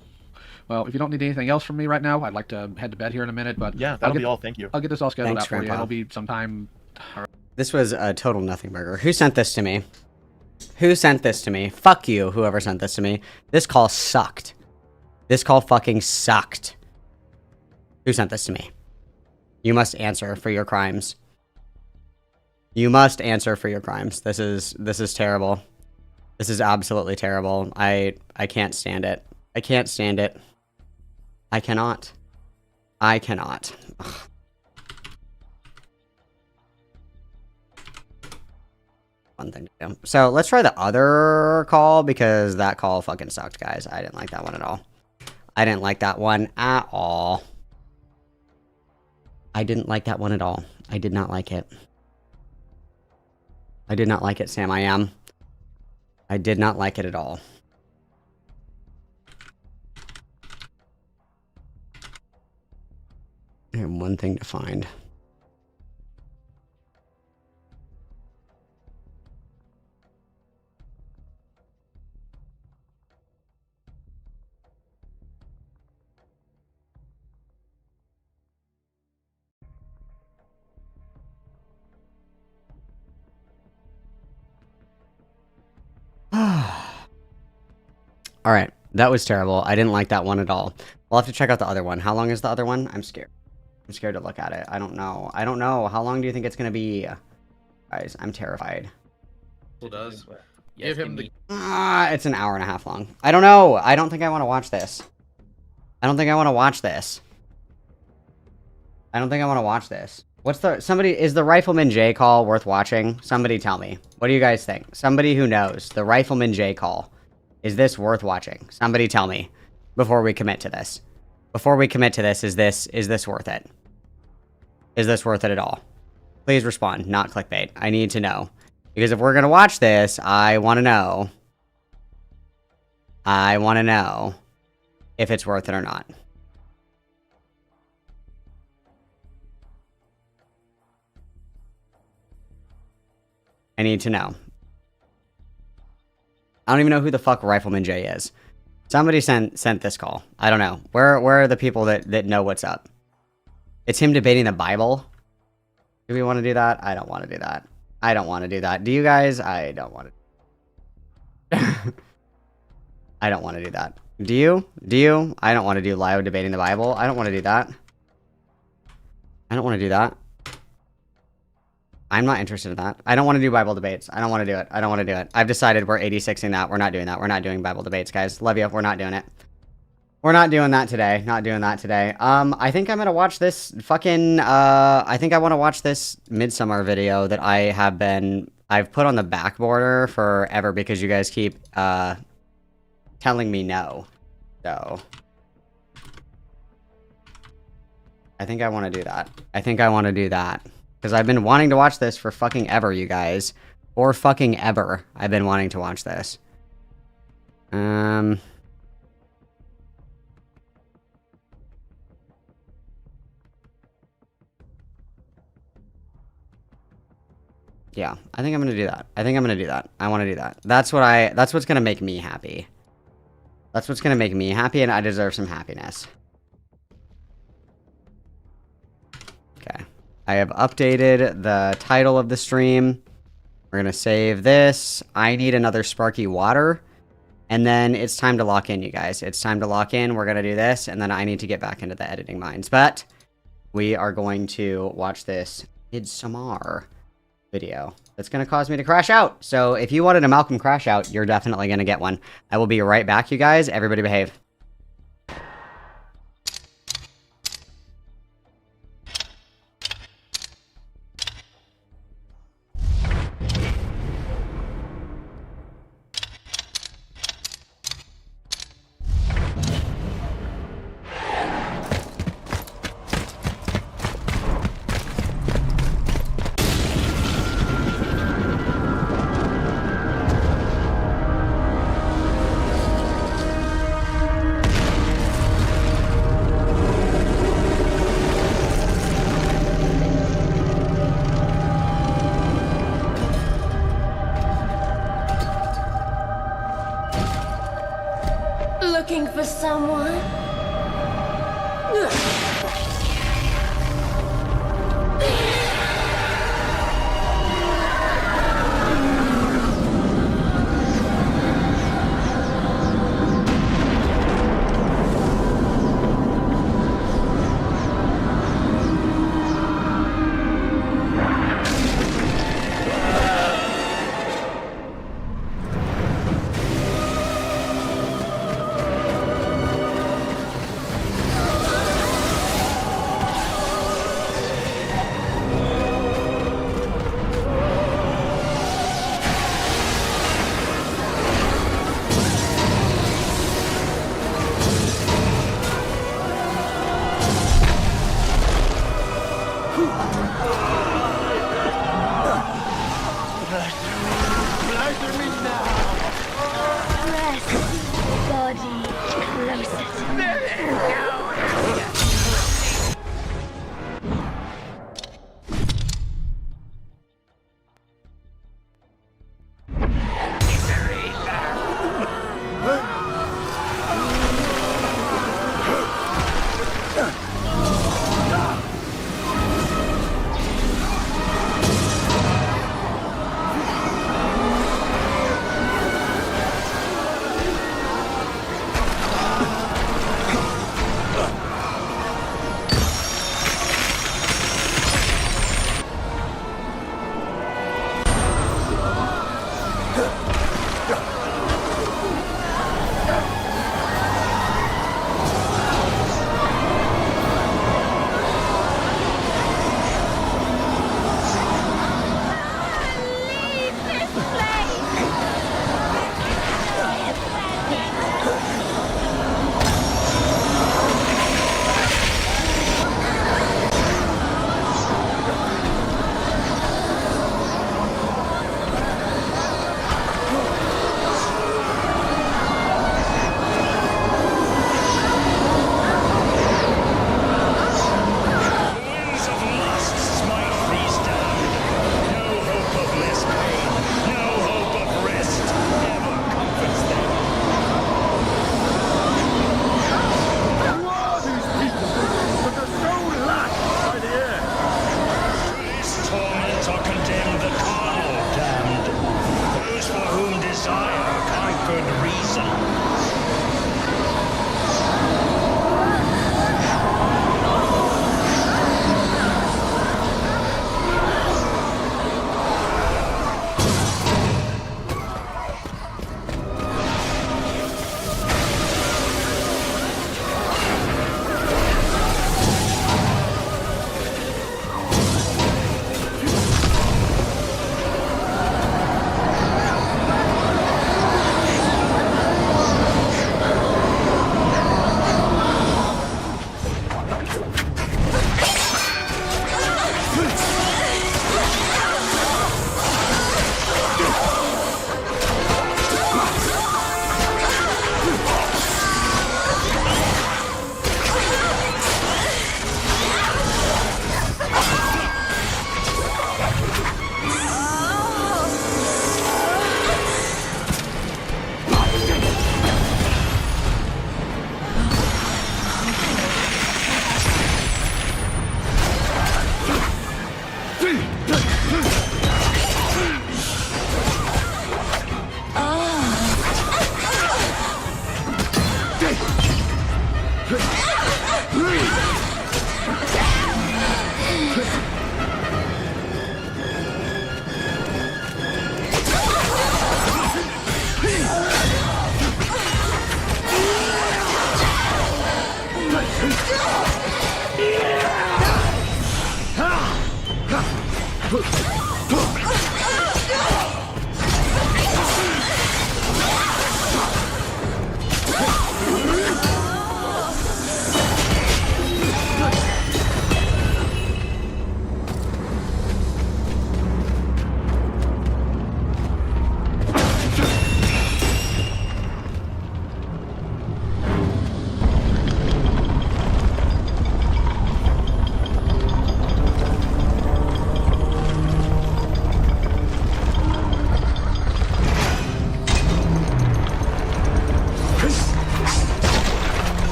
Speaker 16: Well, if you don't need anything else from me right now, I'd like to head to bed here in a minute. But
Speaker 17: yeah, that'll be all. Thank you.
Speaker 16: I'll get this all scheduled
Speaker 1: Thanks,
Speaker 16: out for
Speaker 1: Grandpa.
Speaker 16: you. It'll be sometime.
Speaker 1: This was a total nothing burger. Who sent this to me? Who sent this to me? Fuck you, whoever sent this to me. This call sucked. This call fucking sucked. Who sent this to me? You must answer for your crimes. You must answer for your crimes. This is terrible. This is absolutely terrible. I can't stand it. I can't stand it. I cannot. I cannot. Ugh. One thing to do. So let's try the other call, because that call fucking sucked, guys. I didn't like that one at all. I didn't like that one at all. I didn't like that one at all. I did not like it. I did not like it, Sam. I did not like it at all. I have one thing to find. Alright, that was terrible. I didn't like that one at all. We'll have to check out the other one. How long is the other one? I'm scared. I'm scared to look at it. I don't know. I don't know. How long do you think it's going to be? Guys, I'm terrified.
Speaker 16: Does.
Speaker 20: Give him the...
Speaker 1: It's an hour and a half long. I don't know. I don't think I want to watch this. I don't think I want to watch this. I don't think I want to watch this. Is the Rifleman J call worth watching? Somebody tell me. What do you guys think? Somebody who knows. The Rifleman J call. Is this worth watching? Somebody tell me before we commit to this. Before we commit to this, is this worth it? Is this worth it at all? Please respond, not clickbait. I need to know. Because if we're going to watch this, I want to know. I want to know if it's worth it or not. I need to know. I don't even know who the fuck Rifleman J is. Somebody sent this call. I don't know. Where are the people that know what's up? It's him debating the Bible. Do we want to do that? I don't want to do that. I don't want to do that. Do you guys? I don't want to. I don't want to do that. Do you? Do you? I don't want to do live debating the Bible. I don't want to do that. I don't want to do that. I'm not interested in that. I don't want to do Bible debates. I don't want to do it. I don't want to do it. I've decided we're 86ing that. We're not doing that. We're not doing Bible debates, guys. Love you. We're not doing it. We're not doing that today. Not doing that today. I think I'm gonna watch this fucking, I think I want to watch this Midsummer video that I've put on the back border forever because you guys keep, telling me no. So. I think I want to do that. I think I want to do that. Because I've been wanting to watch this for fucking ever, you guys. Or fucking ever. I've been wanting to watch this. Yeah, I think I'm gonna do that. I think I'm gonna do that. I want to do that. That's what's gonna make me happy. That's what's gonna make me happy, and I deserve some happiness. Okay. I have updated the title of the stream. We're gonna save this. I need another Sparky Water. And then it's time to lock in, you guys. It's time to lock in. We're gonna do this, and then I need to get back into the editing mines. But we are going to watch this MIDSOMMAR video that's going to cause me to crash out. So if you wanted a Malcolm crash out, you're definitely going to get one. I will be right back, you guys. Everybody behave.
Speaker 15: Looking for someone?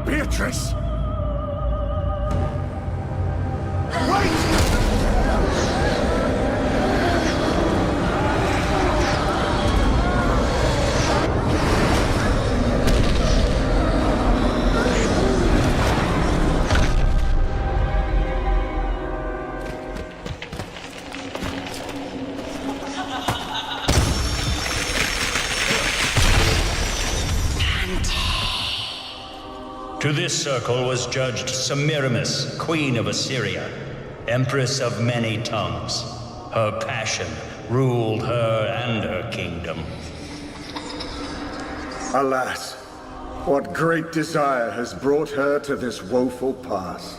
Speaker 11: Beatrice!
Speaker 20: To this circle was judged Semiramis, Queen of Assyria, Empress of many tongues. Her passion ruled her and her kingdom.
Speaker 14: Alas, what great desire has brought her to this woeful pass?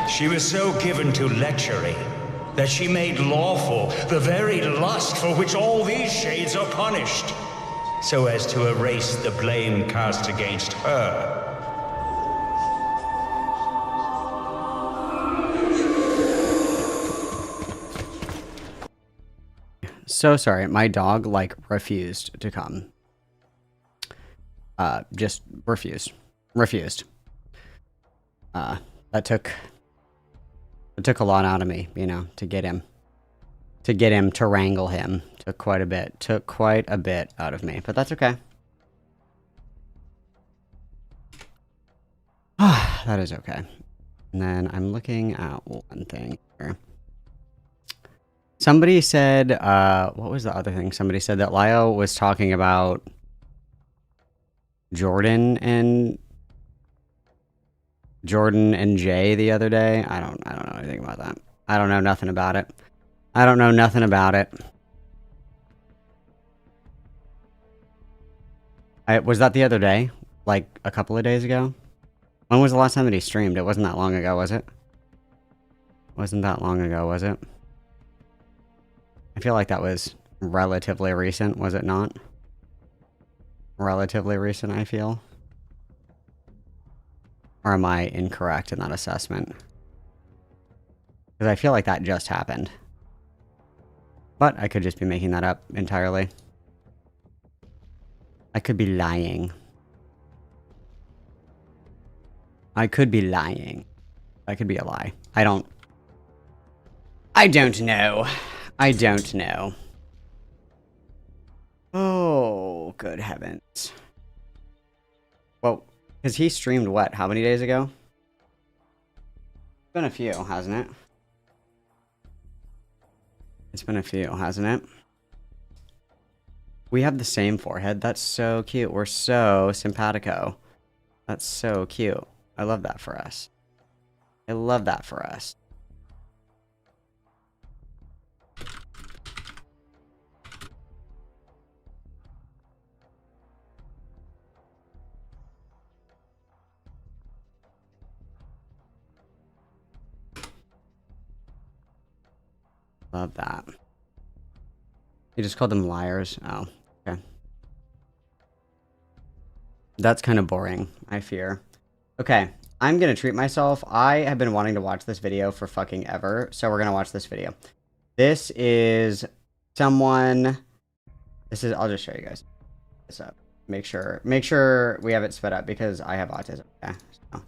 Speaker 20: She was so given to lechery that she made lawful the very lust for which all these shades are punished, so as to erase the blame cast against her.
Speaker 1: So sorry, my dog, like, refused to come. Just refused. Refused. It took a lot out of me, you know, to get him, to wrangle him. Took quite a bit out of me, but that's okay. That is okay. And then I'm looking at one thing here. Somebody said, what was the other thing? Somebody said that Lio was talking about Jordan and Jay the other day. I don't know anything about that. I don't know nothing about it. I don't know nothing about it. Was that the other day? Like a couple of days ago? When was the last time that he streamed? It wasn't that long ago, was it? Wasn't that long ago, was it? I feel like that was relatively recent, was it not? Relatively recent, I feel. Or am I incorrect in that assessment? Because I feel like that just happened. But I could just be making that up entirely. I could be lying. I could be lying. That could be a lie. I don't know. I don't know. Oh, good heavens. Well, because he streamed what? How many days ago? It's been a few, hasn't it? It's been a few, hasn't it? We have the same forehead. That's so cute. We're so simpatico. That's so cute. I love that for us. I love that for us. Love that. You just called them liars? Oh, okay. That's kind of boring, I fear. Okay, I'm gonna treat myself. I have been wanting to watch this video for fucking ever, so we're gonna watch this video. This is someone... I'll just show you guys this up. Make sure we have it sped up because I have autism. Okay, so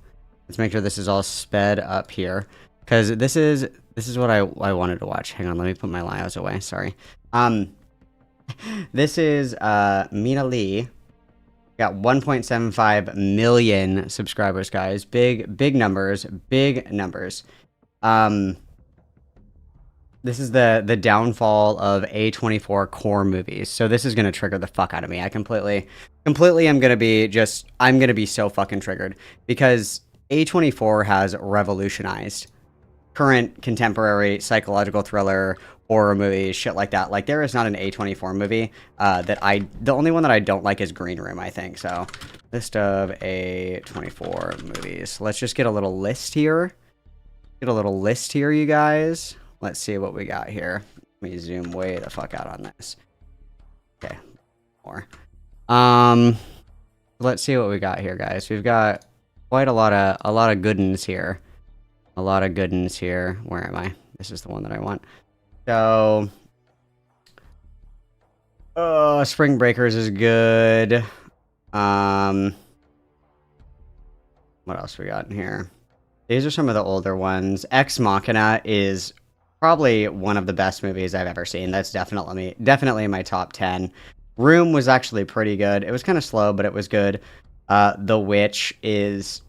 Speaker 1: Let's make sure this is all sped up here, because this is what I wanted to watch. Hang on, let me put my Lios away. Sorry. This is Mina Lee. Got 1.75 million subscribers, guys. Big numbers. Big numbers. This is the downfall of A24 core movies. So this is gonna trigger the fuck out of me. I completely I'm gonna be so fucking triggered, because A24 has revolutionized current contemporary psychological thriller, horror movies, shit like that. Like, there is not an A24 movie the only one that I don't like is Green Room, I think. So, list of A24 movies. Let's just get a little list here. You guys. Let's see what we got here. Let me zoom way the fuck out on this. Okay, more. Let's see what we got here, guys. We've got quite a lot of good ones here. Where am I? This is the one that I want. So, Spring Breakers is good. What else we got in here? These are some of the older ones. Ex Machina is probably one of the best movies I've ever seen. That's definitely in my top 10. Room was actually pretty good. It was kind of slow, but it was good. The Witch is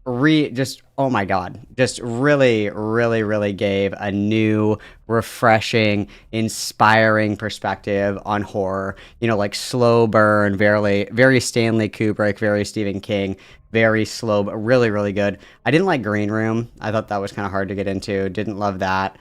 Speaker 1: just, oh my god, just really gave a new, refreshing, inspiring perspective on horror. You know, like slow burn, very Stanley Kubrick, very Stephen King, very slow, but really good. I didn't like Green Room. I thought that was kind of hard to get into. Didn't love that.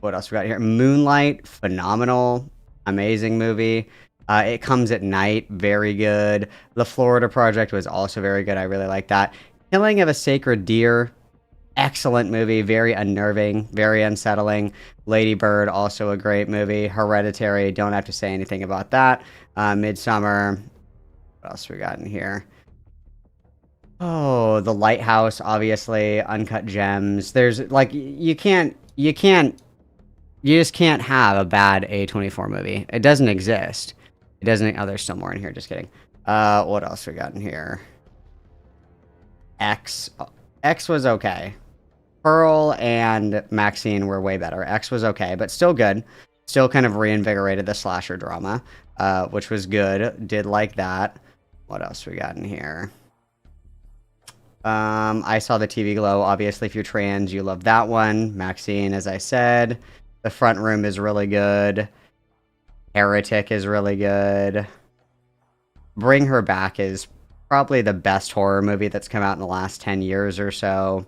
Speaker 1: What else we got here? Moonlight, phenomenal, amazing movie. It Comes at Night, very good. The Florida Project was also very good. I really like that. Killing of a Sacred Deer, excellent movie. Very unnerving, very unsettling. Lady Bird, also a great movie. Hereditary, don't have to say anything about that. Midsommar. What else we got in here? Oh, The Lighthouse, obviously. Uncut Gems. There's, like, you just can't have a bad A24 movie. It doesn't exist. It doesn't. Oh, there's still more in here. Just kidding. What else we got in here? X was okay. Pearl and Maxine were way better. X was okay, but still good. Still kind of reinvigorated the slasher drama, which was good. Did like that. What else we got in here? I Saw the TV Glow. Obviously, if you're trans, you love that one. Maxine, as I said. The Front Room is really good. Heretic is really good. Bring Her Back is probably the best horror movie that's come out in the last 10 years or so.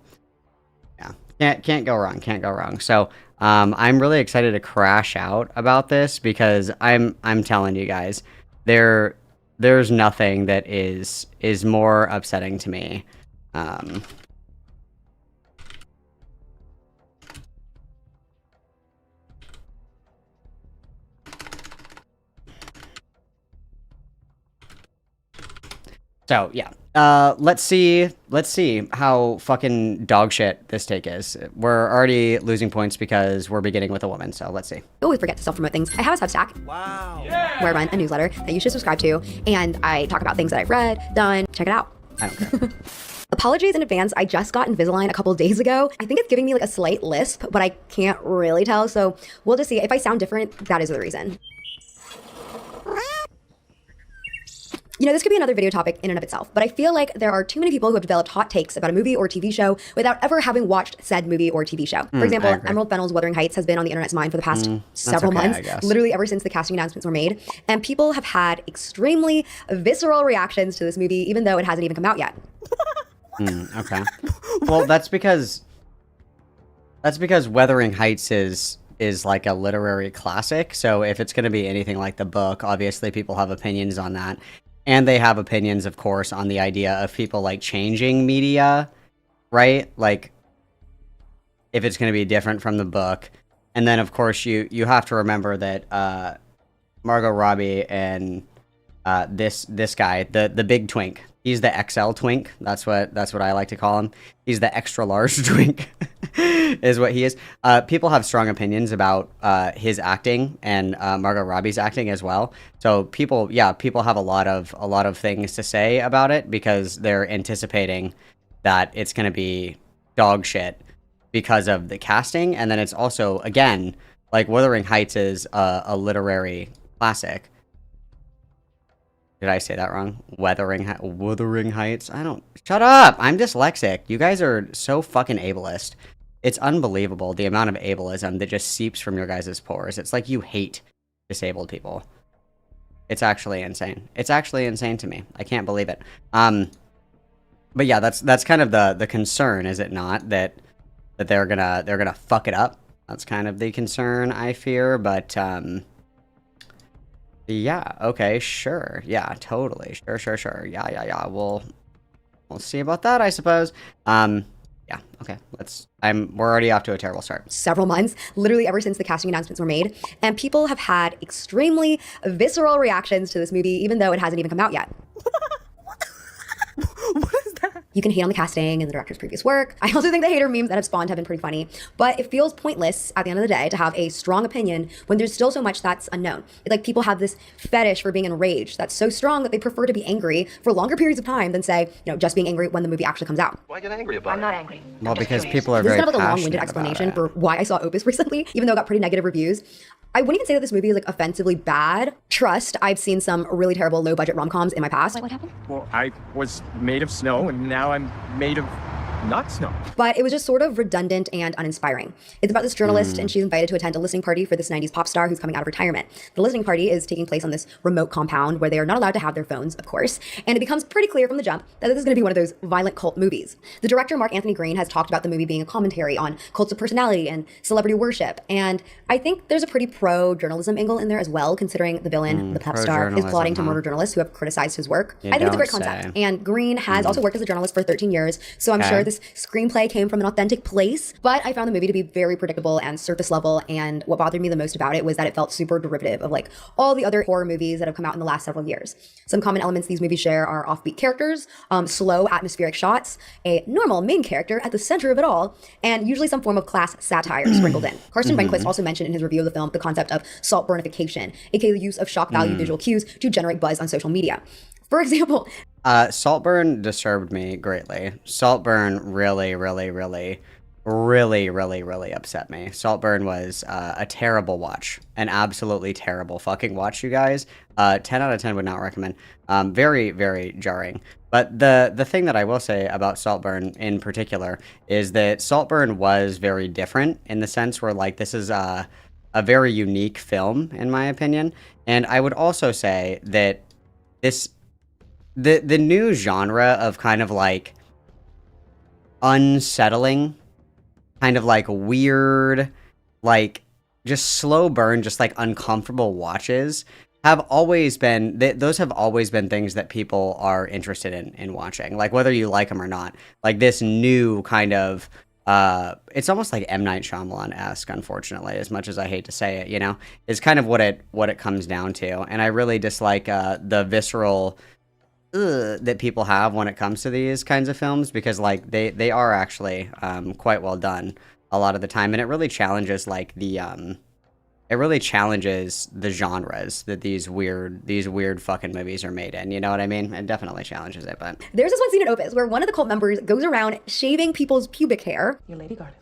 Speaker 1: Yeah, can't go wrong. So, I'm really excited to crash out about this, because I'm telling you guys, there's nothing that is more upsetting to me. So, yeah. Let's see how fucking dog shit this take is. We're already losing points because we're beginning with a woman, so let's see.
Speaker 21: I always forget to self-promote things. I have a Substack. Wow. Yeah. Where I run a newsletter that you should subscribe to, and I talk about things that I've read, done. Check it out.
Speaker 1: I don't care.
Speaker 21: Apologies in advance. I just got Invisalign a couple days ago. I think it's giving me like a slight lisp, but I can't really tell, so we'll just see. If I sound different, that is the reason. You know, this could be another video topic in and of itself, but I feel like there are too many people who have developed hot takes about a movie or TV show without ever having watched said movie or TV show. For example, Emerald Fennell's Wuthering Heights has been on the internet's mind for the past several months, literally ever since the casting announcements were made, and people have had extremely visceral reactions to this movie, even though it hasn't even come out yet.
Speaker 1: Okay. Well, that's because Wuthering Heights is like a literary classic, so if it's going to be anything like the book, obviously people have opinions on that. And they have opinions, of course, on the idea of people, like, changing media, right? Like, if it's going to be different from the book. And then, of course, you have to remember that Margot Robbie and this guy, the big twink, he's the XL twink. That's what I like to call him. He's the extra large twink. is what he is. People have strong opinions about his acting and Margot Robbie's acting as well. So people have a lot of things to say about it because they're anticipating that it's going to be dog shit because of the casting, and then it's also, again, like Wuthering Heights is a literary classic. Did I say that wrong? Wuthering Heights? Shut up! I'm dyslexic. You guys are so fucking ableist. It's unbelievable the amount of ableism that just seeps from your guys' pores. It's like you hate disabled people. It's actually insane. It's actually insane to me. I can't believe it. But yeah, that's kind of the concern, is it not? That they're gonna fuck it up. That's kind of the concern I fear, but yeah, okay, sure. Yeah, totally. Sure. Yeah. We'll see about that, I suppose. Yeah, okay. We're already off to a terrible start.
Speaker 21: Several months, literally ever since the casting announcements were made, and people have had extremely visceral reactions to this movie, even though it hasn't even come out yet. What is that? You can hate on the casting and the director's previous work. I also think the hater memes that have spawned have been pretty funny, but it feels pointless at the end of the day to have a strong opinion when there's still so much that's unknown. Like, people have this fetish for being enraged that's so strong that they prefer to be angry for longer periods of time than, say, just being angry when the movie actually comes out.
Speaker 2: Why get angry about it? I'm not angry.
Speaker 1: Well, because people are very
Speaker 21: passionate. This is kind of like a long-winded
Speaker 1: about
Speaker 21: explanation
Speaker 1: it.
Speaker 21: for why I saw Opus recently, even though it got pretty negative reviews. I wouldn't even say that this movie is like offensively bad. Trust, I've seen some really terrible low-budget rom-coms in my past. Wait, what happened?
Speaker 2: Well, I was made of snow, and now I'm made of not snow.
Speaker 21: But it was just sort of redundant and uninspiring. It's about this journalist, and she's invited to attend a listening party for this 90s pop star who's coming out of retirement. The listening party is taking place on this remote compound where they are not allowed to have their phones, of course, and it becomes pretty clear from the jump that this is going to be one of those violent cult movies. The director, Mark Anthony Green, has talked about the movie being a commentary on cults of personality and celebrity worship, and I think there's a pretty pro-journalism angle in there as well, considering the villain, the pop star, is plotting to murder journalists who have criticized his work. I think it's a great concept, and Green has also worked as a journalist for 13 years, so I'm sure this screenplay came from an authentic place, but I found the movie to be very predictable and surface level, and what bothered me the most about it was that it felt super derivative of like all the other horror movies that have come out in the last several years. Some common elements these movies share are offbeat characters, slow atmospheric shots, a normal main character at the center of it all, and usually some form of class satire sprinkled in. Karsten Rehnquist also mentioned in his review of the film the concept of saltburnification, aka the use of shock value visual cues to generate buzz on social media. For example,
Speaker 1: Saltburn disturbed me greatly. Saltburn really upset me. Saltburn was a terrible watch. An absolutely terrible fucking watch, you guys. 10 out of 10 would not recommend. Very jarring. But the thing that I will say about Saltburn in particular is that Saltburn was very different in the sense where, like, this is a very unique film, in my opinion. And I would also say that the new genre of kind of like unsettling, kind of like weird, like just slow burn, just like uncomfortable watches have always been, those have always been things that people are interested in watching, like whether you like them or not. Like this new kind of, it's almost like M. Night Shyamalan-esque, unfortunately, as much as I hate to say it, is kind of what it comes down to. And I really dislike the visceral that people have when it comes to these kinds of films, because like they are actually quite well done a lot of the time, and it really challenges like the genres that these weird fucking movies are made in. You know what I mean? It definitely challenges it. But
Speaker 21: there's this one scene in Opus where one of the cult members goes around shaving people's pubic hair,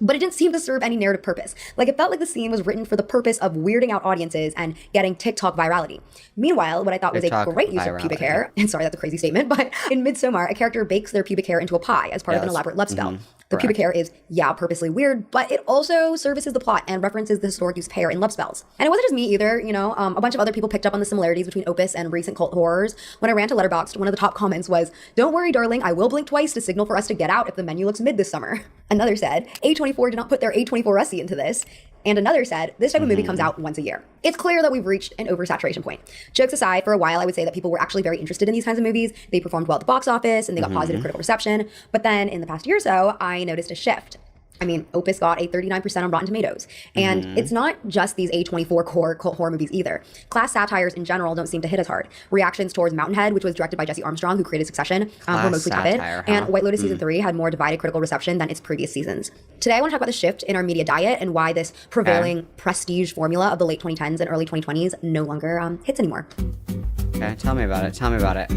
Speaker 21: but it didn't seem to serve any narrative purpose. Like, it felt like the scene was written for the purpose of weirding out audiences and getting TikTok virality. Meanwhile, what I thought was a great use of pubic hair, and sorry, that's a crazy statement, but in Midsommar, a character bakes their pubic hair into a pie as part of an elaborate love spell. The pubic hair is, purposely weird, but it also services the plot and references the historic use of hair in love spells. And it wasn't just me either, a bunch of other people picked up on the similarities between Opus and recent cult horrors. When I ran to Letterboxd, one of the top comments was, "Don't worry, darling, I will blink twice to signal for us to get out if the menu looks mid this summer." Another said, A24 did not put their A24 Russie into this. And another said, this type of movie comes out once a year. It's clear that we've reached an oversaturation point. Jokes aside, for a while, I would say that people were actually very interested in these kinds of movies. They performed well at the box office and they got positive critical reception. But then in the past year or so, I noticed a shift. I mean, Opus got a 39% on Rotten Tomatoes. And it's not just these A24 core cult horror movies either. Class satires in general don't seem to hit as hard. Reactions towards Mountainhead, which was directed by Jesse Armstrong, who created Succession, were mostly tepid. And White Lotus Season 3 had more divided critical reception than its previous seasons. Today, I want to talk about the shift in our media diet and why this prevailing prestige formula of the late 2010s and early 2020s no longer hits anymore.
Speaker 1: Okay, tell me about it. Tell me about it.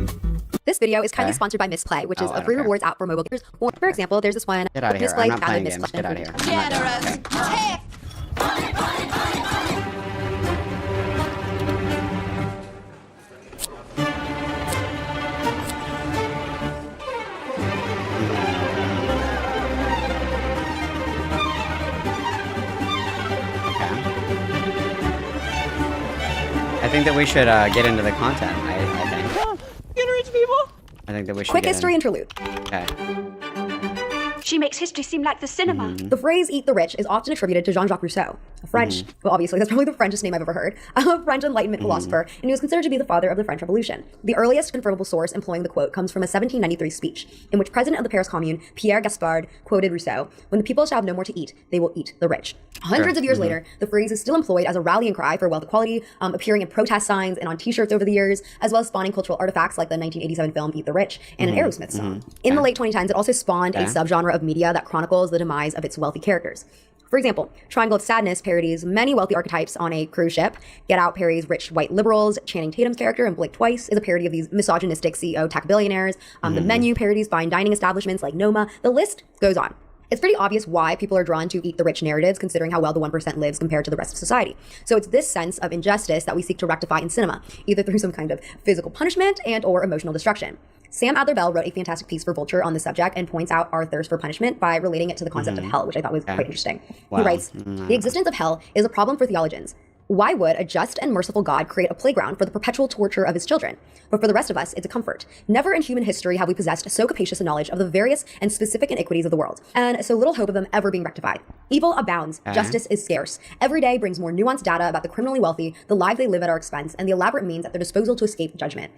Speaker 21: This video is kindly sponsored by Misplay, which is a free rewards app for mobile gamers. For example, there's this one.
Speaker 1: Get out of here.
Speaker 21: Misplay
Speaker 1: I'm not
Speaker 21: founded
Speaker 1: playing games. Get out of here.
Speaker 3: Generous tip.
Speaker 1: I think that we should get into the content. I think.
Speaker 15: Get rich people.
Speaker 1: I think that we should.
Speaker 21: Quick history interlude.
Speaker 1: Okay.
Speaker 15: She makes history seem like the cinema.
Speaker 21: The phrase "eat the rich" is often attributed to Jean-Jacques Rousseau, a French, well, obviously that's probably the Frenchest name I've ever heard, a French Enlightenment philosopher, and he was considered to be the father of the French Revolution. The earliest confirmable source employing the quote comes from a 1793 speech, in which President of the Paris Commune, Pierre Gaspard, quoted Rousseau, "When the people shall have no more to eat, they will eat the rich." Hundreds of years later, the phrase is still employed as a rallying cry for wealth equality, appearing in protest signs and on t-shirts over the years, as well as spawning cultural artifacts like the 1987 film Eat the Rich and an Aerosmith song. In the late 2010s, it also spawned a subgenre of media that chronicles the demise of its wealthy characters. For example, Triangle of Sadness parodies many wealthy archetypes on a cruise ship. Get Out parodies rich white liberals. Channing Tatum's character in Blink Twice is a parody of these misogynistic CEO tech billionaires. The Menu parodies fine dining establishments like Noma. The list goes on. It's pretty obvious why people are drawn to eat the rich narratives, considering how well the 1% lives compared to the rest of society. So it's this sense of injustice that we seek to rectify in cinema, either through some kind of physical punishment and or emotional destruction. Sam Adler-Bell wrote a fantastic piece for Vulture on this subject and points out our thirst for punishment by relating it to the concept of hell, which I thought was quite interesting. He writes, "The existence of hell is a problem for theologians. Why would a just and merciful God create a playground for the perpetual torture of his children? But for the rest of us, it's a comfort. Never in human history have we possessed so capacious a knowledge of the various and specific iniquities of the world, and so little hope of them ever being rectified. Evil abounds, justice is scarce. Every day brings more nuanced data about the criminally wealthy, the lives they live at our expense, and the elaborate means at their disposal to escape judgment.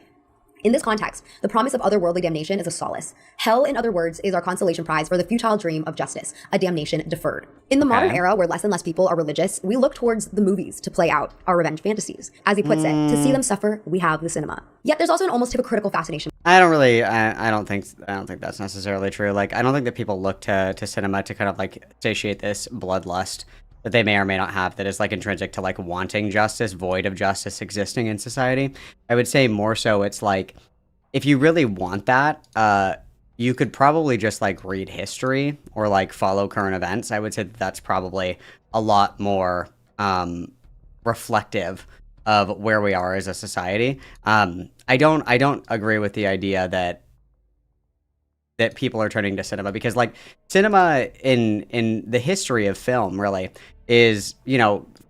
Speaker 21: In this context, the promise of otherworldly damnation is a solace. Hell, in other words, is our consolation prize for the futile dream of justice, a damnation deferred. In the modern era, where less and less people are religious, we look towards the movies to play out our revenge fantasies. As he puts it, to see them suffer, we have the cinema. Yet there's also an almost hypocritical fascination.
Speaker 1: I don't think that's necessarily true. Like, I don't think that people look to cinema to kind of like satiate this bloodlust that they may or may not have that is like intrinsic to like wanting justice, void of justice existing in society. I would say more so it's like, if you really want that, you could probably just like read history or like follow current events. I would say that's probably a lot more reflective of where we are as a society. I don't agree with the idea that people are turning to cinema, because like cinema in the history of film really is,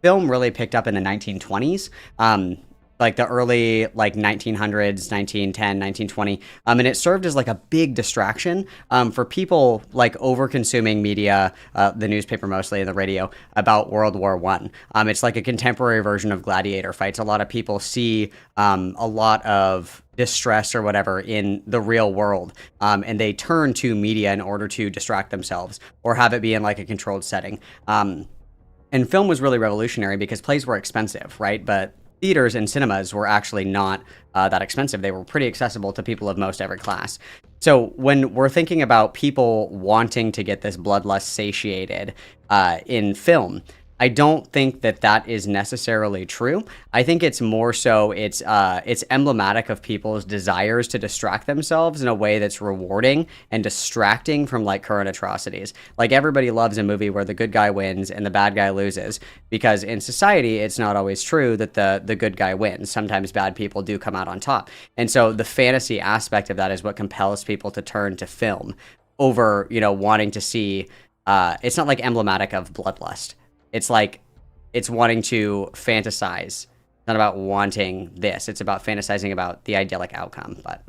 Speaker 1: film really picked up in the 1920s, like the early like 1900s, 1910, 1920, and it served as like a big distraction for people like over consuming media, the newspaper mostly and the radio, about World War I. It's like a contemporary version of gladiator fights. A lot of people see a lot of distress or whatever in the real world, and they turn to media in order to distract themselves or have it be in like a controlled setting. And film was really revolutionary because plays were expensive, right? But theaters and cinemas were actually not that expensive. They were pretty accessible to people of most every class. So when we're thinking about people wanting to get this bloodlust satiated in film, I don't think that is necessarily true. I think it's more so it's emblematic of people's desires to distract themselves in a way that's rewarding and distracting from like current atrocities. Like, everybody loves a movie where the good guy wins and the bad guy loses, because in society it's not always true that the good guy wins. Sometimes bad people do come out on top. And so the fantasy aspect of that is what compels people to turn to film over, wanting to see it's not like emblematic of bloodlust. It's like, it's wanting to fantasize, not about wanting this. It's about fantasizing about the idyllic outcome. But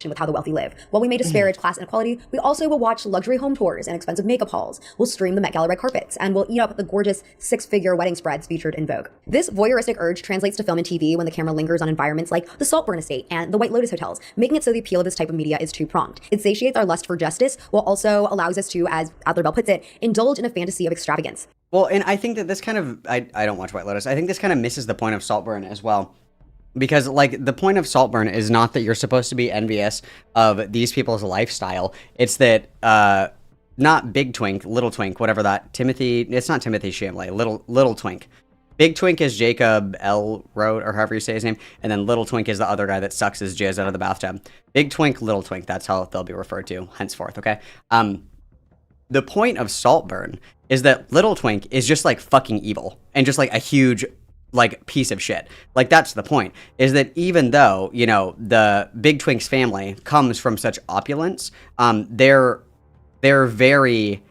Speaker 21: with how the wealthy live. While we may disparage class inequality, we also will watch luxury home tours and expensive makeup hauls. We'll stream the Met Gala red carpets, and we'll eat up the gorgeous six-figure wedding spreads featured in Vogue. This voyeuristic urge translates to film and TV when the camera lingers on environments like the Saltburn Estate and the White Lotus hotels, making it so the appeal of this type of media is two-pronged. It satiates our lust for justice, while also allows us to, as Adler Bell puts it, indulge in a fantasy of extravagance.
Speaker 1: Well, and I think that this kind of, I don't watch White Lotus. I think this kind of misses the point of Saltburn as well. Because, like, the point of Saltburn is not that you're supposed to be envious of these people's lifestyle. It's that, not Big Twink, Little Twink, whatever that, it's not Timothy Chalamet, Little Twink. Big Twink is Jacob L. Road, or however you say his name, and then Little Twink is the other guy that sucks his jizz out of the bathtub. Big Twink, Little Twink, that's how they'll be referred to henceforth, okay? The point of Saltburn is that Little Twink is just, like, fucking evil, and just, like, a huge, like, piece of shit. Like, that's the point, is that even though, you know, the Big Twink's family comes from such opulence, they're very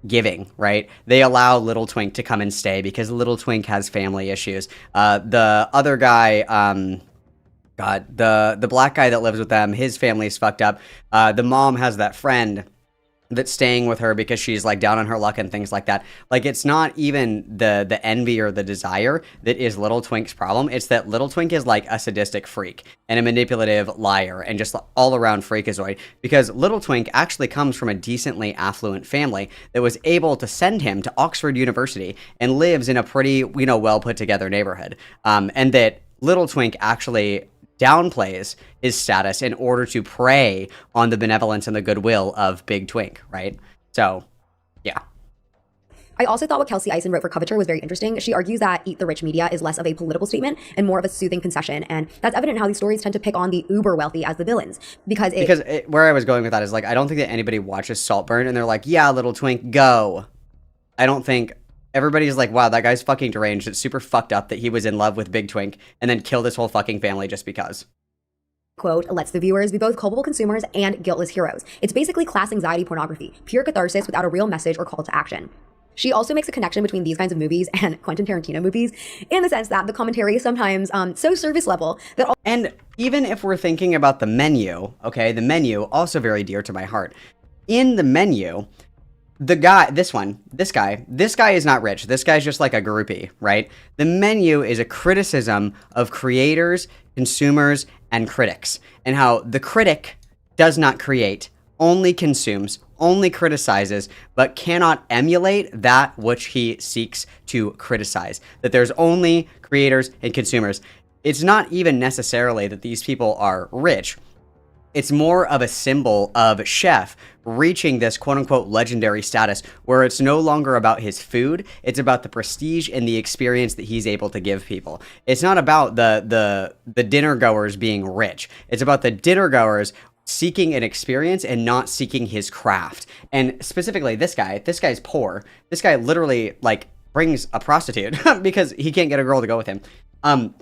Speaker 1: giving, right? They allow Little Twink to come and stay because Little Twink has family issues. The other guy, the black guy that lives with them, his family's fucked up. The mom has that friend that's staying with her because she's like down on her luck and things like that. Like, it's not even the envy or the desire that is Little Twink's problem. It's that Little Twink is like a sadistic freak and a manipulative liar and just all around freakazoid, because Little Twink actually comes from a decently affluent family that was able to send him to Oxford University and lives in a pretty, you know, well put together neighborhood. And that Little Twink actually downplays his status in order to prey on the benevolence and the goodwill of Big Twink, right? So, yeah.
Speaker 21: I also thought what Kelsey Eisen wrote for Coverture was very interesting. She argues that Eat the Rich media is less of a political statement and more of a soothing concession, and that's evident in how these stories tend to pick on the uber wealthy as the villains. Because
Speaker 1: where I was going with that is, like, I don't think that anybody watches Saltburn and they're like, yeah, Little Twink, go. I don't think everybody's like, wow, that guy's fucking deranged. It's super fucked up that he was in love with Big Twink and then killed his whole fucking family just because.
Speaker 21: Quote, lets the viewers be both culpable consumers and guiltless heroes. It's basically class anxiety pornography, pure catharsis without a real message or call to action. She also makes a connection between these kinds of movies and Quentin Tarantino movies in the sense that the commentary is sometimes so surface level that...
Speaker 1: And even if we're thinking about the menu, okay, the menu, also very dear to my heart. In the menu, the guy, this guy is not rich. This guy's just like a groupie, right? The menu is a criticism of creators, consumers, and critics, and how the critic does not create, only consumes, only criticizes, but cannot emulate that which he seeks to criticize. That there's only creators and consumers. It's not even necessarily that these people are rich. It's more of a symbol of Chef reaching this quote-unquote legendary status where it's no longer about his food, it's about the prestige and the experience that he's able to give people. It's not about the dinner goers being rich. It's about the dinner goers seeking an experience and not seeking his craft. And specifically this guy's poor. This guy literally, like, brings a prostitute because he can't get a girl to go with him.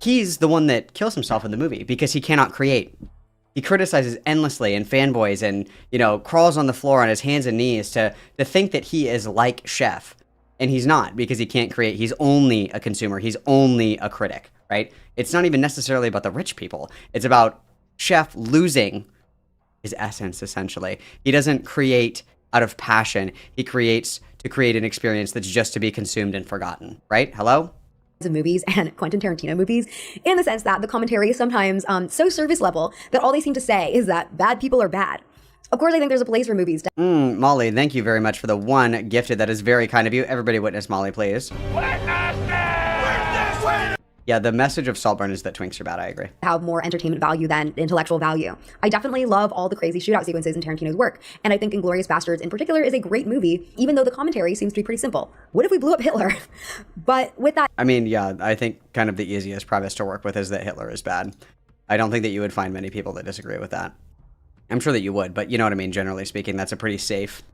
Speaker 1: He's the one that kills himself in the movie because he cannot create. He criticizes endlessly and fanboys and, you know, crawls on the floor on his hands and knees to think that he is like Chef. And he's not, because he can't create. He's only a consumer. He's only a critic, right? It's not even necessarily about the rich people. It's about Chef losing his essence, essentially. He doesn't create out of passion. He creates to create an experience that's just to be consumed and forgotten, right? Hello?
Speaker 21: Of movies and Quentin Tarantino movies in the sense that the commentary is sometimes so surface level that all they seem to say is that bad people are bad. Of course, I think there's a place for movies.
Speaker 1: Molly, thank you very much for the one gifted. That is very kind of you. Everybody witness Molly, please. Yeah, the message of Saltburn is that twinks are bad. I agree.
Speaker 21: Have more entertainment value than intellectual value. I definitely love all the crazy shootout sequences in Tarantino's work, and I think Inglourious Basterds in particular is a great movie, even though the commentary seems to be pretty simple. What if we blew up Hitler? But with that...
Speaker 1: I mean, yeah, I think kind of the easiest premise to work with is that Hitler is bad. I don't think that you would find many people that disagree with that. I'm sure that you would, but you know what I mean, generally speaking, that's a pretty safe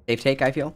Speaker 1: take, I feel.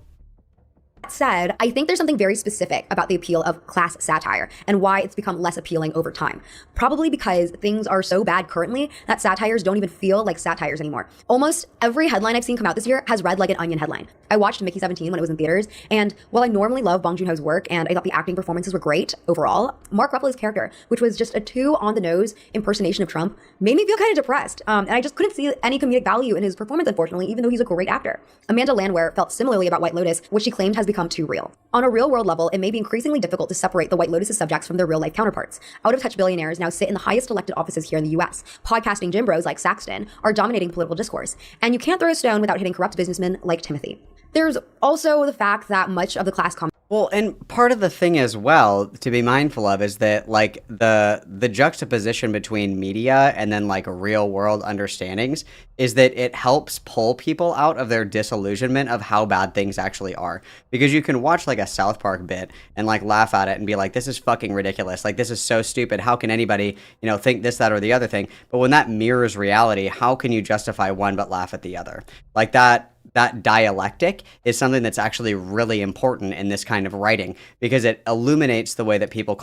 Speaker 21: That said, I think there's something very specific about the appeal of class satire and why it's become less appealing over time. Probably because things are so bad currently that satires don't even feel like satires anymore. Almost every headline I've seen come out this year has read like an Onion headline. I watched Mickey 17 when it was in theaters, and while I normally love Bong Joon-ho's work and I thought the acting performances were great overall, Mark Ruffalo's character, which was just a too on-the-nose impersonation of Trump, made me feel kind of depressed. And I just couldn't see any comedic value in his performance, unfortunately, even though he's a great actor. Amanda Landwehr felt similarly about White Lotus, which she claimed has become too real. On a real-world level, it may be increasingly difficult to separate the White Lotus's subjects from their real-life counterparts. Out-of-touch billionaires now sit in the highest elected offices here in the US. Podcasting gym bros like Saxton are dominating political discourse. And you can't throw a stone without hitting corrupt businessmen like Timothy. There's also the fact that much of the class
Speaker 1: well, and part of the thing as well to be mindful of is that like the juxtaposition between media and then like real world understandings is that it helps pull people out of their disillusionment of how bad things actually are. Because you can watch like a South Park bit and like laugh at it and be like, this is fucking ridiculous. Like, this is so stupid. How can anybody, you know, think this, that, or the other thing? But when that mirrors reality, how can you justify one but laugh at the other? Like that dialectic is something that's actually really important in this kind of writing because it illuminates the way that people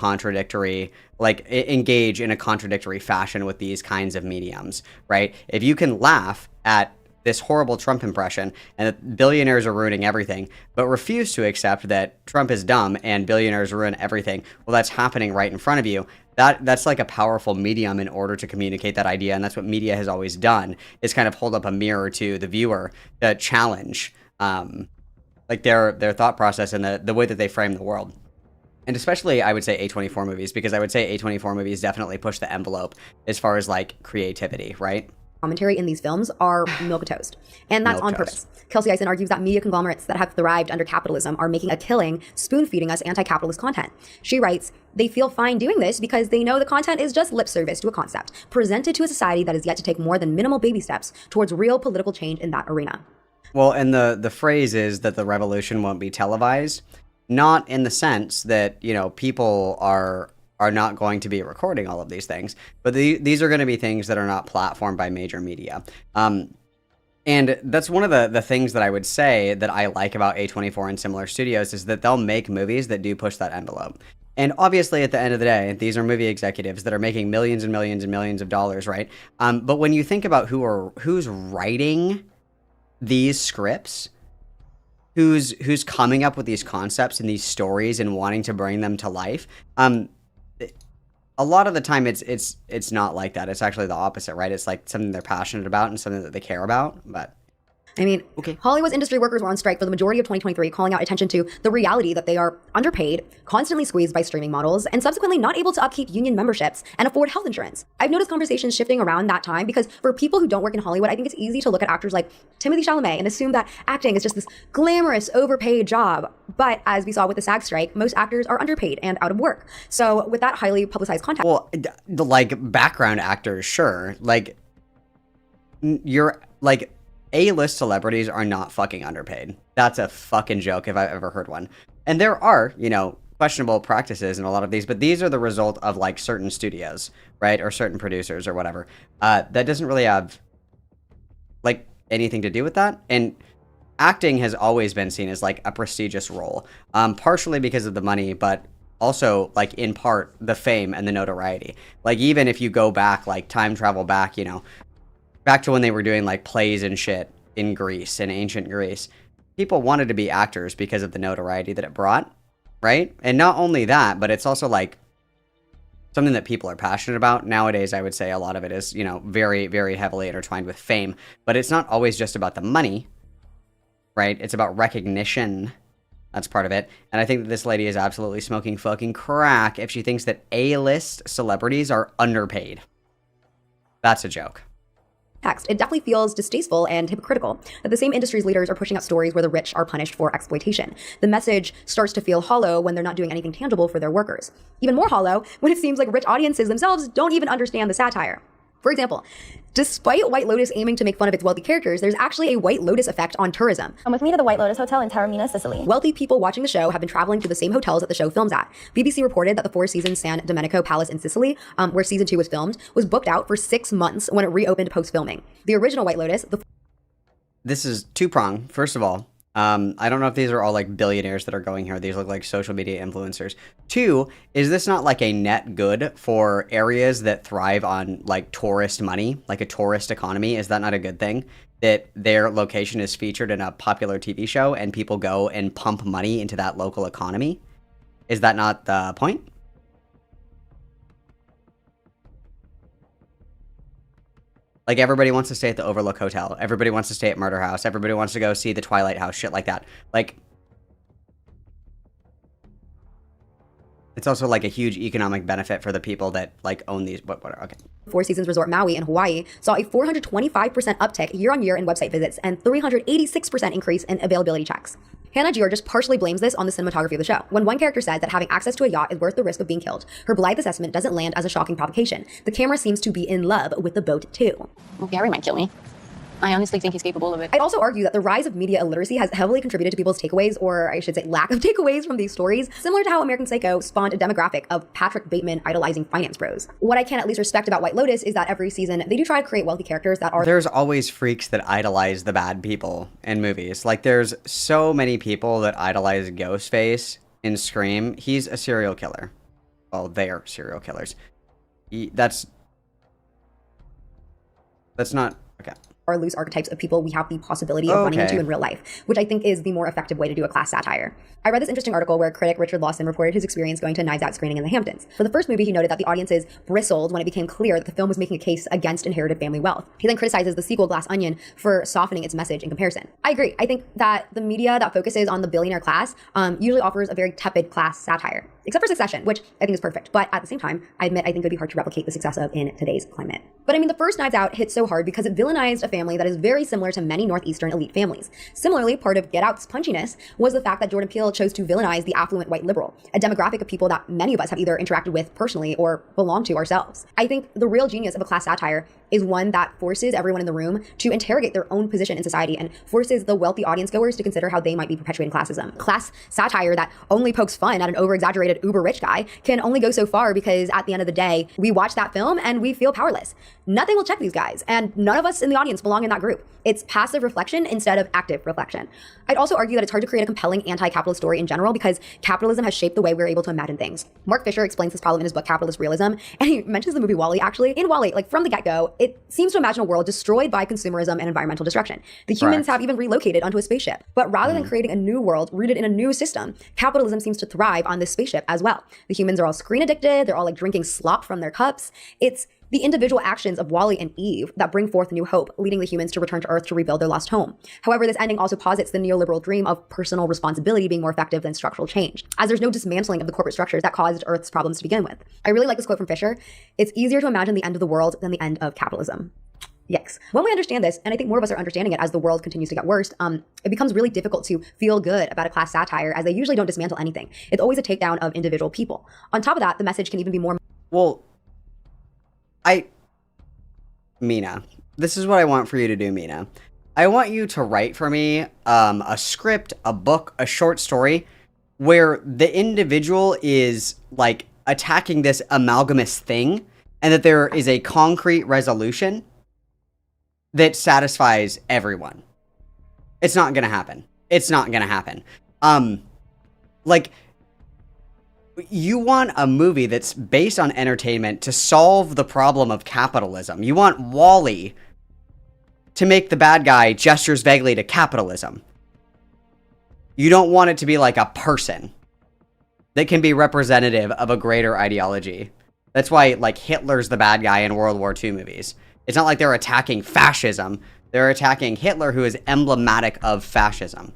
Speaker 1: engage in a contradictory fashion with these kinds of mediums, right? If you can laugh at this horrible Trump impression and that billionaires are ruining everything, but refuse to accept that Trump is dumb and billionaires ruin everything, well, that's happening right in front of you. That's like a powerful medium in order to communicate that idea, and that's what media has always done, is kind of hold up a mirror to the viewer to challenge like their thought process and the way that they frame the world. And especially, I would say A24 movies, because I would say A24 movies definitely push the envelope as far as like creativity, right?
Speaker 21: Commentary in these films are milquetoast. And that's on purpose. Kelsey Eisen argues that media conglomerates that have thrived under capitalism are making a killing spoon-feeding us anti-capitalist content. She writes, they feel fine doing this because they know the content is just lip service to a concept, presented to a society that is yet to take more than minimal baby steps towards real political change in that arena.
Speaker 1: Well, and the phrase is that the revolution won't be televised, not in the sense that, you know, people are not going to be recording all of these things, but these are going to be things that are not platformed by major media. And that's one of the things that I would say that I like about A24 and similar studios is that they'll make movies that do push that envelope. And obviously, at the end of the day, these are movie executives that are making millions and millions and millions of dollars, right? But when you think about who's writing these scripts, who's coming up with these concepts and these stories and wanting to bring them to life, a lot of the time it's not like that. It's actually the opposite, right? It's like something they're passionate about and something that they care about. But
Speaker 21: I mean, Hollywood's industry workers were on strike for the majority of 2023, calling out attention to the reality that they are underpaid, constantly squeezed by streaming models, and subsequently not able to upkeep union memberships and afford health insurance. I've noticed conversations shifting around that time because for people who don't work in Hollywood, I think it's easy to look at actors like Timothy Chalamet and assume that acting is just this glamorous, overpaid job. But as we saw with the SAG strike, most actors are underpaid and out of work. So with that highly publicized content...
Speaker 1: Well, like background actors, sure. Like, you're like... A-list celebrities are not fucking underpaid. That's a fucking joke if I've ever heard one. And there are, you know, questionable practices in a lot of these, but these are the result of like certain studios, right? Or certain producers or whatever. That doesn't really have like anything to do with that. And acting has always been seen as like a prestigious role, partially because of the money, but also like in part the fame and the notoriety. Like even if you go back, like time travel back, you know, back to when they were doing like plays and shit in Greece, in ancient Greece, people wanted to be actors because of the notoriety that it brought, right? And not only that, but it's also like something that people are passionate about. Nowadays, I would say a lot of it is, you know, very, very heavily intertwined with fame, but it's not always just about the money, right? It's about recognition. That's part of it. And I think that this lady is absolutely smoking fucking crack if she thinks that A-list celebrities are underpaid. That's a joke.
Speaker 21: It definitely feels distasteful and hypocritical that the same industry's leaders are pushing out stories where the rich are punished for exploitation. The message starts to feel hollow when they're not doing anything tangible for their workers. Even more hollow when it seems like rich audiences themselves don't even understand the satire. For example, despite White Lotus aiming to make fun of its wealthy characters, there's actually a White Lotus effect on tourism.
Speaker 18: Come with me to the White Lotus Hotel in Taormina, Sicily.
Speaker 21: Wealthy people watching the show have been traveling to the same hotels that the show films at. BBC reported that the Four Seasons San Domenico Palace in Sicily, where season 2 was filmed, was booked out for 6 months when it reopened post-filming. The original White Lotus...
Speaker 1: This is two-pronged. First of all, I don't know if these are all like billionaires that are going here. These look like social media influencers. 2, is this not like a net good for areas that thrive on like tourist money, like a tourist economy? Is that not a good thing? That their location is featured in a popular TV show and people go and pump money into that local economy? Is that not the point? Like, everybody wants to stay at the Overlook Hotel. Everybody wants to stay at Murder House. Everybody wants to go see the Twilight House, shit like that. Like, it's also, like, a huge economic benefit for the people that, like, own these. Whatever, okay.
Speaker 21: Four Seasons Resort Maui in Hawaii saw a 425% uptick year-on-year in website visits and 386% increase in availability checks. Hannah George partially blames this on the cinematography of the show. When one character says that having access to a yacht is worth the risk of being killed, her blithe assessment doesn't land as a shocking provocation. The camera seems to be in love with the boat too.
Speaker 4: Well, Gary might kill me. I honestly think he's capable of it.
Speaker 21: I'd also argue that the rise of media illiteracy has heavily contributed to people's takeaways, or I should say lack of takeaways from these stories, similar to how American Psycho spawned a demographic of Patrick Bateman idolizing finance bros. What I can at least respect about White Lotus is that every season they do try to create wealthy characters that are—
Speaker 1: There's always freaks that idolize the bad people in movies. Like, there's so many people that idolize Ghostface in Scream. He's a serial killer. Well, they are serial killers. That's not... Okay.
Speaker 21: Are loose archetypes of people we have the possibility of running into in real life, which I think is the more effective way to do a class satire. I read this interesting article where critic Richard Lawson reported his experience going to a Knives Out screening in the Hamptons. For the first movie, he noted that the audiences bristled when it became clear that the film was making a case against inherited family wealth. He then criticizes the sequel Glass Onion for softening its message in comparison. I agree. I think that the media that focuses on the billionaire class usually offers a very tepid class satire, except for Succession, which I think is perfect. But at the same time, I admit I think it would be hard to replicate the success of in today's climate. But I mean, the first Knives Out hit so hard because it villainized a family that is very similar to many Northeastern elite families. Similarly, part of Get Out's punchiness was the fact that Jordan Peele chose to villainize the affluent white liberal, a demographic of people that many of us have either interacted with personally or belong to ourselves. I think the real genius of a class satire is one that forces everyone in the room to interrogate their own position in society and forces the wealthy audience goers to consider how they might be perpetuating classism. Class satire that only pokes fun at an over-exaggerated uber-rich guy can only go so far because at the end of the day, we watch that film and we feel powerless. Nothing will check these guys, and none of us in the audience belong in that group. It's passive reflection instead of active reflection. I'd also argue that it's hard to create a compelling anti-capitalist story in general because capitalism has shaped the way we're able to imagine things. Mark Fisher explains this problem in his book Capitalist Realism, and he mentions the movie WALL-E actually. In WALL-E, like from the get-go, it seems to imagine a world destroyed by consumerism and environmental destruction. The humans have even relocated onto a spaceship. But rather than creating a new world rooted in a new system, capitalism seems to thrive on this spaceship as well. The humans are all screen addicted, they're all like drinking slop from their cups. It's the individual actions of Wally and Eve that bring forth new hope, leading the humans to return to Earth to rebuild their lost home. However, this ending also posits the neoliberal dream of personal responsibility being more effective than structural change, as there's no dismantling of the corporate structures that caused Earth's problems to begin with. I really like this quote from Fisher. It's easier to imagine the end of the world than the end of capitalism. Yikes. When we understand this, and I think more of us are understanding it as the world continues to get worse, it becomes really difficult to feel good about a class satire as they usually don't dismantle anything. It's always a takedown of individual people. On top of that, the message can even be more—
Speaker 1: Well, Mina, this is what I want for you to do, Mina. I want you to write for me a script, a book, a short story where the individual is like attacking this amalgamous thing and that there is a concrete resolution that satisfies everyone. It's not gonna happen. It's not gonna happen. Like, you want a movie that's based on entertainment to solve the problem of capitalism. You want WALL-E to make the bad guy gestures vaguely to capitalism. You don't want it to be like a person that can be representative of a greater ideology. That's why, like, Hitler's the bad guy in World War II movies. It's not like they're attacking fascism. They're attacking Hitler, who is emblematic of fascism.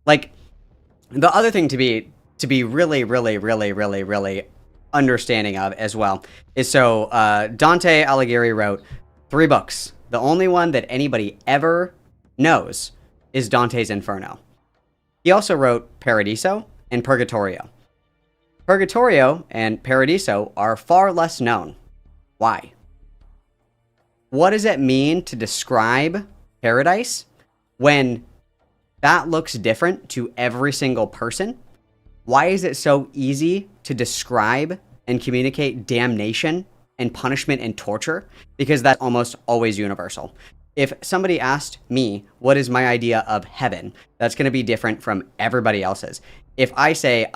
Speaker 1: Like, the other thing to be really understanding of as well is, so Dante Alighieri wrote 3 books. The only one that anybody ever knows is Dante's Inferno. He also wrote Paradiso and Purgatorio. Purgatorio and Paradiso are far less known. Why? What does it mean to describe paradise when that looks different to every single person? Why is it so easy to describe and communicate damnation and punishment and torture? Because that's almost always universal. if somebody asked me, what is my idea of heaven, that's going to be different from everybody else's. If I say,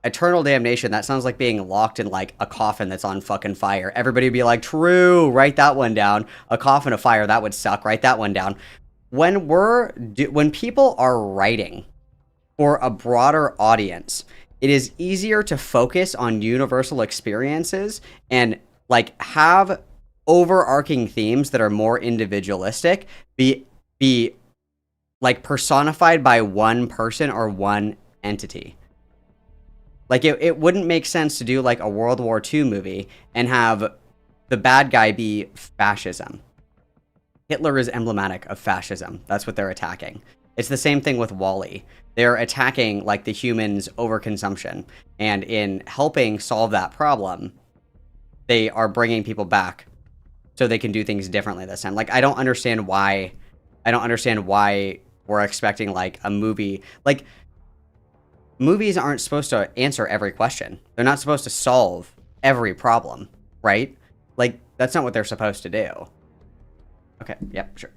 Speaker 1: eternal damnation, that sounds like being locked in like a coffin that's on fucking fire. Everybody would be like, true, write that one down. A coffin of fire, that would suck, write that one down. When people are writing for a broader audience, it is easier to focus on universal experiences and like have overarching themes that are more individualistic be like personified by one person or one entity. Like it wouldn't make sense to do like a World War II movie and have the bad guy be fascism. Hitler is emblematic of fascism. That's what they're attacking. It's the same thing with WALL-E. They're attacking like the humans' overconsumption, and in helping solve that problem, they are bringing people back so they can do things differently this time. Like I don't understand why we're expecting like a movie. Like movies aren't supposed to answer every question. They're not supposed to solve every problem, right? Like that's not what they're supposed to do. Okay, yep, sure.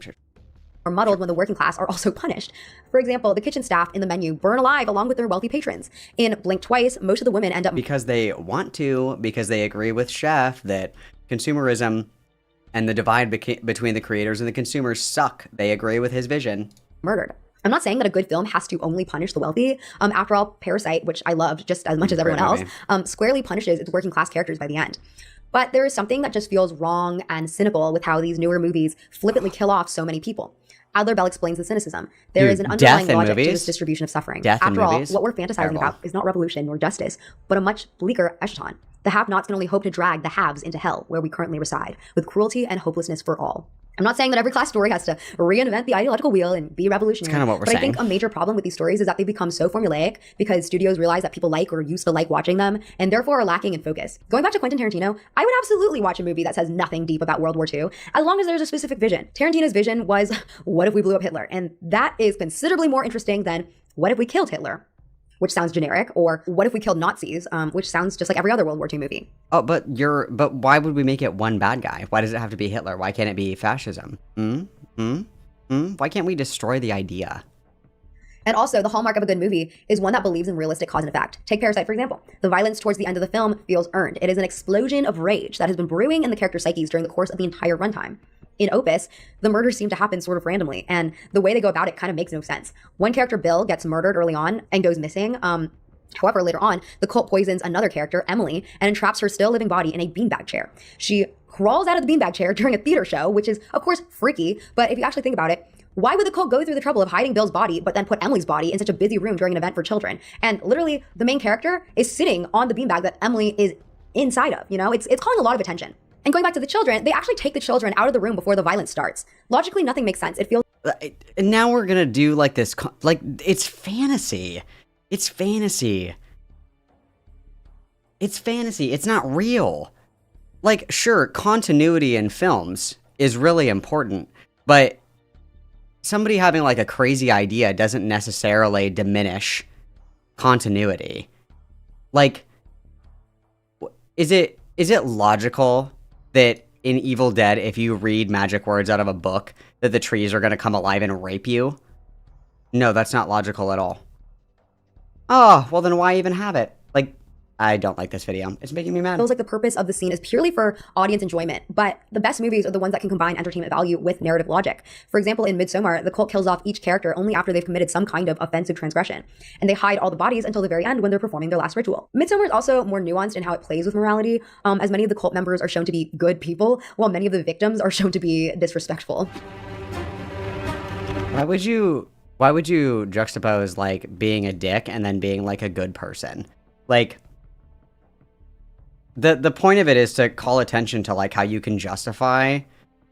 Speaker 21: Are muddled when the working class are also punished. For example, the kitchen staff in the menu burn alive along with their wealthy patrons. In Blink Twice, most of the women end up
Speaker 1: because they want to, because they agree with Chef that consumerism and the divide between the creators and the consumers suck. They agree with his vision.
Speaker 21: Murdered. I'm not saying that a good film has to only punish the wealthy. After all, Parasite, which I loved just as much as everyone else, squarely punishes its working class characters by the end. But there is something that just feels wrong and cynical with how these newer movies flippantly kill off so many people. Adler Bell explains the cynicism. There is an underlying logic to this distribution of suffering. After all, what we're fantasizing about is not revolution nor justice, but a much bleaker echelon. The have-nots can only hope to drag the haves into hell, where we currently reside, with cruelty and hopelessness for all. I'm not saying that every class story has to reinvent the ideological wheel and be revolutionary.
Speaker 1: It's kind of what we're saying.
Speaker 21: I think a major problem with these stories is that they become so formulaic because studios realize that people like or used to like watching them and therefore are lacking in focus. Going back to Quentin Tarantino, I would absolutely watch a movie that says nothing deep about World War II as long as there's a specific vision. Tarantino's vision was, what if we blew up Hitler? And that is considerably more interesting than, what if we killed Hitler? Which sounds generic, or what if we killed Nazis, which sounds just like every other World War II movie.
Speaker 1: Oh, but why would we make it one bad guy? Why does it have to be Hitler? Why can't it be fascism? Why can't we destroy the idea?
Speaker 21: And also, the hallmark of a good movie is one that believes in realistic cause and effect. Take Parasite, for example. The violence towards the end of the film feels earned. It is an explosion of rage that has been brewing in the character psyches during the course of the entire runtime. In Opus, the murders seem to happen sort of randomly, and the way they go about it kind of makes no sense. One character, Bill, gets murdered early on and goes missing. However, later on, the cult poisons another character, Emily, and entraps her still living body in a beanbag chair. She crawls out of the beanbag chair during a theater show, which is, of course, freaky, but if you actually think about it, why would the cult go through the trouble of hiding Bill's body, but then put Emily's body in such a busy room during an event for children? And literally, the main character is sitting on the beanbag that Emily is inside of, you know? It's calling a lot of attention. And going back to the children, they actually take the children out of the room before the violence starts. Logically, nothing makes sense. It feels...
Speaker 1: And now we're gonna do like this, like, it's fantasy. It's fantasy. It's fantasy. It's not real. Like, sure, continuity in films is really important, but somebody having like a crazy idea doesn't necessarily diminish continuity. Like, is it logical that in Evil Dead, if you read magic words out of a book, that the trees are going to come alive and rape you? No, that's not logical at all. Oh, well then why even have it? Like, I don't like this video. It's making me mad.
Speaker 21: Feels like the purpose of the scene is purely for audience enjoyment, but the best movies are the ones that can combine entertainment value with narrative logic. For example, in Midsommar, the cult kills off each character only after they've committed some kind of offensive transgression, and they hide all the bodies until the very end when they're performing their last ritual. Midsommar is also more nuanced in how it plays with morality, as many of the cult members are shown to be good people, while many of the victims are shown to be disrespectful.
Speaker 1: Why would you juxtapose like being a dick and then being like a good person? Like, the point of it is to call attention to like how you can justify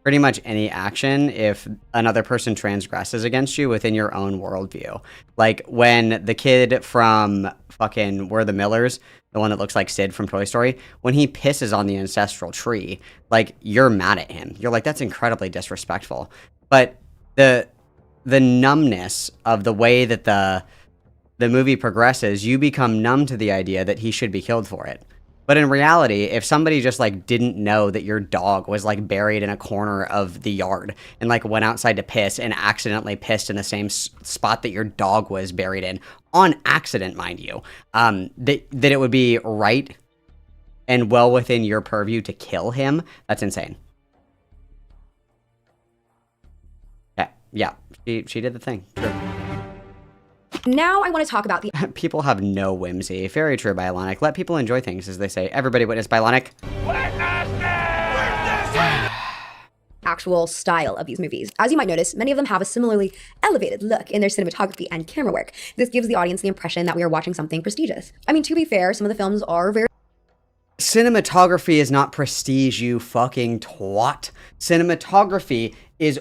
Speaker 1: pretty much any action if another person transgresses against you within your own worldview. Like when the kid from fucking We're the Millers, the one that looks like Sid from Toy Story, when he pisses on the ancestral tree, like you're mad at him. You're like, that's incredibly disrespectful. But the numbness of the way that the movie progresses, you become numb to the idea that he should be killed for it. But in reality, if somebody just like didn't know that your dog was like buried in a corner of the yard and like went outside to piss and accidentally pissed in the same spot that your dog was buried in, on accident, mind you, that it would be right and well within your purview to kill him, that's insane. Yeah, she did the thing. True.
Speaker 21: Now I want to talk about the
Speaker 1: People have no whimsy. Very true, Biolonic. Let people enjoy things, as they say. Everybody witness Biolonic.
Speaker 21: actual style of these movies. As you might notice, many of them have a similarly elevated look in their cinematography and camera work. This gives the audience the impression that we are watching something prestigious. I mean, to be fair, some of the films are very...
Speaker 1: Cinematography is not prestige, you fucking twat. Cinematography is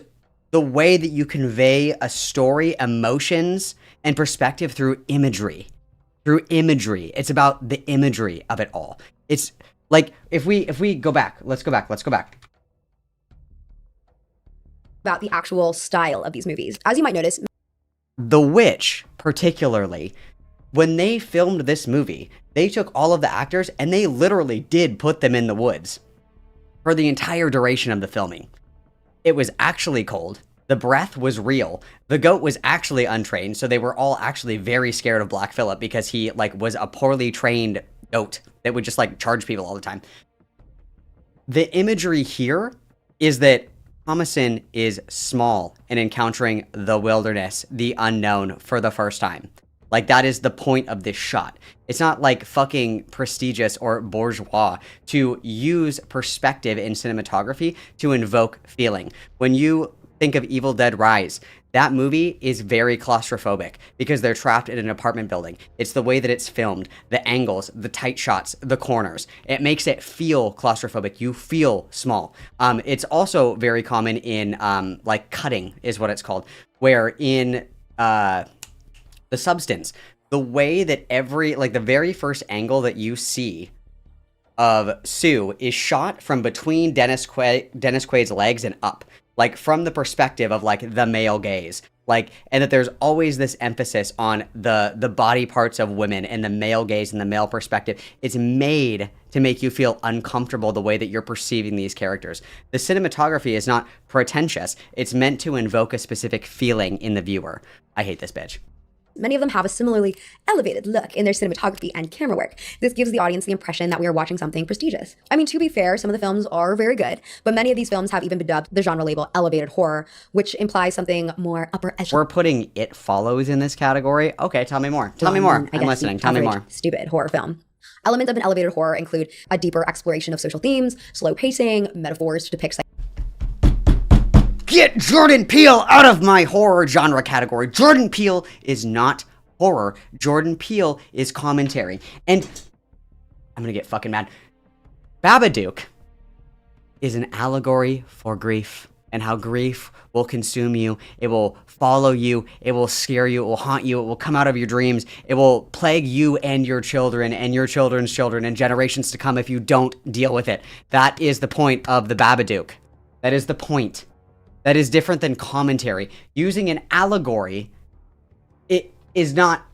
Speaker 1: the way that you convey a story, emotions, and perspective through imagery. Through imagery. It's about the imagery of it all. It's like, if we go back, let's go back.
Speaker 21: About the actual style of these movies. As you might notice...
Speaker 1: The Witch, particularly, when they filmed this movie, they took all of the actors and they literally did put them in the woods for the entire duration of the filming. It was actually cold. The breath was real. The goat was actually untrained, so they were all actually very scared of Black Phillip because he was a poorly trained goat that would just charge people all the time. The imagery here is that Thomasin is small and encountering the wilderness, the unknown, for the first time. That is the point of this shot. It's not fucking prestigious or bourgeois to use perspective in cinematography to invoke feeling. When you think of Evil Dead Rise, that movie is very claustrophobic because they're trapped in an apartment building. It's the way that it's filmed, the angles, the tight shots, the corners. It makes it feel claustrophobic. You feel small. It's also very common in cutting is what it's called, where in The Substance, the way that the very first angle that you see of Sue is shot from between Dennis Quaid's legs and up, from the perspective of the male gaze, and that there's always this emphasis on the body parts of women and the male gaze and the male perspective. It's made to make you feel uncomfortable the way that you're perceiving these characters. The cinematography is not pretentious. It's meant to invoke a specific feeling in the viewer. I hate this bitch.
Speaker 21: Many of them have a similarly elevated look in their cinematography and camera work. This gives the audience the impression that we are watching something prestigious. I mean, to be fair, some of the films are very good, but many of these films have even been dubbed the genre label elevated horror, which implies something more upper echelon.
Speaker 1: We're putting It Follows in this category? Okay, tell me more. Tell me more. I'm listening. Tell me more.
Speaker 21: Stupid horror film. Elements of an elevated horror include a deeper exploration of social themes, slow pacing, metaphors to depict
Speaker 1: Get Jordan Peele out of my horror genre category. Jordan Peele is not horror. Jordan Peele is commentary. And I'm gonna get fucking mad. Babadook is an allegory for grief and how grief will consume you. It will follow you. It will scare you. It will haunt you. It will come out of your dreams. It will plague you and your children and your children's children and generations to come if you don't deal with it. That is the point of the Babadook. That is the point. That is different than commentary. Using an allegory, it is not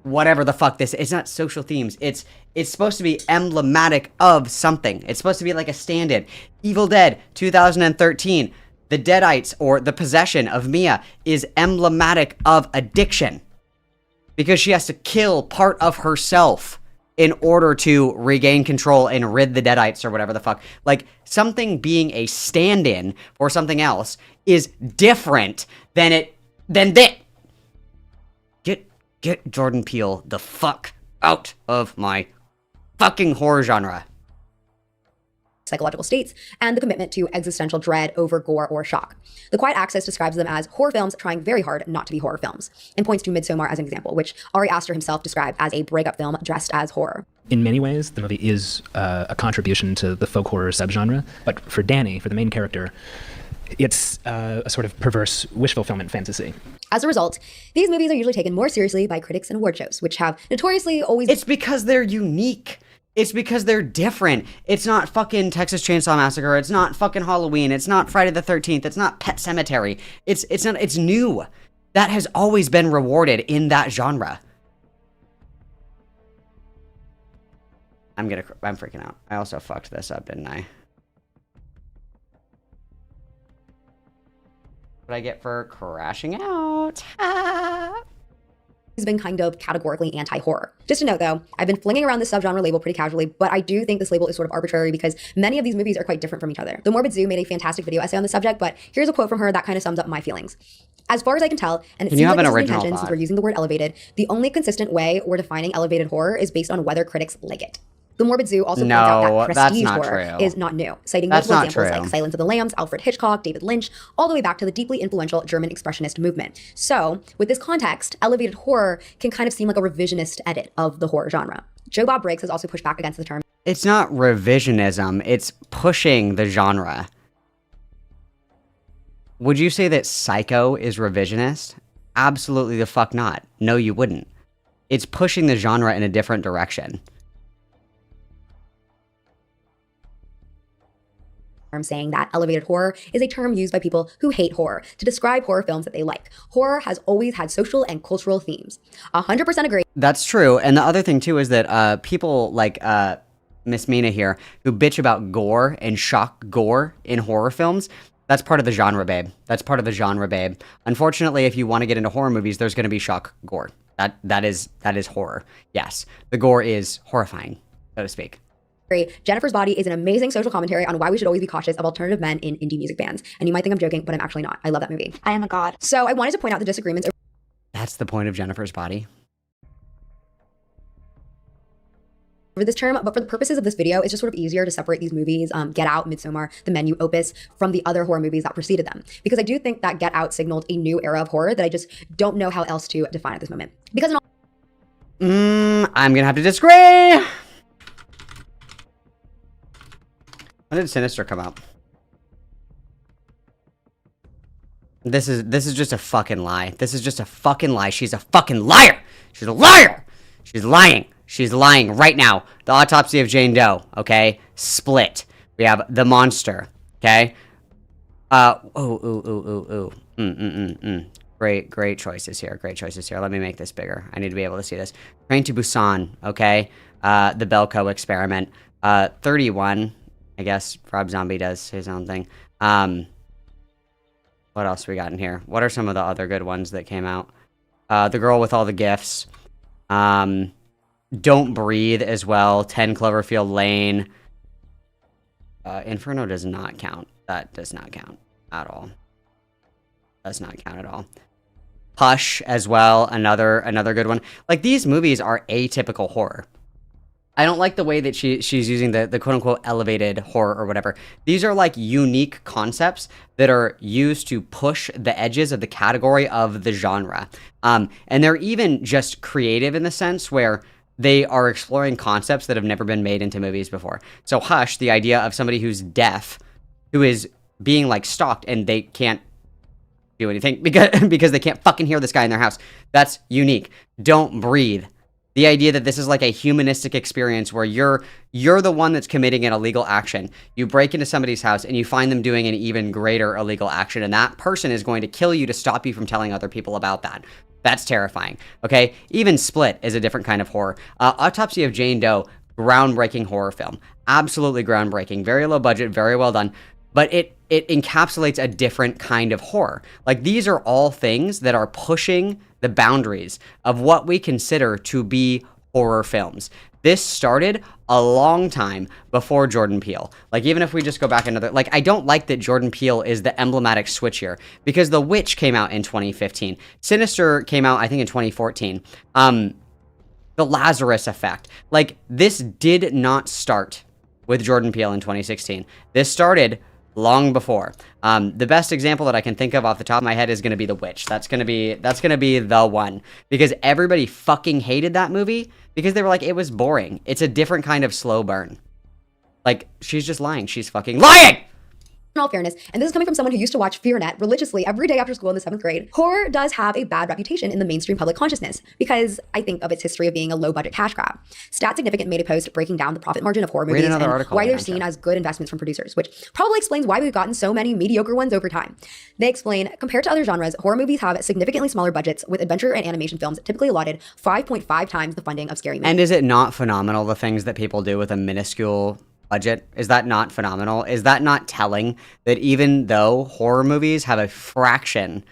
Speaker 1: whatever the fuck this is. It's not social themes. It's supposed to be emblematic of something. It's supposed to be like a stand-in. Evil Dead 2013. The Deadites, or the possession of Mia, is emblematic of addiction. Because she has to kill part of herself in order to regain control and rid the Deadites or whatever the fuck. Something being a stand-in for something else is different than that. Get Jordan Peele the fuck out of my fucking horror genre.
Speaker 21: Psychological states, and the commitment to existential dread over gore or shock. The Quiet Access describes them as horror films trying very hard not to be horror films, and points to Midsommar as an example, which Ari Aster himself described as a breakup film dressed as horror.
Speaker 5: In many ways, the movie is a contribution to the folk horror subgenre, but for Danny, for the main character, it's a sort of perverse wish fulfillment fantasy.
Speaker 21: As a result, these movies are usually taken more seriously by critics and award shows, which have notoriously always...
Speaker 1: It's because they're unique. It's because they're different. It's not fucking Texas Chainsaw Massacre. It's not fucking Halloween. It's not Friday the 13th. It's not Pet Sematary. It's new. That has always been rewarded in that genre. I'm freaking out. I also fucked this up, didn't I? What I get for crashing out?
Speaker 21: Has been kind of categorically anti-horror. Just a note though, I've been flinging around this subgenre label pretty casually, but I do think this label is sort of arbitrary because many of these movies are quite different from each other. The Morbid Zoo made a fantastic video essay on the subject, but here's a quote from her that kind of sums up my feelings. As far as I can tell, and it seems like this is the intention since we're using the word elevated, the only consistent way we're defining elevated horror is based on whether critics like it. The Morbid Zoo also points out that prestige horror is not new, citing multiple examples like Silence of the Lambs, Alfred Hitchcock, David Lynch, all the way back to the deeply influential German Expressionist movement. So, with this context, elevated horror can kind of seem like a revisionist edit of the horror genre. Joe Bob Briggs has also pushed back against the term.
Speaker 1: It's not revisionism, it's pushing the genre. Would you say that Psycho is revisionist? Absolutely the fuck not. No, you wouldn't. It's pushing the genre in a different direction.
Speaker 21: Saying that elevated horror is a term used by people who hate horror to describe horror films that they like. Horror has always had social and cultural themes. 100% agree.
Speaker 1: That's true. And the other thing too is that people like Miss Mina here who bitch about gore and shock gore in horror films, that's part of the genre, babe. That's part of the genre, babe. Unfortunately, if you want to get into horror movies, there's going to be shock gore. That is horror. Yes, the gore is horrifying, so to speak.
Speaker 21: Jennifer's Body is an amazing social commentary on why we should always be cautious of alternative men in indie music bands. And you might think I'm joking, but I'm actually not. I love that movie. I am a god. So I wanted to point out the disagreements.
Speaker 1: That's the point of Jennifer's Body.
Speaker 21: Over this term, but for the purposes of this video, it's just sort of easier to separate these movies, Get Out, Midsommar, the Menu Opus, from the other horror movies that preceded them. Because I do think that Get Out signaled a new era of horror that I just don't know how else to define at this moment. Because
Speaker 1: I'm gonna have to disagree! When did Sinister come out? This is just a fucking lie. This is just a fucking lie. She's a fucking liar! She's a liar! She's lying. She's lying right now. The Autopsy of Jane Doe, okay? Split. We have The Monster, okay? Great choices here. Great choices here. Let me make this bigger. I need to be able to see this. Train to Busan, okay? The Belko Experiment. 31. I guess Rob Zombie does his own thing. What else we got in here? What are some of the other good ones that came out? The Girl with All the Gifts. Don't Breathe as well. 10 Cloverfield Lane. Inferno does not count. That does not count at all. Does not count at all. Hush as well. Another good one. Like, these movies are atypical horror. I don't like the way that she's using the quote-unquote elevated horror or whatever. These are like unique concepts that are used to push the edges of the category of the genre. And they're even just creative in the sense where they are exploring concepts that have never been made into movies before. So Hush, the idea of somebody who's deaf, who is being like stalked and they can't do anything because they can't fucking hear this guy in their house. That's unique. Don't Breathe. The idea that this is like a humanistic experience where you're the one that's committing an illegal action. You break into somebody's house and you find them doing an even greater illegal action, and that person is going to kill you to stop you from telling other people about that. That's terrifying, okay? Even Split is a different kind of horror. Autopsy of Jane Doe, groundbreaking horror film. Absolutely groundbreaking. Very low budget, very well done. But it encapsulates a different kind of horror. Like, these are all things that are pushing the boundaries of what we consider to be horror films. This started a long time before Jordan Peele. Like, even if we just go back another... Like, I don't like that Jordan Peele is the emblematic switch here, because The Witch came out in 2015. Sinister came out, I think, in 2014. The Lazarus Effect. Like, this did not start with Jordan Peele in 2016. This started long before. The best example that I can think of off the top of my head is going to be The Witch. That's going to be the one, because everybody fucking hated that movie because they were like, it was boring. It's a different kind of slow burn. Like, she's just lying. She's fucking lying.
Speaker 21: In all fairness, and this is coming from someone who used to watch FearNet religiously every day after school in the 7th grade, horror does have a bad reputation in the mainstream public consciousness because I think of its history of being a low-budget cash grab. Stat Significant made a post breaking down the profit margin of horror movies and why they're seen as good investments from producers, which probably explains why we've gotten so many mediocre ones over time. They explain, compared to other genres, horror movies have significantly smaller budgets, with adventure and animation films typically allotted 5.5 times the funding of scary movies.
Speaker 1: And is it not phenomenal, the things that people do with a minuscule budget? Is that not phenomenal? Is that not telling that even though horror movies have a fraction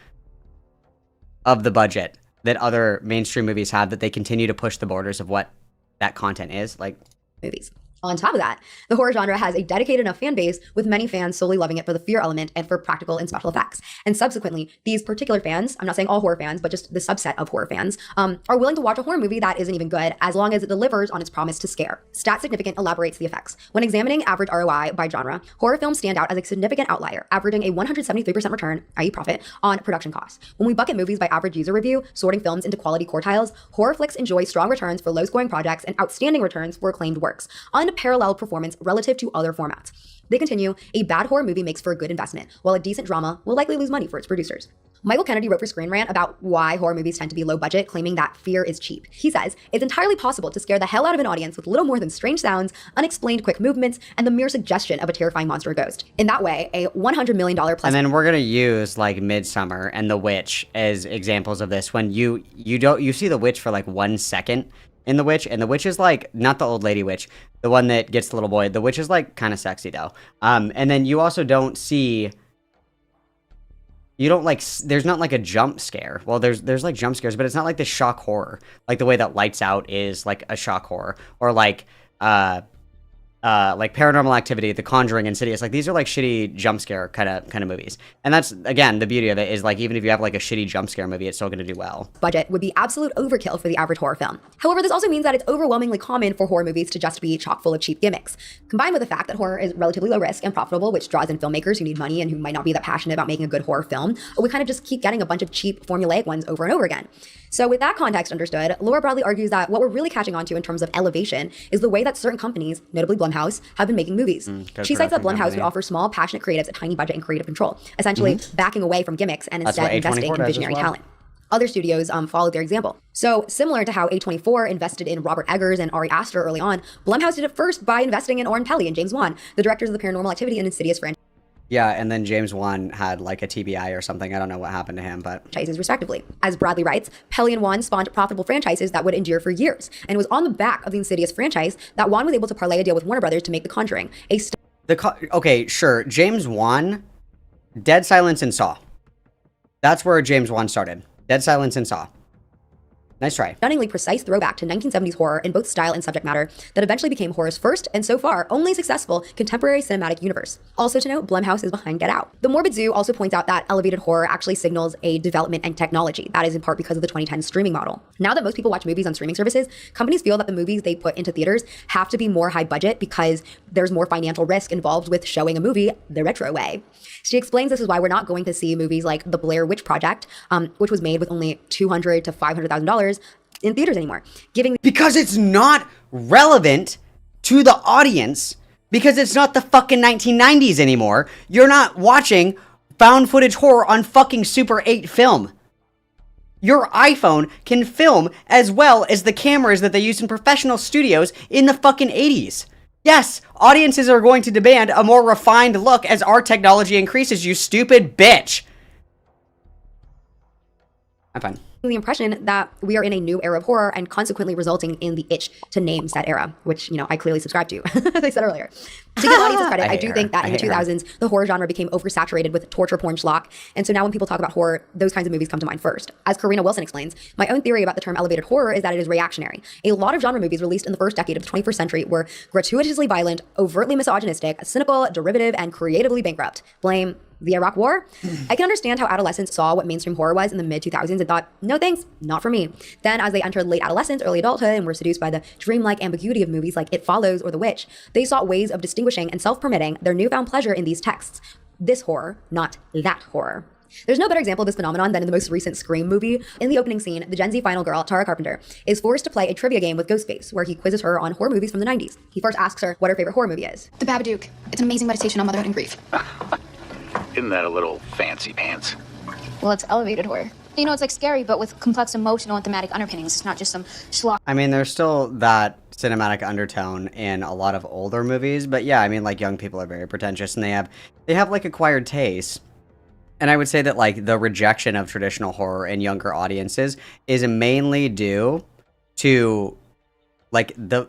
Speaker 1: of the budget that other mainstream movies have, that they continue to push the borders of what that content is? Like,
Speaker 21: movies. On top of that, the horror genre has a dedicated enough fan base, with many fans solely loving it for the fear element and for practical and special effects. And subsequently, these particular fans, I'm not saying all horror fans, but just the subset of horror fans, are willing to watch a horror movie that isn't even good as long as it delivers on its promise to scare. Stat Significant elaborates the effects. When examining average ROI by genre, horror films stand out as a significant outlier, averaging a 173% return, i.e. profit, on production costs. When we bucket movies by average user review, sorting films into quality quartiles, horror flicks enjoy strong returns for low-scoring projects and outstanding returns for acclaimed works. Unparalleled performance relative to other formats. They continue, a bad horror movie makes for a good investment, while a decent drama will likely lose money for its producers. Michael Kennedy wrote for Screen Rant about why horror movies tend to be low budget, claiming that fear is cheap. He says, it's entirely possible to scare the hell out of an audience with little more than strange sounds, unexplained quick movements, and the mere suggestion of a terrifying monster or ghost. In that way, a $100 million plus...
Speaker 1: And then we're gonna use like MIDSOMMAR and The Witch as examples of this. When you see The Witch for like 1 second, in The Witch, and The Witch is like, not the old lady witch, the one that gets the little boy. The Witch is like kind of sexy though. And then you also don't see, you don't like, there's not like a jump scare. Well, there's like jump scares, but it's not like the shock horror, like the way that Lights Out is like a shock horror, or like Paranormal Activity, The Conjuring, Insidious. Like, these are like shitty jump scare kind of movies. And that's, again, the beauty of it is, like, even if you have like a shitty jump scare movie, it's still going to do well.
Speaker 21: Budget would be absolute overkill for the average horror film. However, this also means that it's overwhelmingly common for horror movies to just be chock full of cheap gimmicks. Combined with the fact that horror is relatively low risk and profitable, which draws in filmmakers who need money and who might not be that passionate about making a good horror film, we kind of just keep getting a bunch of cheap formulaic ones over and over again. So with that context understood, Laura Bradley argues that what we're really catching on to in terms of elevation is the way that certain companies, notably Blumhouse, have been making movies. She cites that Blumhouse would offer small, passionate creatives a tiny budget and creative control, essentially backing away from gimmicks and instead investing in visionary talent. Other studios followed their example. So similar to how A24 invested in Robert Eggers and Ari Aster early on, Blumhouse did it first by investing in Oren Peli and James Wan, the directors of the Paranormal Activity and Insidious franchise.
Speaker 1: Yeah, and then James Wan had like a TBI or something. I don't know what happened to him, but...
Speaker 21: franchises respectively. As Bradley writes, Peli and Wan spawned profitable franchises that would endure for years, and it was on the back of the Insidious franchise that Wan was able to parlay a deal with Warner Brothers to make The Conjuring.
Speaker 1: Okay, sure. James Wan, Dead Silence and Saw. That's where James Wan started. Dead Silence and Saw. Nice try.
Speaker 21: Stunningly precise throwback to 1970s horror in both style and subject matter that eventually became horror's first, and so far, only successful contemporary cinematic universe. Also to note, Blumhouse is behind Get Out. The Morbid Zoo also points out that elevated horror actually signals a development in technology. That is in part because of the 2010 streaming model. Now that most people watch movies on streaming services, companies feel that the movies they put into theaters have to be more high budget because there's more financial risk involved with showing a movie the retro way. She explains this is why we're not going to see movies like The Blair Witch Project, which was made with only $200,000 to $500,000 in theaters anymore.
Speaker 1: Because it's not relevant to the audience, because it's not the fucking 1990s anymore. You're not watching found footage horror on fucking Super 8 film. Your iPhone can film as well as the cameras that they used in professional studios in the fucking 80s. Yes, audiences are going to demand a more refined look as our technology increases, you stupid bitch. I'm fine.
Speaker 21: The impression that we are in a new era of horror and consequently resulting in the itch to name said era, which, you know, I clearly subscribe to, as I said earlier. To give audiences credit, I do think that in the 2000s, the horror genre became oversaturated with torture porn schlock. And so now when people talk about horror, those kinds of movies come to mind first. As Karina Wilson explains, my own theory about the term elevated horror is that it is reactionary. A lot of genre movies released in the first decade of the 21st century were gratuitously violent, overtly misogynistic, cynical, derivative, and creatively bankrupt. Blame the Iraq War? I can understand how adolescents saw what mainstream horror was in the mid-2000s and thought, no thanks, not for me. Then as they entered late adolescence, early adulthood, and were seduced by the dreamlike ambiguity of movies like It Follows or The Witch, they sought ways of distinguishing and self-permitting their newfound pleasure in these texts. This horror, not that horror. There's no better example of this phenomenon than in the most recent Scream movie. In the opening scene, the Gen Z final girl, Tara Carpenter, is forced to play a trivia game with Ghostface, where he quizzes her on horror movies from the 90s. He first asks her what her favorite horror movie is.
Speaker 4: The Babadook. It's an amazing meditation on motherhood and grief.
Speaker 7: Isn't that a little fancy pants?
Speaker 4: Well, it's elevated horror. You know, it's like scary, but with complex emotional and thematic underpinnings. It's not just some schlock.
Speaker 1: I mean, there's still that cinematic undertone in a lot of older movies, but yeah, I mean, like, young people are very pretentious, and they have like acquired tastes. And I would say that like the rejection of traditional horror in younger audiences is mainly due to like the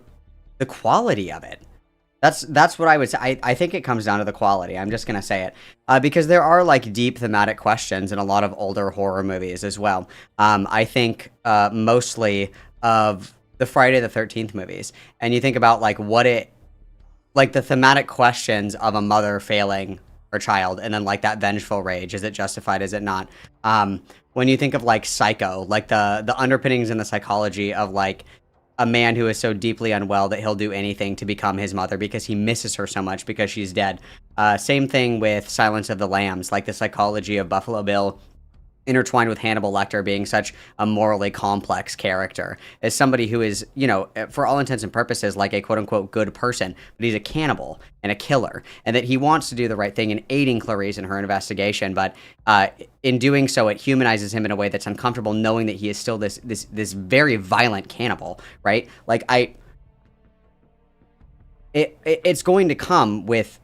Speaker 1: quality of it. That's what I would say. I think it comes down to the quality. I'm just gonna say it because there are like deep thematic questions in a lot of older horror movies as well. I think mostly of the Friday the 13th movies, and you think about like like the thematic questions of a mother failing her child, and then like that vengeful rage. Is it justified? Is it not? When you think of like Psycho, like the underpinnings and the psychology of like a man who is so deeply unwell that he'll do anything to become his mother because he misses her so much because she's dead. Same thing with Silence of the Lambs, like the psychology of Buffalo Bill intertwined with Hannibal Lecter being such a morally complex character as somebody who is, you know, for all intents and purposes, like a quote-unquote good person, but he's a cannibal and a killer, and that he wants to do the right thing in aiding Clarice in her investigation, but in doing so, it humanizes him in a way that's uncomfortable, knowing that he is still this very violent cannibal, right? Like, it's going to come with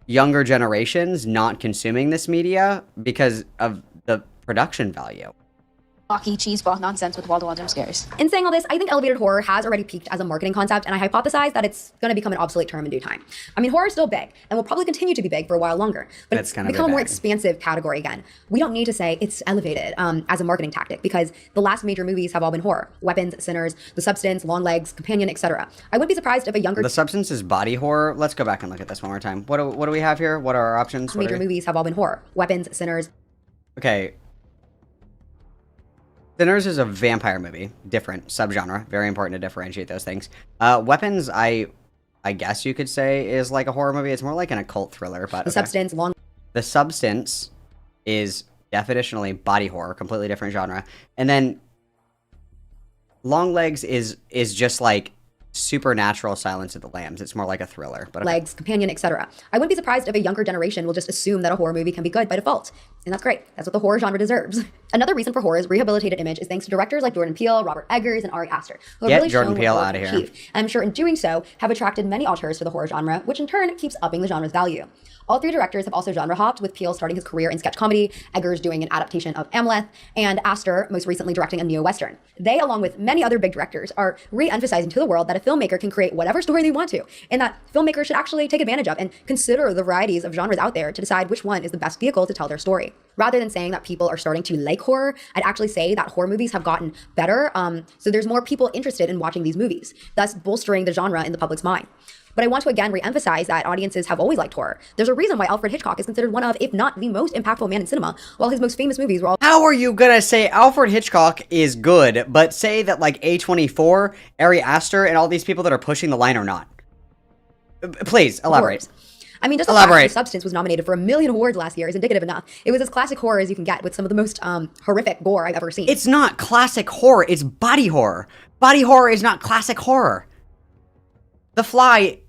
Speaker 1: younger generations not consuming this media because of the production value.
Speaker 4: Blocky cheeseball nonsense with wall-to-wall jump scares.
Speaker 21: In saying all this, I think elevated horror has already peaked as a marketing concept, and I hypothesize that it's going to become an obsolete term in due time. I mean, horror is still big, and will probably continue to be big for a while longer, but it's become a more expansive category again. We don't need to say it's elevated as a marketing tactic, because the last major movies have all been horror. Weapons, Sinners, The Substance, Long Legs, Companion, etc. I wouldn't be surprised if a younger...
Speaker 1: The Substance is body horror. Let's go back and look at this one more time. What do we have here? What are our options?
Speaker 21: Major movies have all been horror. Weapons, Sinners...
Speaker 1: Okay. Sinners is a vampire movie, different subgenre, very important to differentiate those things. Weapons, I guess you could say, is like a horror movie. It's more like an occult thriller, but
Speaker 21: The Substance,
Speaker 1: The Substance is definitionally body horror, completely different genre. And then Long Legs is just like supernatural Silence of the Lambs. It's more like a thriller. But
Speaker 21: Legs, Companion, etc. I wouldn't be surprised if a younger generation will just assume that a horror movie can be good by default. And that's great. That's what the horror genre deserves. Another reason for horror's rehabilitated image is thanks to directors like Jordan Peele, Robert Eggers, and Ari Aster, who have really shown what horror can achieve. And I'm sure in doing so, have attracted many auteurs to the horror genre, which in turn keeps upping the genre's value. All three directors have also genre hopped, with Peele starting his career in sketch comedy, Eggers doing an adaptation of Amleth, and Aster most recently directing a neo-western. They, along with many other big directors, are re-emphasizing to the world that a filmmaker can create whatever story they want to, and that filmmakers should actually take advantage of and consider the varieties of genres out there to decide which one is the best vehicle to tell their story. Rather than saying that people are starting to like horror, I'd actually say that horror movies have gotten better, so there's more people interested in watching these movies, thus bolstering the genre in the public's mind. But I want to again re-emphasize that audiences have always liked horror. There's a reason why Alfred Hitchcock is considered one of, if not the most impactful man in cinema, while his most famous movies were all—
Speaker 1: How are you gonna say Alfred Hitchcock is good, but say that like A24, Ari Aster, and all these people that are pushing the line are not? Please, elaborate.
Speaker 21: I mean, just the fact that The Substance was nominated for 1 million awards last year is indicative enough. It was as classic horror as you can get, with some of the most horrific gore I've ever seen.
Speaker 1: It's not classic horror, it's body horror. Body horror is not classic horror. The Fly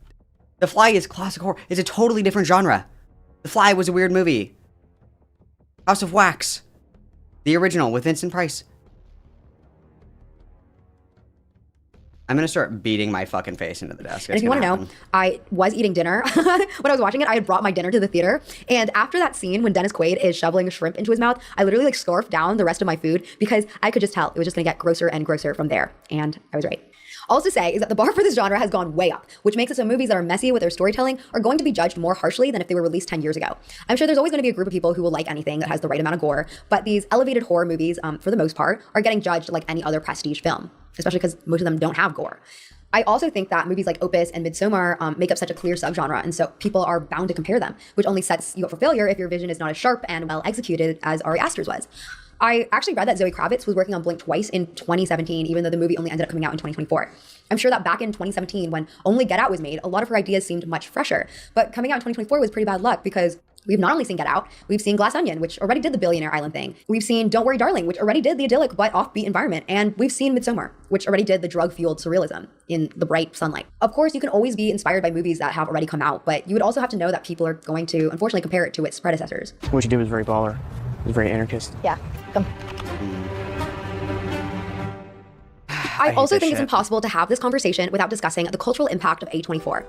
Speaker 1: is classic horror. It's a totally different genre. The Fly was a weird movie. House of Wax, the original with Vincent Price. I'm gonna start beating my fucking face into the desk.
Speaker 21: And if you want to know, I was eating dinner. When I was watching it, I had brought my dinner to the theater. And after that scene when Dennis Quaid is shoveling shrimp into his mouth, I literally like scarfed down the rest of my food because I could just tell it was just gonna get grosser and grosser from there. And I was right. All to say is that the bar for this genre has gone way up, which makes it so movies that are messy with their storytelling are going to be judged more harshly than if they were released 10 years ago. I'm sure there's always going to be a group of people who will like anything that has the right amount of gore, but these elevated horror movies, for the most part, are getting judged like any other prestige film, especially because most of them don't have gore. I also think that movies like Opus and Midsommar make up such a clear subgenre, and so people are bound to compare them, which only sets you up for failure if your vision is not as sharp and well executed as Ari Aster's was. I actually read that Zoe Kravitz was working on Blink twice in 2017, even though the movie only ended up coming out in 2024. I'm sure that back in 2017, when only Get Out was made, a lot of her ideas seemed much fresher. But coming out in 2024 was pretty bad luck because We've not only seen Get Out, we've seen Glass Onion, which already did the Billionaire Island thing. We've seen Don't Worry Darling, which already did the idyllic but offbeat environment. And we've seen Midsommar, which already did the drug-fueled surrealism in the bright sunlight. Of course, you can always be inspired by movies that have already come out, but you would also have to know that people are going to, unfortunately, compare it to its predecessors.
Speaker 2: What you did was very baller. It was very anarchist.
Speaker 18: Yeah, come.
Speaker 21: I also think it's impossible to have this conversation without discussing the cultural impact of A24.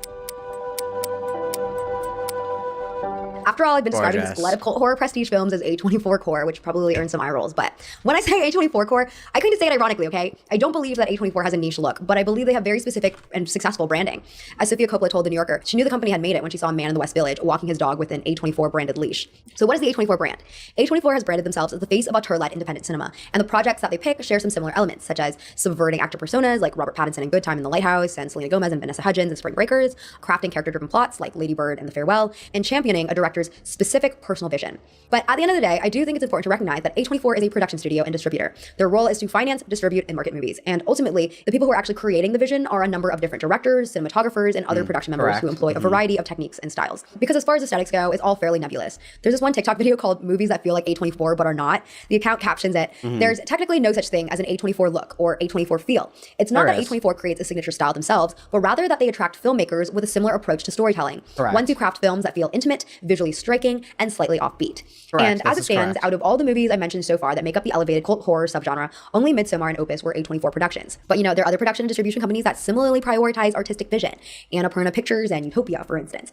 Speaker 21: After all, I've been describing this blood of cult horror prestige films as A24 core, which probably earns some eye rolls. But when I say A24 core, I kind of say it ironically, okay? I don't believe that A24 has a niche look, but I believe they have very specific and successful branding. As Sofia Coppola told The New Yorker, she knew the company had made it when she saw a man in the West Village walking his dog with an A24 branded leash. So what is the A24 brand? A24 has branded themselves as the face of auteur-led independent cinema, and the projects that they pick share some similar elements, such as subverting actor personas like Robert Pattinson in Good Time in The Lighthouse, and Selena Gomez and Vanessa Hudgens in Spring Breakers, crafting character-driven plots like Lady Bird and The Farewell, and championing a director's specific personal vision. But at the end of the day, I do think it's important to recognize that A24 is a production studio and distributor. Their role is to finance, distribute, and market movies. And ultimately, the people who are actually creating the vision are a number of different directors, cinematographers, and other production members who employ a variety of techniques and styles. Because as far as aesthetics go, it's all fairly nebulous. There's this one TikTok video called Movies That Feel Like A24 But Are Not. The account captions it, there's technically no such thing as an A24 look or A24 feel. It's not that A24 creates a signature style themselves, but rather that they attract filmmakers with a similar approach to storytelling. Ones who craft films that feel intimate, visually striking, and slightly offbeat. And as it stands, out of all the movies I mentioned so far that make up the elevated cult horror subgenre, only Midsommar and Opus were A24 productions. But you know, there are other production and distribution companies that similarly prioritize artistic vision. Annapurna Pictures and Utopia, for instance.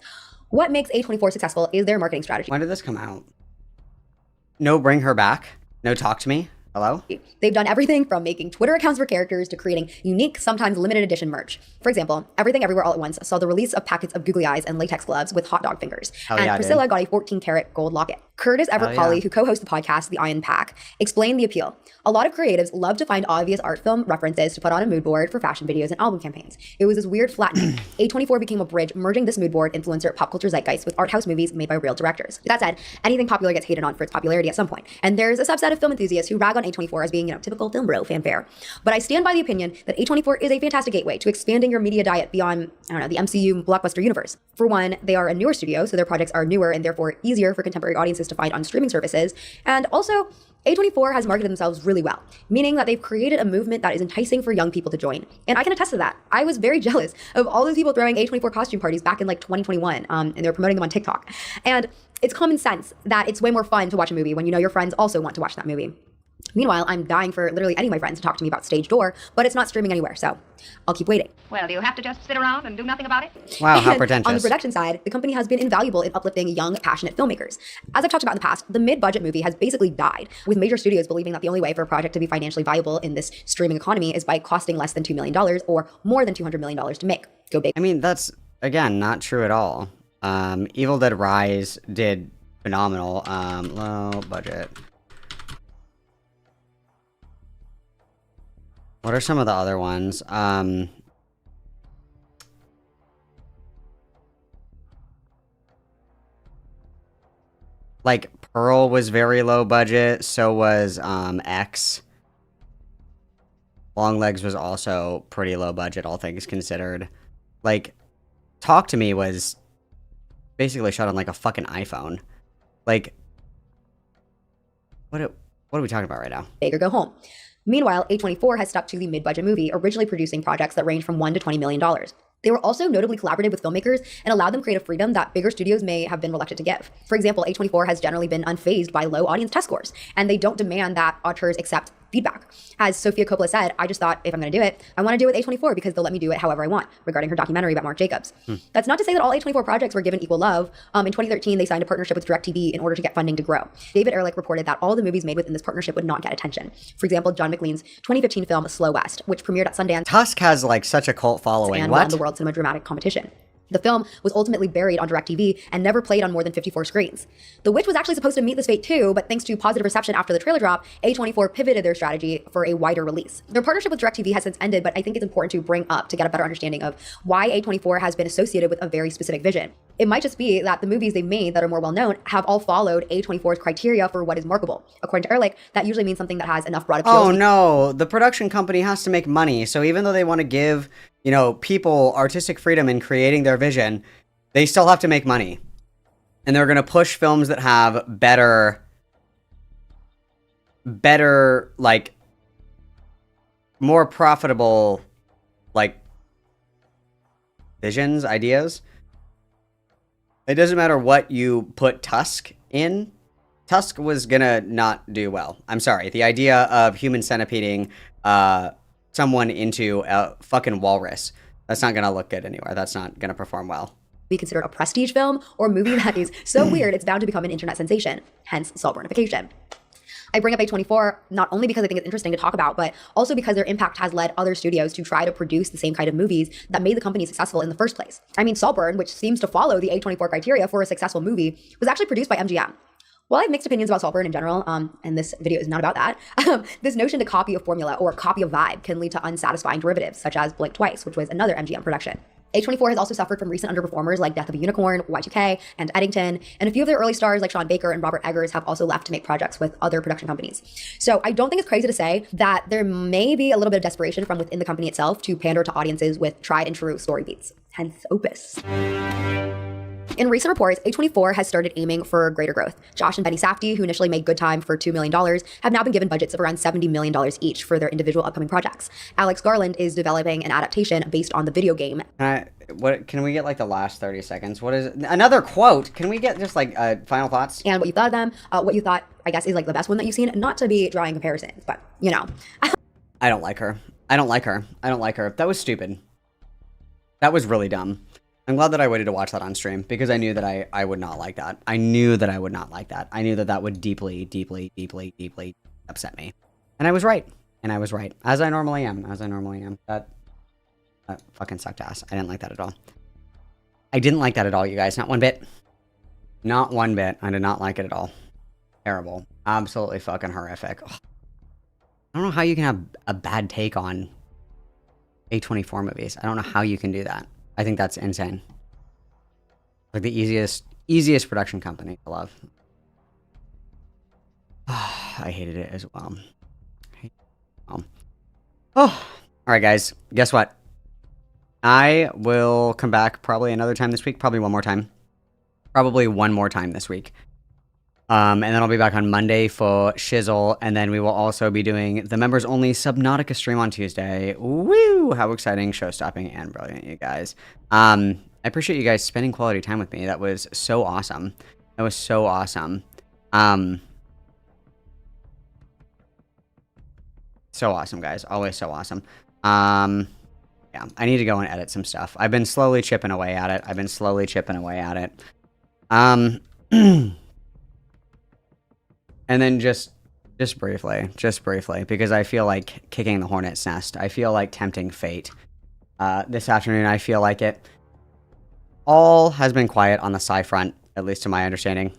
Speaker 21: What makes A24 successful is their marketing strategy.
Speaker 1: When did this come out? No Bring Her Back? No Talk to Me? Hello?
Speaker 21: They've done everything from making Twitter accounts for characters to creating unique, sometimes limited edition merch. For example, Everything Everywhere All at Once saw the release of packets of googly eyes and latex gloves with hot dog fingers. And Priscilla got a 14-karat gold locket. Curtis Everett Colley, who co-hosts the podcast The Iron Pack, explained the appeal. A lot of creatives love to find obvious art film references to put on a mood board for fashion videos and album campaigns. It was this weird flattening. A24 became a bridge, merging this mood board influencer pop culture zeitgeist with art house movies made by real directors. That said, anything popular gets hated on for its popularity at some point. And there's a subset of film enthusiasts who rag on A24 as being, you know, typical film bro fanfare. But I stand by the opinion that A24 is a fantastic gateway to expanding your media diet beyond, I don't know, the MCU blockbuster universe. For one, they are a newer studio, so their projects are newer and therefore easier for contemporary audiences to find on streaming services. And also, A24 has marketed themselves really well, meaning that they've created a movement that is enticing for young people to join. And I can attest to that. I was very jealous of all those people throwing A24 costume parties back in like 2021, and they were promoting them on TikTok. And it's common sense that it's way more fun to watch a movie when you know your friends also want to watch that movie. Meanwhile, I'm dying for literally any of my friends to talk to me about Stage Door, but it's not streaming anywhere, so I'll keep waiting.
Speaker 9: Well, do you have to just sit around and do nothing about it?
Speaker 1: Wow, how
Speaker 21: And
Speaker 1: pretentious.
Speaker 21: on the production side, the company has been invaluable in uplifting young, passionate filmmakers. As I've talked about in the past, the mid-budget movie has basically died, with major studios believing that the only way for a project to be financially viable in this streaming economy is by costing less than $2 million or more than $200 million to make. Go big.
Speaker 1: I mean, that's, again, not true at all. Evil Dead Rise did phenomenal. Low budget. What are some of the other ones? Like Pearl was very low budget, so was X. Longlegs was also pretty low budget, all things considered. Like, Talk to Me was basically shot on like a fucking iPhone. Like, what are we talking about right now?
Speaker 21: Big or go home. Meanwhile, A24 has stuck to the mid-budget movie, originally producing projects that range from $1 to $20 million. They were also notably collaborative with filmmakers and allowed them creative freedom that bigger studios may have been reluctant to give. For example, A24 has generally been unfazed by low audience test scores, and they don't demand that auteurs accept feedback. As Sofia Coppola said, I just thought, if I'm going to do it, I want to do it with A24 because they'll let me do it however I want, regarding her documentary about Mark Jacobs. That's not to say that all A24 projects were given equal love. In 2013, they signed a partnership with DirecTV in order to get funding to grow. David Ehrlich reported that all the movies made within this partnership would not get attention. For example, John McLean's 2015 film Slow West, which premiered at Sundance.
Speaker 1: Tusk has like such a cult following.
Speaker 21: And
Speaker 1: What?
Speaker 21: won the World Cinema Dramatic Competition. The film was ultimately buried on DirecTV and never played on more than 54 screens. The Witch was actually supposed to meet this fate too, but thanks to positive reception after the trailer drop, A24 pivoted their strategy for a wider release. Their partnership with DirecTV has since ended, but I think it's important to bring up to get a better understanding of why A24 has been associated with a very specific vision. It might just be that the movies they've made that are more well-known have all followed A24's criteria for what is marketable. According to Ehrlich, that usually means something that has enough broad appeal.
Speaker 1: Oh no, the production company has to make money, so even though they want to give, you know, people artistic freedom in creating their vision, they still have to make money. And they're going to push films that have better, like, more profitable, like, visions, ideas. It doesn't matter what you put Tusk in. Tusk was gonna not do well. I'm sorry. The idea of human centipeding someone into a fucking walrus, that's not gonna look good anywhere. That's not gonna perform well.
Speaker 21: Be considered a prestige film or movie that is so weird it's bound to become an internet sensation, hence Saltburnification. I bring up A24 not only because I think it's interesting to talk about, but also because their impact has led other studios to try to produce the same kind of movies that made the company successful in the first place. I mean, Saltburn, which seems to follow the A24 criteria for a successful movie, was actually produced by MGM. While I have mixed opinions about Saltburn in general, and this video is not about that, this notion to copy a formula or copy a vibe can lead to unsatisfying derivatives, such as Blink Twice, which was another MGM production. A24 has also suffered from recent underperformers like Death of a Unicorn, Y2K, and Eddington, and a few of their early stars like Sean Baker and Robert Eggers have also left to make projects with other production companies. So I don't think it's crazy to say that there may be a little bit of desperation from within the company itself to pander to audiences with tried and true story beats, hence Opus. In recent reports, A24 has started aiming for greater growth. Josh and Benny Safdie, who initially made Good Time for $2 million, have now been given budgets of around $70 million each for their individual upcoming projects. Alex Garland is developing an adaptation based on the video game.
Speaker 1: Can we get like the last 30 seconds? What is it? Another quote? Can we get just like final thoughts?
Speaker 21: And what you thought of them, what you thought, I guess, is like the best one that you've seen. Not to be drawing comparisons, but you know.
Speaker 1: I don't like her. I don't like her. I don't like her. That was stupid. That was really dumb. I'm glad that I waited to watch that on stream because I knew that I would not like that. I knew that I would not like that. I knew that that would deeply, deeply, deeply, deeply upset me. And I was right. And I was right. As I normally am. As I normally am. That fucking sucked ass. I didn't like that at all. I didn't like that at all, you guys. Not one bit. Not one bit. I did not like it at all. Terrible. Absolutely fucking horrific. Ugh. I don't know how you can have a bad take on A24 movies. I don't know how you can do that. I think that's insane. Like the easiest production company to love. I hated it as well. Oh, all right, guys. Guess what? I will come back probably another time this week. Probably one more time. Probably one more time this week. And then I'll be back on Monday for Shizzle, and then we will also be doing the members-only Subnautica stream on Tuesday. Woo! How exciting, show-stopping, and brilliant, you guys. I appreciate you guys spending quality time with me. That was so awesome. That was so awesome. So awesome, guys. Always so awesome. Yeah, I need to go and edit some stuff. I've been slowly chipping away at it. And then just briefly, because I feel like kicking the hornet's nest. I feel like tempting fate. This afternoon, I feel like it. All has been quiet on the Psy front, at least to my understanding.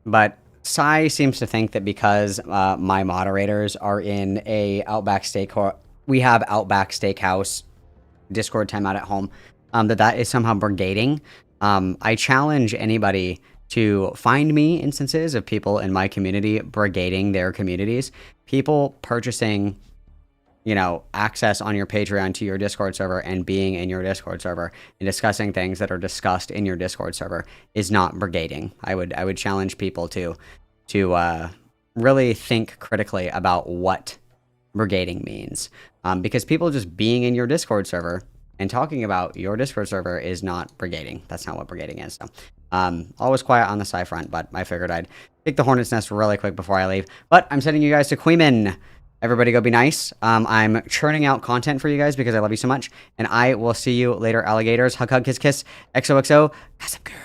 Speaker 1: But Psy seems to think that because my moderators are in a Outback Steakhouse, we have Outback Steakhouse Discord timeout at home, that is somehow brigading. I challenge anybody to find me instances of people in my community brigading their communities. People purchasing, you know, access on your Patreon to your Discord server and being in your Discord server and discussing things that are discussed in your Discord server is not brigading. I would challenge people to really think critically about what brigading means. Because people just being in your Discord server and talking about your Discord server is not brigading. That's not what brigading is. So, always quiet on the Psy front, but I figured I'd take the hornet's nest really quick before I leave. But I'm sending you guys to Queeman. Everybody go be nice. I'm churning out content for you guys because I love you so much. And I will see you later, alligators. Hug, hug, kiss, kiss. XOXO. Gossip girl.